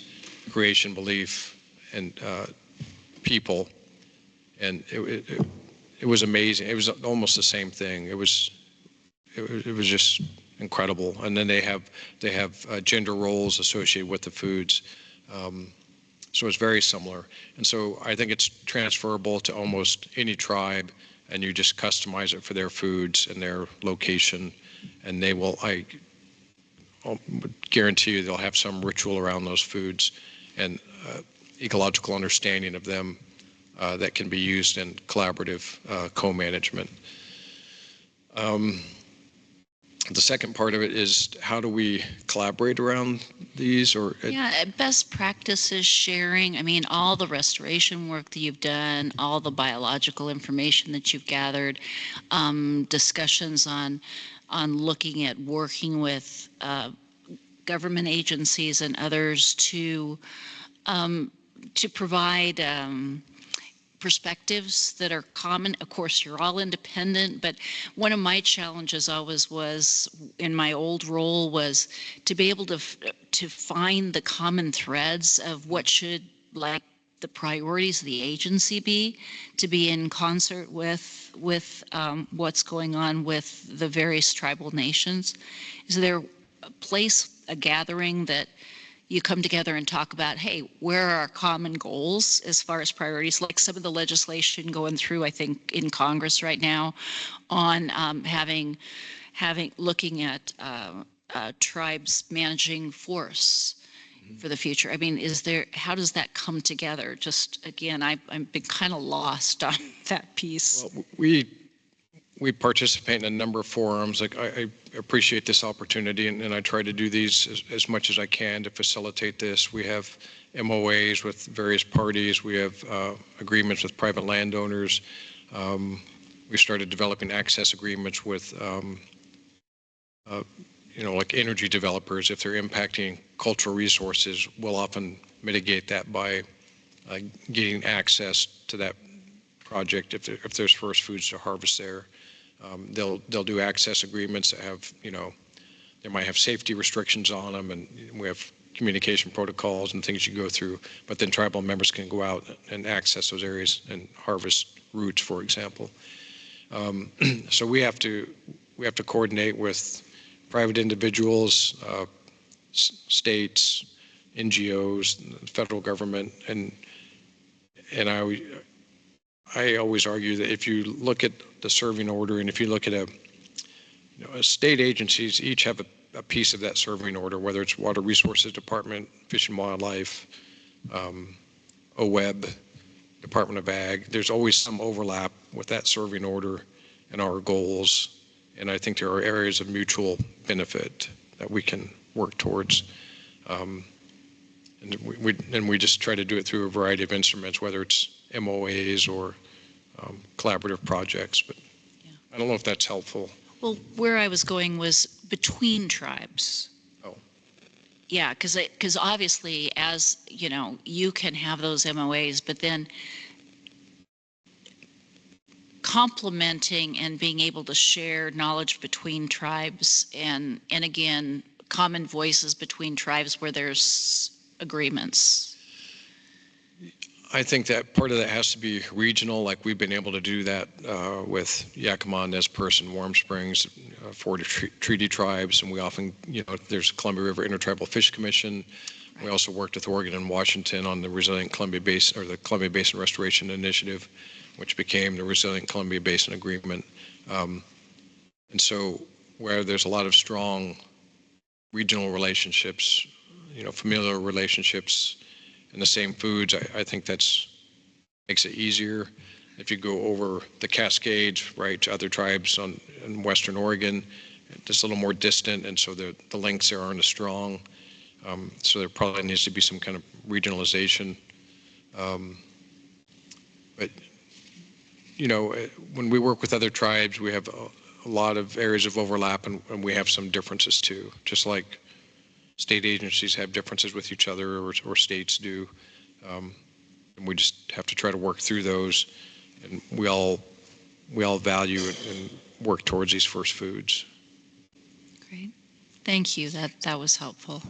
Speaker 17: creation belief, and people. And it was amazing. It was almost the same thing. It was just incredible. And then they have gender roles associated with the foods. So it's very similar. And so I think it's transferable to almost any tribe, and you just customize it for their foods and their location. And they will, I'll guarantee you they'll have some ritual around those foods and ecological understanding of them that can be used in collaborative co-management. The second part of it is, how do we collaborate around these?
Speaker 3: Yeah, best practices sharing. I mean, all the restoration work that you've done, all the biological information that you've gathered, discussions on looking at working with government agencies and others to provide perspectives that are common. Of course, you're all independent, but one of my challenges always was, in my old role, was to be able to find the common threads of what should, like, the priorities of the agency to be in concert with what's going on with the various tribal nations. Is there a place, a gathering that you come together and talk about, hey, where are our common goals as far as priorities, like some of the legislation going through, I think, in Congress right now on looking at tribes managing forests for the future? I mean, how does that come together? Just, again, I've been kind of lost on that piece.
Speaker 17: Well, we participate in a number of forums. Like, I appreciate this opportunity, and I try to do these as much as I can to facilitate this. We have MOAs with various parties. We have agreements with private landowners. We started developing access agreements with, like energy developers. If they're impacting cultural resources, we'll often mitigate that by getting access to that project if there's first foods to harvest there. They'll do access agreements that have, they might have safety restrictions on them, and we have communication protocols and things you go through, but then tribal members can go out and access those areas and harvest roots, for example. So we have to coordinate with private individuals, states, NGOs, federal government, and I always argue that if you look at the serving order, and if you look at state agencies, each have a piece of that serving order, whether it's Water Resources Department, Fish and Wildlife, OWEB, Department of Ag. There's always some overlap with that serving order and our goals, and I think there are areas of mutual benefit that we can work towards. And we just try to do it through a variety of instruments, whether it's MOAs or collaborative projects, but yeah. I don't know if that's helpful.
Speaker 3: Well, where I was going was between tribes.
Speaker 17: Oh.
Speaker 3: Yeah, because obviously, as you can have those MOAs, but then complementing and being able to share knowledge between tribes and again, common voices between tribes where there's agreements.
Speaker 17: I think that part of that has to be regional, like we've been able to do that with Yakima, Nez Perce, and Warm Springs, 4 treaty tribes, and we often, there's Columbia River Intertribal Fish Commission. Right. We also worked with Oregon and Washington on the Resilient Columbia Basin, or the Columbia Basin Restoration Initiative, which became the Resilient Columbia Basin Agreement. And so where there's a lot of strong regional relationships, familial relationships, and the same foods, I think makes it easier. If you go over the Cascades, right, to other tribes in Western Oregon, it's a little more distant, and so the links there aren't as strong. So there probably needs to be some kind of regionalization. But when we work with other tribes, we have a lot of areas of overlap, and we have some differences too, just like state agencies have differences with each other, or states do. And we just have to try to work through those, and we all value and work towards these first foods.
Speaker 3: Great. Thank you. That was helpful.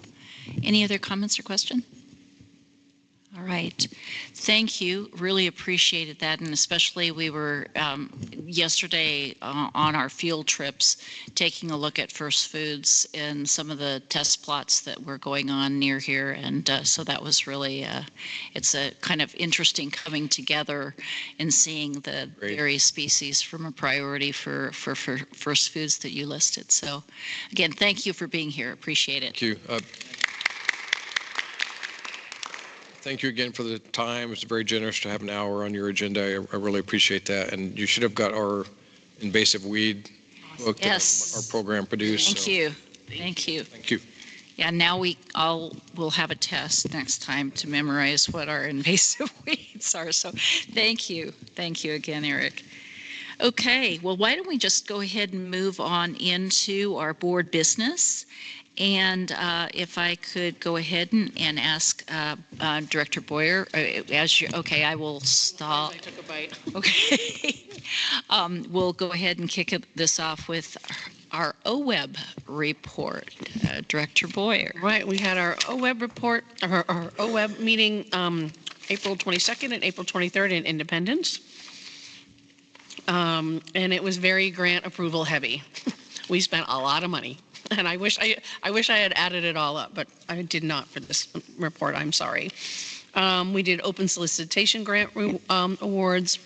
Speaker 3: Any other comments or questions? All right. Thank you. Really appreciated that. And especially we were yesterday on our field trips taking a look at first foods and some of the test plots that were going on near here. And so that was really, it's a kind of interesting coming together and seeing the various species from a priority for first foods that you listed. So again, thank you for being here. Appreciate it.
Speaker 17: Thank you. Thank you again for the time. It's very generous to have an hour on your agenda. I really appreciate that. And you should have got our invasive weed book that our program produced.
Speaker 3: Thank you. Thank you.
Speaker 17: Thank you.
Speaker 3: Yeah, now we'll have a test next time to memorize what our invasive weeds are. So thank you. Thank you again, Eric. Okay, well, why don't we just go ahead and move on into our board business? And if I could go ahead and ask Director Boyer, okay, I will stop.
Speaker 15: I took a bite.
Speaker 3: Okay. We'll go ahead and kick this off with our OWEB report. Director Boyer.
Speaker 15: Right, we had our OWEB report, our OWEB meeting April 22nd and April 23rd in Independence. And it was very grant approval heavy. We spent a lot of money. And I wish I had added it all up, but I did not for this report. I'm sorry. We did open solicitation grant awards.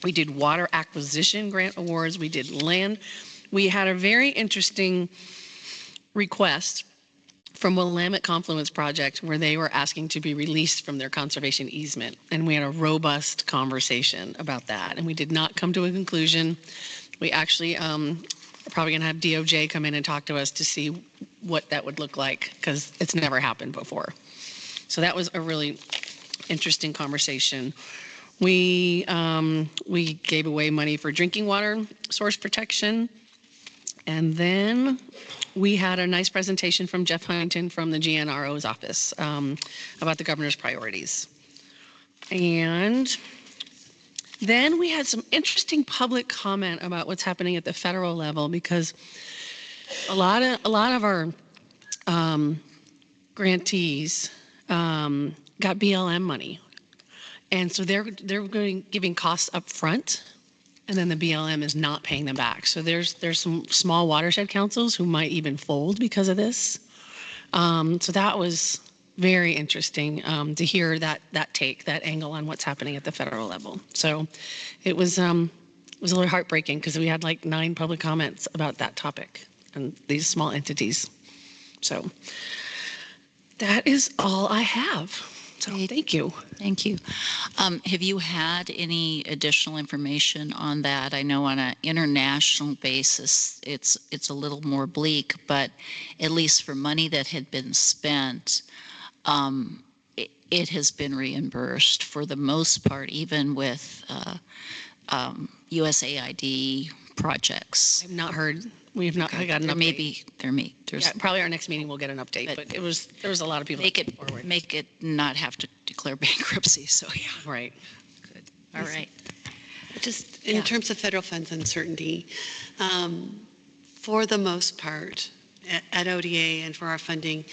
Speaker 15: We did water acquisition grant awards. We did land. We had a very interesting request from Willamette Confluence Project where they were asking to be released from their conservation easement. And we had a robust conversation about that. And we did not come to a conclusion. We actually probably going to have DOJ come in and talk to us to see what that would look like, because it's never happened before. So that was a really interesting conversation. We gave away money for drinking water source protection. And then we had a nice presentation from Jeff Huntington from the GNRO's office about the governor's priorities. And then we had some interesting public comment about what's happening at the federal level, because a lot of our grantees got BLM money, and so they're giving costs up front, and then the BLM is not paying them back. So there's some small watershed councils who might even fold because of this. So that was very interesting to hear that angle on what's happening at the federal level. So it was a little heartbreaking because we had like 9 public comments about that topic and these small entities. So that is all I have. So thank you.
Speaker 3: Thank you. Have you had any additional information on that? I know on an international basis, it's a little more bleak, but at least for money that had been spent, it has been reimbursed for the most part, even with USAID projects.
Speaker 15: I've not heard. We have not got an update.
Speaker 3: There's
Speaker 15: probably our next meeting we'll get an update, but there was a lot of people.
Speaker 3: Make it not have to declare bankruptcy. So yeah.
Speaker 15: Right.
Speaker 3: Good. All right.
Speaker 4: Just in terms of federal funds uncertainty, for the most part, at ODA and for our funding,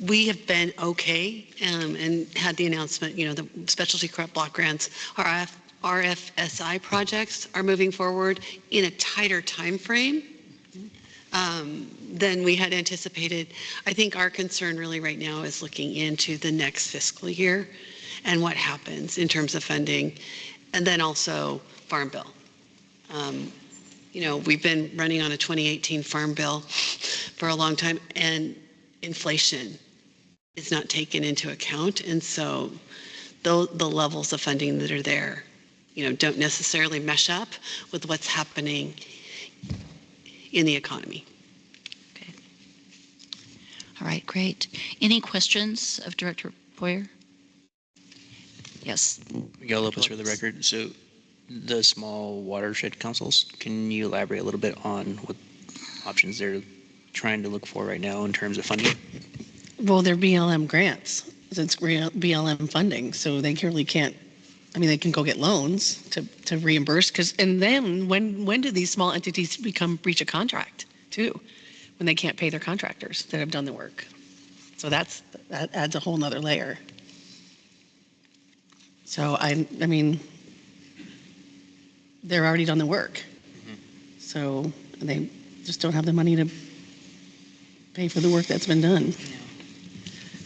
Speaker 4: we have been okay and had the announcement, the specialty crop block grants, our RFSI projects are moving forward in a tighter time frame than we had anticipated. I think our concern really right now is looking into the next fiscal year and what happens in terms of funding, and then also Farm Bill. We've been running on a 2018 Farm Bill for a long time, and inflation is not taken into account, and so the levels of funding that are there, don't necessarily mesh up with what's happening in the economy.
Speaker 3: Okay. All right, great. Any questions of Director Boyer? Yes.
Speaker 18: Miguel Lopez for the record. So
Speaker 6: the small watershed councils. Can you elaborate a little bit on what options they're trying to look for right now in terms of funding?
Speaker 15: Well, they're BLM grants. It's BLM funding, so they really can't. I mean, they can go get loans to reimburse. And then when do these small entities become breach of contract too? When they can't pay their contractors that have done the work. So that adds a whole nother layer. So I mean, they're already done the work. So they just don't have the money to pay for the work that's been done.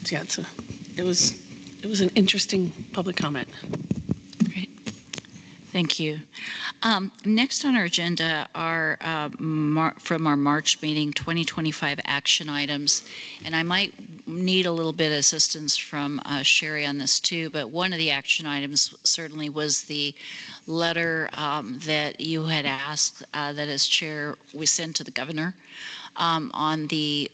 Speaker 15: Yeah, it was an interesting public comment.
Speaker 3: Great. Thank you. Next on our agenda are from our March meeting 2025 action items. And I might need a little bit of assistance from Sherry on this too, but one of the action items certainly was the letter that you had asked that as chair we sent to the governor on the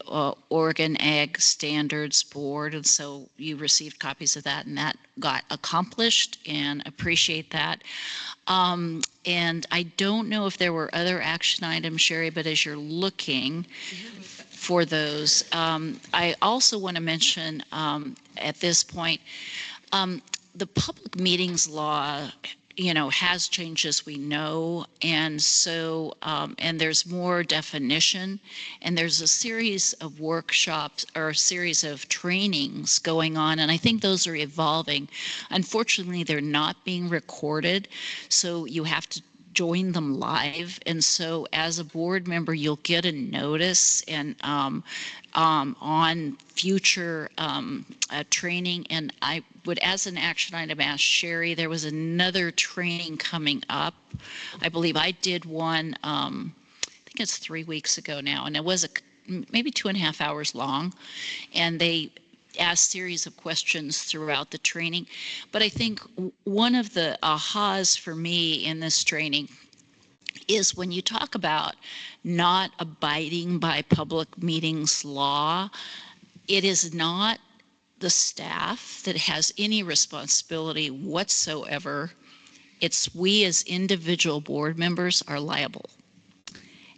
Speaker 3: Oregon Ag Standards Board. And so you received copies of that and that got accomplished, and appreciate that. And I don't know if there were other action items, Sherry, but as you're looking for those, I also want to mention at this point, the public meetings law, has changed, as we know, and so and there's more definition, and there's a series of workshops or a series of trainings going on, and I think those are evolving. Unfortunately, they're not being recorded, so you have to join them live, and so as a board member you'll get a notice and on future training. And I would, as an action item, ask Sherry, there was another training coming up. I believe I did one, I think it's 3 weeks ago now, and it was maybe 2.5 hours long, and they asked series of questions throughout the training. But I think one of the ahas for me in this training is when you talk about not abiding by public meetings law, it is not the staff that has any responsibility whatsoever. It's we as individual board members are liable.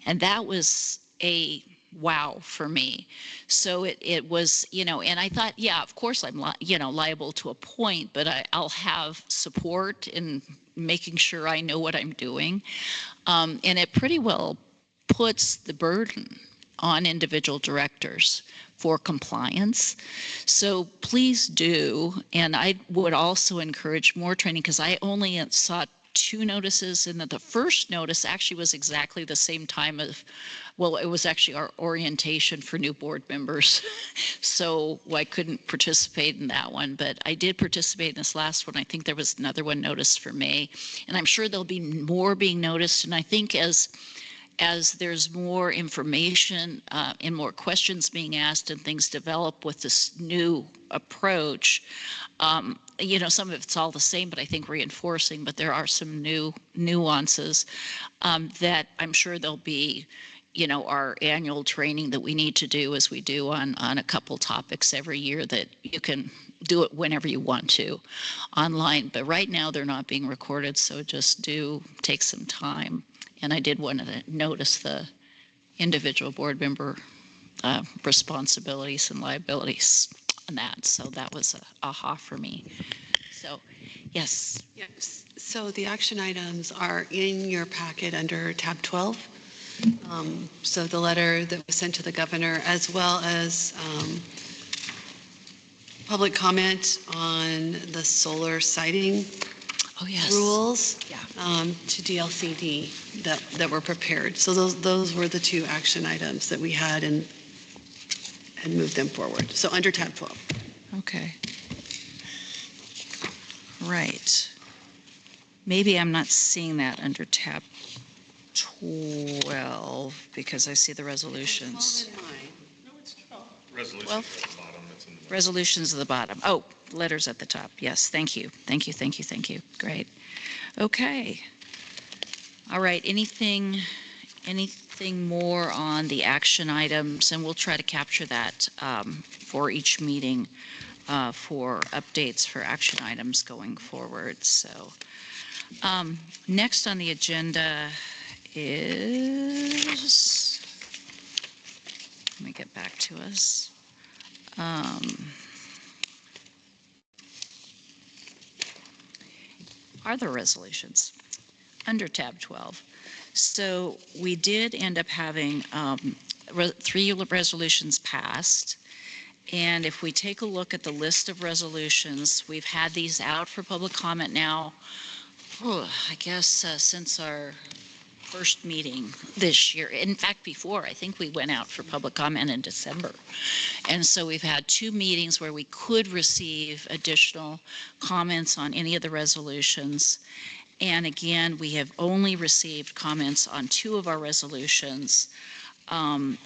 Speaker 3: And that was a wow for me. So it was, and I thought, yeah, of course I'm, liable to a point, but I'll have support in making sure I know what I'm doing. And it pretty well puts the burden on individual directors for compliance. So please do. And I would also encourage more training, because I only saw 2 notices, and that the first notice actually was exactly the same time of, well, it was actually our orientation for new board members. So I couldn't participate in that one, but I did participate in this last one. I think there was another one noticed for May, and I'm sure there'll be more being noticed. And I think as there's more information and more questions being asked and things develop with this new approach, some of it's all the same, but I think reinforcing, but there are some new nuances that I'm sure there'll be, our annual training that we need to do, as we do on a couple topics every year, that you can do it whenever you want to online. But right now they're not being recorded, so just do take some time. And I did want to notice the individual board member responsibilities and liabilities on that. So that was a aha for me. So, yes.
Speaker 4: Yes. So the action items are in your packet under tab 12. So the letter that was sent to the governor, as well as public comment on the solar siting rules to DLCD that were prepared. So those were the 2 action items that we had and moved them forward. So under tab 12.
Speaker 3: Okay. Right. Maybe I'm not seeing that under tab 12 because I see the resolutions. Resolutions at the bottom. Oh, letters at the top. Yes, thank you. Thank you, thank you, thank you. Great. Okay. All right, anything more on the action items? And we'll try to capture that for each meeting for updates for action items going forward. So, Next on the agenda is, let me get back to us. Are there resolutions under tab 12? So we did end up having 3 resolutions passed. And if we take a look at the list of resolutions, we've had these out for public comment now, I guess since our first meeting this year. In fact, before, I think we went out for public comment in December. And so we've had 2 meetings where we could receive additional comments on any of the resolutions. And again, we have only received comments on 2 of our resolutions, and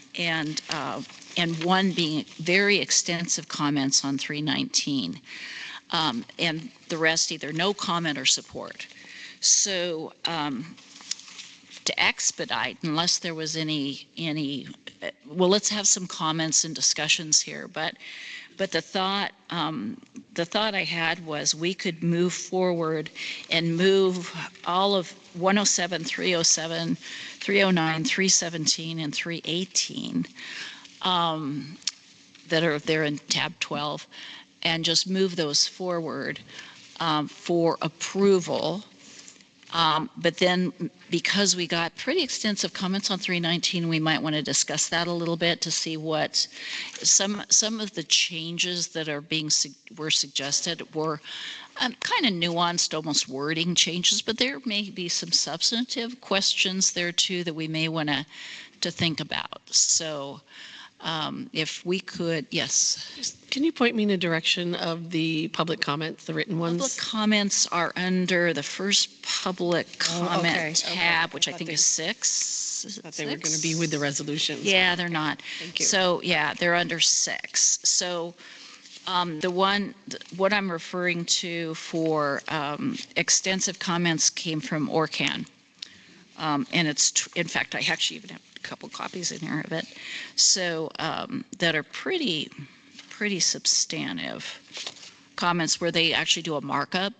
Speaker 3: one being very extensive comments on 319, and the rest either no comment or support. So to expedite, unless there was any, well, let's have some comments and discussions here. But the thought I had was we could move forward and move all of 107, 307, 309, 317, and 318 that are there in tab 12, and just move those forward for approval. But then, because we got pretty extensive comments on 319, we might want to discuss that a little bit to see what some of the changes that are were suggested were kind of nuanced, almost wording changes, but there may be some substantive questions there too that we may want to think about. So if we could, yes.
Speaker 15: Can you point me in the direction of the public comments, the written ones?
Speaker 3: Public comments are under the first public comment tab, which I think is 6.
Speaker 15: I thought they were going to be with the resolutions.
Speaker 3: Yeah, they're not.
Speaker 15: Thank you.
Speaker 3: So yeah, they're under 6. So what I'm referring to for extensive comments came from ORCAN. And it's, in fact, I actually even have a couple copies in here of it. So that are pretty substantive comments where they actually do a markup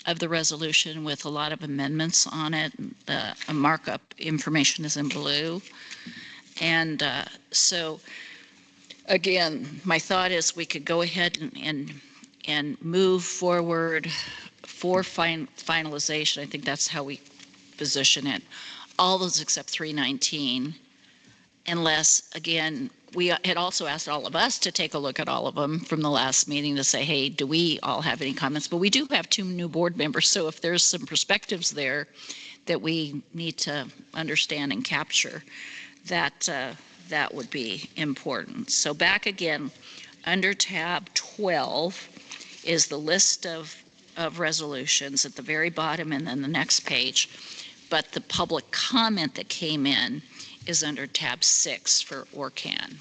Speaker 3: of the resolution with a lot of amendments on it. The markup information is in blue. And so again, my thought is we could go ahead and move forward for finalization. I think that's how we position it. All those except 319, unless, again, we had also asked all of us to take a look at all of them from the last meeting to say, hey, do we all have any comments? But we do have 2 new board members, so if there's some perspectives there that we need to understand and capture, that would be important. So back again, under tab 12 is the list of resolutions at the very bottom and then the next page. But the public comment that came in is under tab 6 for ORCAN.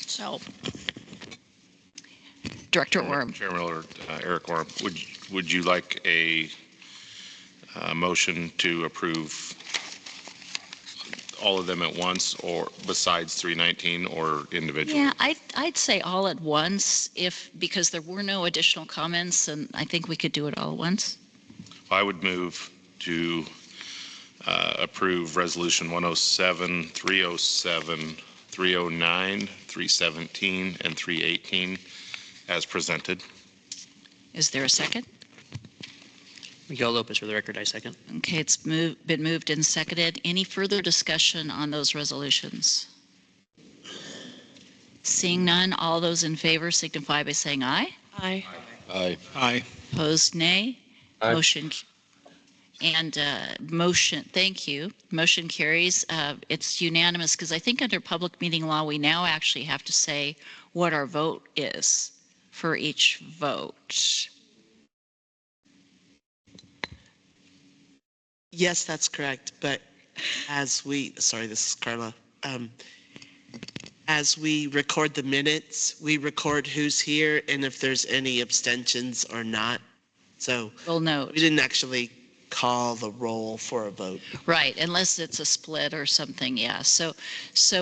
Speaker 3: So, Director Orm.
Speaker 5: Chairman Miller, Eric Orm, would you like a motion to approve all of them at once, or besides 319, or individually?
Speaker 3: Yeah, I'd say all at once, because there were no additional comments, and I think we could do it all at once.
Speaker 5: I would move to approve Resolution 107, 307, 309, 317, and 318 as presented.
Speaker 3: Is there a second?
Speaker 6: Miguel Lopez, for the record, I second.
Speaker 3: Okay, it's been moved and seconded. Any further discussion on those resolutions? Seeing none, all those in favor signify by saying aye.
Speaker 15: Aye.
Speaker 2: Aye.
Speaker 7: Aye.
Speaker 3: Opposed, nay.
Speaker 2: Aye.
Speaker 3: Motion, thank you. Motion carries. It's unanimous because I think under public meeting law, we now actually have to say what our vote is for each vote.
Speaker 18: Yes, that's correct. But sorry, this is Carla. As we record the minutes, we record who's here and if there's any abstentions or not. So
Speaker 3: we'll note.
Speaker 18: We didn't actually call the roll for a vote.
Speaker 3: Right, unless it's a split or something, yeah. So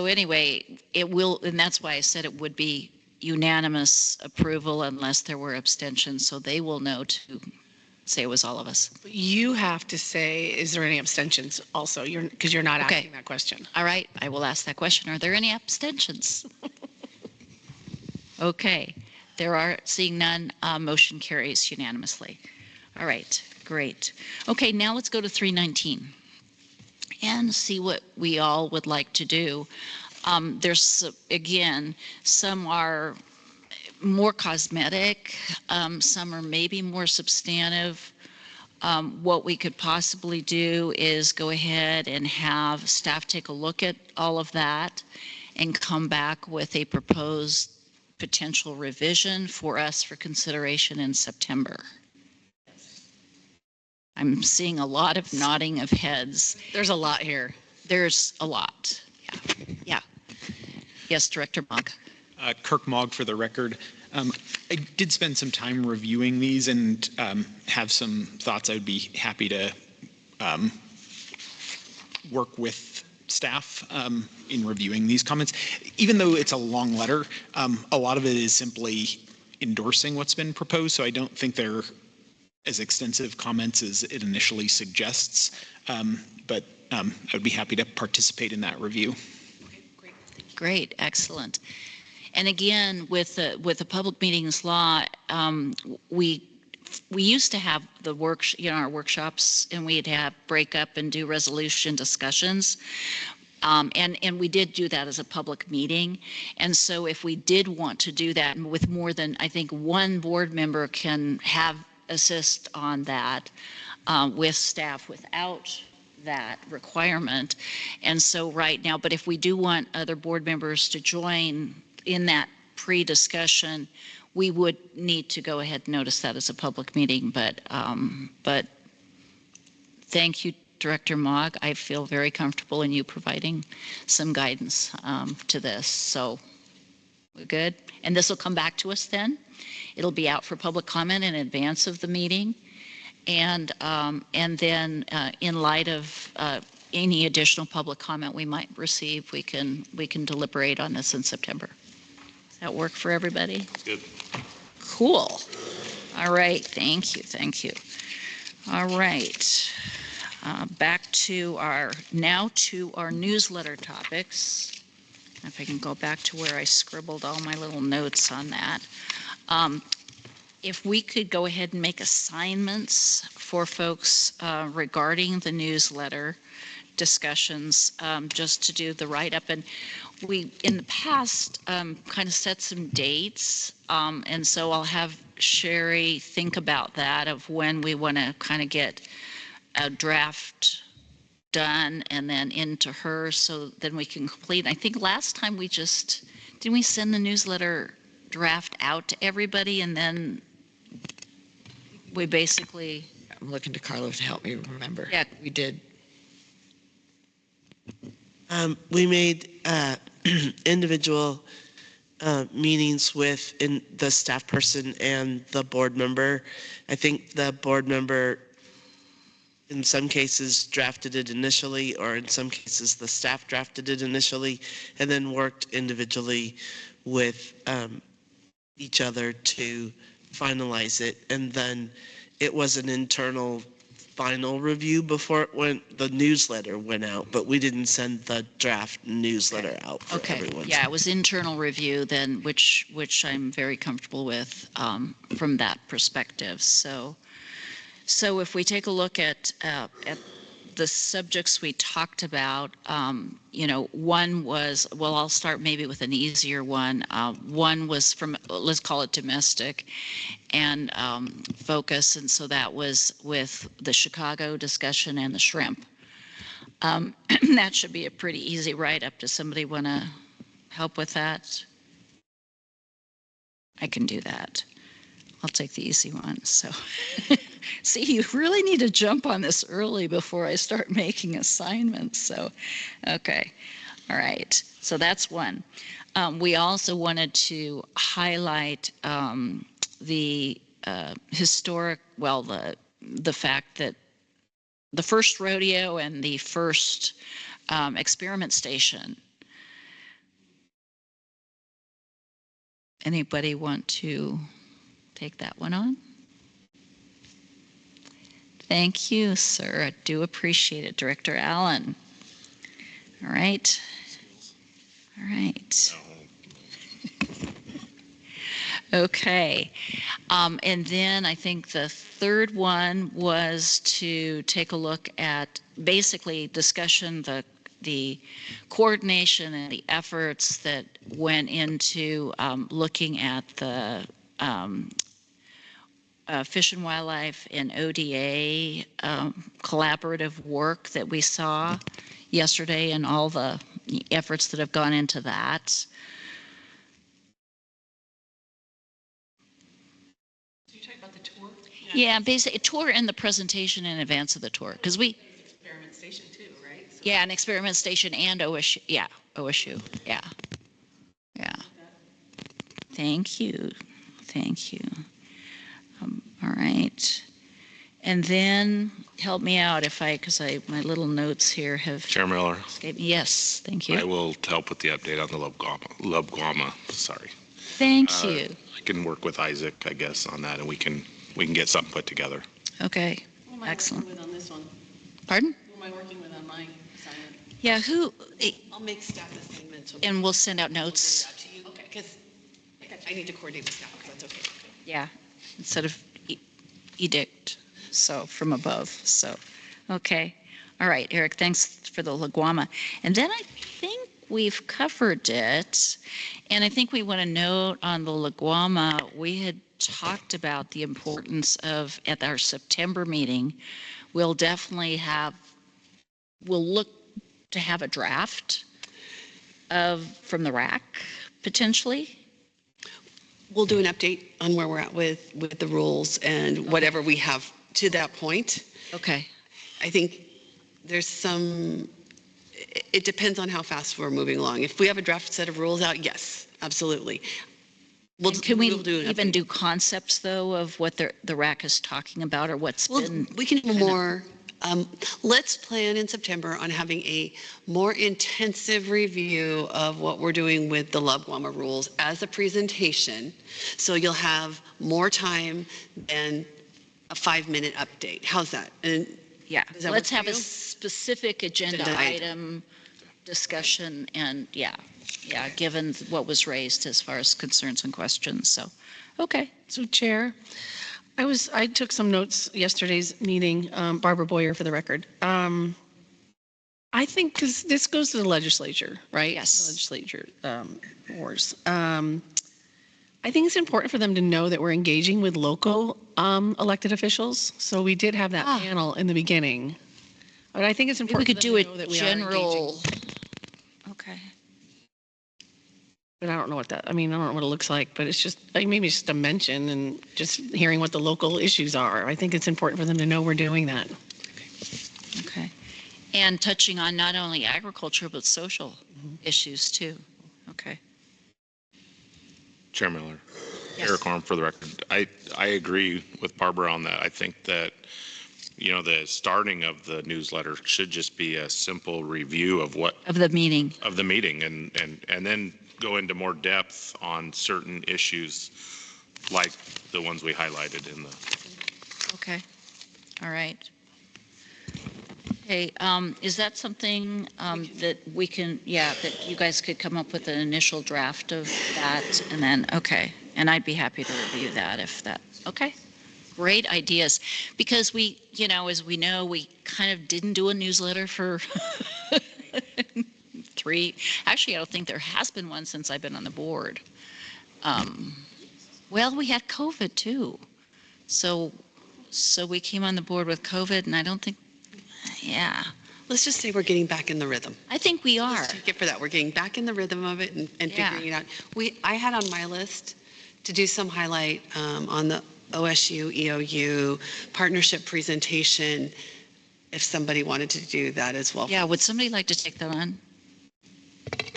Speaker 3: anyway, it will, and that's why I said it would be unanimous approval unless there were abstentions, so they will know say it was all of us.
Speaker 19: You have to say, is there any abstentions also? Because you're not
Speaker 3: Okay.
Speaker 19: asking that question.
Speaker 3: All right, I will ask that question. Are there any abstentions? Okay, there are, seeing none, motion carries unanimously. All right, great. Okay, now let's go to 319 and see what we all would like to do. There's, again, some are more cosmetic, some are maybe more substantive. What we could possibly do is go ahead and have staff take a look at all of that and come back with a proposed potential revision for us for consideration in September. I'm seeing a lot of nodding of heads.
Speaker 19: There's a lot here.
Speaker 3: There's a lot. Yeah. Yeah. Yes, Director Mogg.
Speaker 7: Kirk Mogg for the record. I did spend some time reviewing these and have some thoughts. I would be happy to work with staff in reviewing these comments. Even though it's a long letter, a lot of it is simply endorsing what's been proposed, so I don't think they're as extensive comments as it initially suggests, but I would be happy to participate in that review.
Speaker 3: Great, excellent. And again, with the public meetings law, we used to have the our workshops, and we'd have break up and do resolution discussions. And we did do that as a public meeting. And so if we did want to do that with more than, I think, one board member can assist on that with staff without that requirement. And so right now, but if we do want other board members to join in that pre-discussion, we would need to go ahead and notice that as a public meeting. But thank you, Director Mogg. I feel very comfortable in you providing some guidance to this. So we're good. And this will come back to us then. It'll be out for public comment in advance of the meeting. And then in light of any additional public comment we might receive, we can deliberate on this in September. Does that work for everybody?
Speaker 2: Good.
Speaker 3: Cool. All right. Thank you. Thank you. All right. Back to our newsletter topics. If I can go back to where I scribbled all my little notes on that. If we could go ahead and make assignments for folks regarding the newsletter discussions, just to do the write-up. And we, in the past, kind of set some dates. And so I'll have Sherry think about that, of when we want to kind of get a draft done and then into her, so then we can complete. I think last time didn't we send the newsletter draft out to everybody, and then we basically...
Speaker 20: I'm looking to Carla to help me remember.
Speaker 3: Yeah.
Speaker 20: We did.
Speaker 18: We made individual meetings with the staff person and the board member. I think the board member, in some cases, drafted it initially, or in some cases, the staff drafted it initially, and then worked individually with each other to finalize it. And then it was an internal final review before the newsletter went out, but we didn't send the draft newsletter out for everyone.
Speaker 3: Yeah, it was internal review then, which I'm very comfortable with from that perspective. So if we take a look at the subjects we talked about, one was, well, I'll start maybe with an easier one. One was from, let's call it domestic and focus. And so that was with the Chicago discussion and the shrimp. That should be a pretty easy write-up. Does somebody want to help with that? I can do that. I'll take the easy one. So, see, you really need to jump on this early before I start making assignments. So, okay. All right. So that's one. We also wanted to highlight the historic, well, the fact that the first rodeo and the first experiment station. Anybody want to take that one on? Thank you, sir. I do appreciate it. Director Allen. All right. All right. Okay. And then I think the third one was to take a look at basically discussion, the coordination and the efforts that went into looking at the Fish and Wildlife and ODA collaborative work that we saw yesterday and all the efforts that have gone into that. Yeah, basically a tour and the presentation in advance of the tour, because we.
Speaker 19: Experiment station too, right? So
Speaker 3: Yeah, an experiment station and OSU. Yeah, OSU. Yeah, yeah. Thank you, thank you. All right, and then help me out if because my little notes here have.
Speaker 21: Chair Miller.
Speaker 3: Escaped me. Yes, thank you.
Speaker 21: I will help with the update on the LaGrande. Sorry.
Speaker 3: Thank you.
Speaker 21: I can work with Isaac, I guess, on that, and we can get something put together.
Speaker 3: Okay.
Speaker 19: who am I
Speaker 3: Excellent.
Speaker 19: working with on this one?
Speaker 3: Pardon?
Speaker 19: Who am I working with on my assignment?
Speaker 3: Yeah. Who?
Speaker 4: I'll make staff assignments.
Speaker 3: And we'll send out notes.
Speaker 4: To you. Okay, because I need to coordinate with staff, because that's okay.
Speaker 3: Yeah, instead of edict, so from above. So, okay. All right, Eric, thanks for the LaGrande. And then I think we've covered it. And I think we want to note on the LaGrande, we had talked about the importance of, at our September meeting, we'll definitely we'll look to have a draft from the RAC, potentially.
Speaker 4: We'll do an update on where we're at with the rules and whatever we have to that point.
Speaker 3: Okay.
Speaker 4: I think there's it depends on how fast we're moving along. If we have a draft set of rules out, yes, absolutely.
Speaker 3: Can we even do concepts, though, of what the RAC is talking about or what's been?
Speaker 4: We can do more. Let's plan in September on having a more intensive review of what we're doing with the LaGrande rules as a presentation. So you'll have more time than a 5-minute update. How's that? And
Speaker 3: yeah, let's have a specific agenda
Speaker 4: Agenda
Speaker 3: item discussion and yeah, given what was raised as far as concerns and questions. So, okay.
Speaker 19: So Chair, I took some notes yesterday's meeting, Barbara Boyer for the record. I think because this goes to the legislature, right?
Speaker 3: Yes.
Speaker 19: Legislature wars. I think it's important for them to know that we're engaging with local elected officials. So we did have that panel in the beginning. But I think it's important
Speaker 3: we could do
Speaker 19: for them to know that we are
Speaker 3: general.
Speaker 19: engaging.
Speaker 3: Okay.
Speaker 19: But I don't know what I don't know what it looks like, but it's just maybe just a mention and just hearing what the local issues are. I think it's important for them to know we're doing that.
Speaker 3: Okay. And touching on not only agriculture, but social issues too. Okay.
Speaker 21: Chair Miller.
Speaker 3: Yes.
Speaker 21: Eric Arm for the record. I agree with Barbara on that. I think that, the starting of the newsletter should just be a simple review of
Speaker 3: the meeting.
Speaker 21: Of the meeting and then go into more depth on certain issues like the ones we highlighted in the.
Speaker 3: Okay. All right. Hey, is that something that we can, that you guys could come up with an initial draft of that and then, okay. And I'd be happy to review that okay. Great ideas. Because we, as we know, we kind of didn't do a newsletter for actually, I don't think there has been one since I've been on the board. Well, we had COVID too. So we came on the board with COVID and I don't think,
Speaker 4: Let's just say we're getting back in the rhythm.
Speaker 3: I think we are.
Speaker 4: Let's take it for that. We're getting back in the rhythm of it and figuring it out. I had on my list to do some highlight on the OSU, EOU partnership presentation, if somebody wanted to do that as well.
Speaker 3: Yeah, would somebody like to take that on?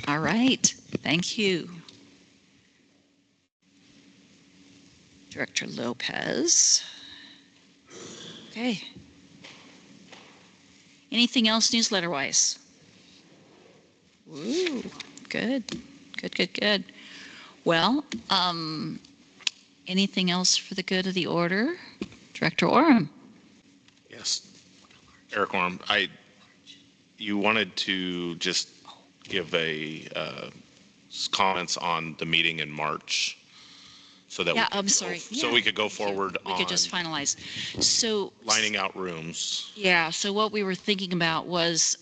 Speaker 3: All right, thank you. Director Lopez. Okay. Anything else newsletter-wise? Ooh, good. Well, anything else for the good of the order? Director Oram.
Speaker 21: Yes, Eric Orm, you wanted to just give comments on the meeting in March, so that
Speaker 3: Yeah, I'm sorry.
Speaker 21: so
Speaker 3: Yeah,
Speaker 21: we could go forward
Speaker 3: we could just finalize. So
Speaker 21: lining out rooms.
Speaker 3: yeah, so what we were thinking about was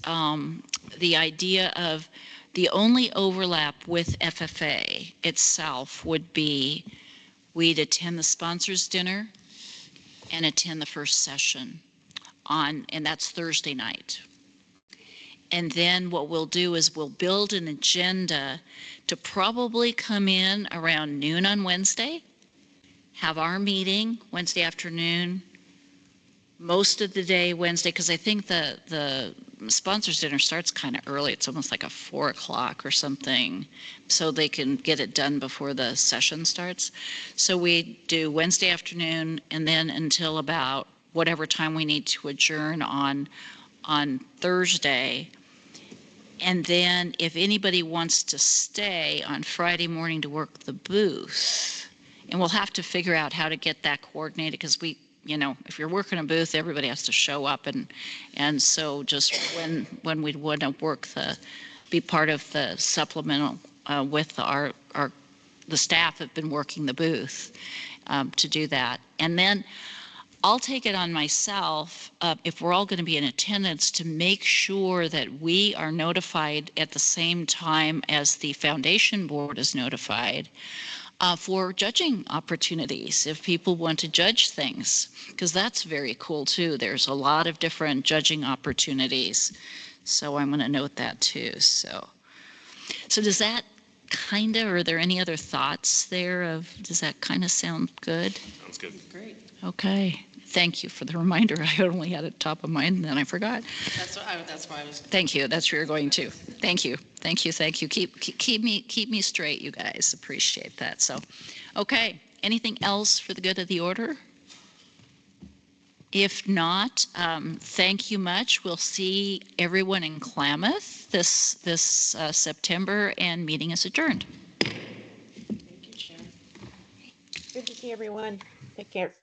Speaker 3: the idea of the only overlap with FFA itself would be we'd attend the sponsors dinner and attend the first session and that's Thursday night. And then what we'll do is we'll build an agenda to probably come in around noon on Wednesday, have our meeting Wednesday afternoon, most of the day Wednesday, because I think the sponsors dinner starts kind of early. It's almost like a 4 o'clock or something, so they can get it done before the session starts. So we do Wednesday afternoon, and then until about whatever time we need to adjourn on Thursday. And then if anybody wants to stay on Friday morning to work the booth, and we'll have to figure out how to get that coordinated, because if you're working a booth, everybody has to show up, and so just when we'd want to be part of the supplemental with the staff have been working the booth to do that. And then I'll take it on myself, if we're all going to be in attendance, to make sure that we are notified at the same time as the foundation board is notified for judging opportunities, if people want to judge things, because that's very cool too. There's a lot of different judging opportunities. So I'm going to note that too. So does that are there any other thoughts there does that kind of sound good?
Speaker 21: Sounds good.
Speaker 15: Great.
Speaker 3: Okay. Thank you for the reminder. I only had it top of mind and then I forgot.
Speaker 15: That's why I was.
Speaker 3: Thank you. That's where you're going to. Thank you. Thank you. Thank you. Keep me straight, you guys. Appreciate that. So, okay. Anything else for the good of the order? If not, thank you much. We'll see everyone in Klamath this September, and meeting is adjourned.
Speaker 8: Good to see everyone. Take care.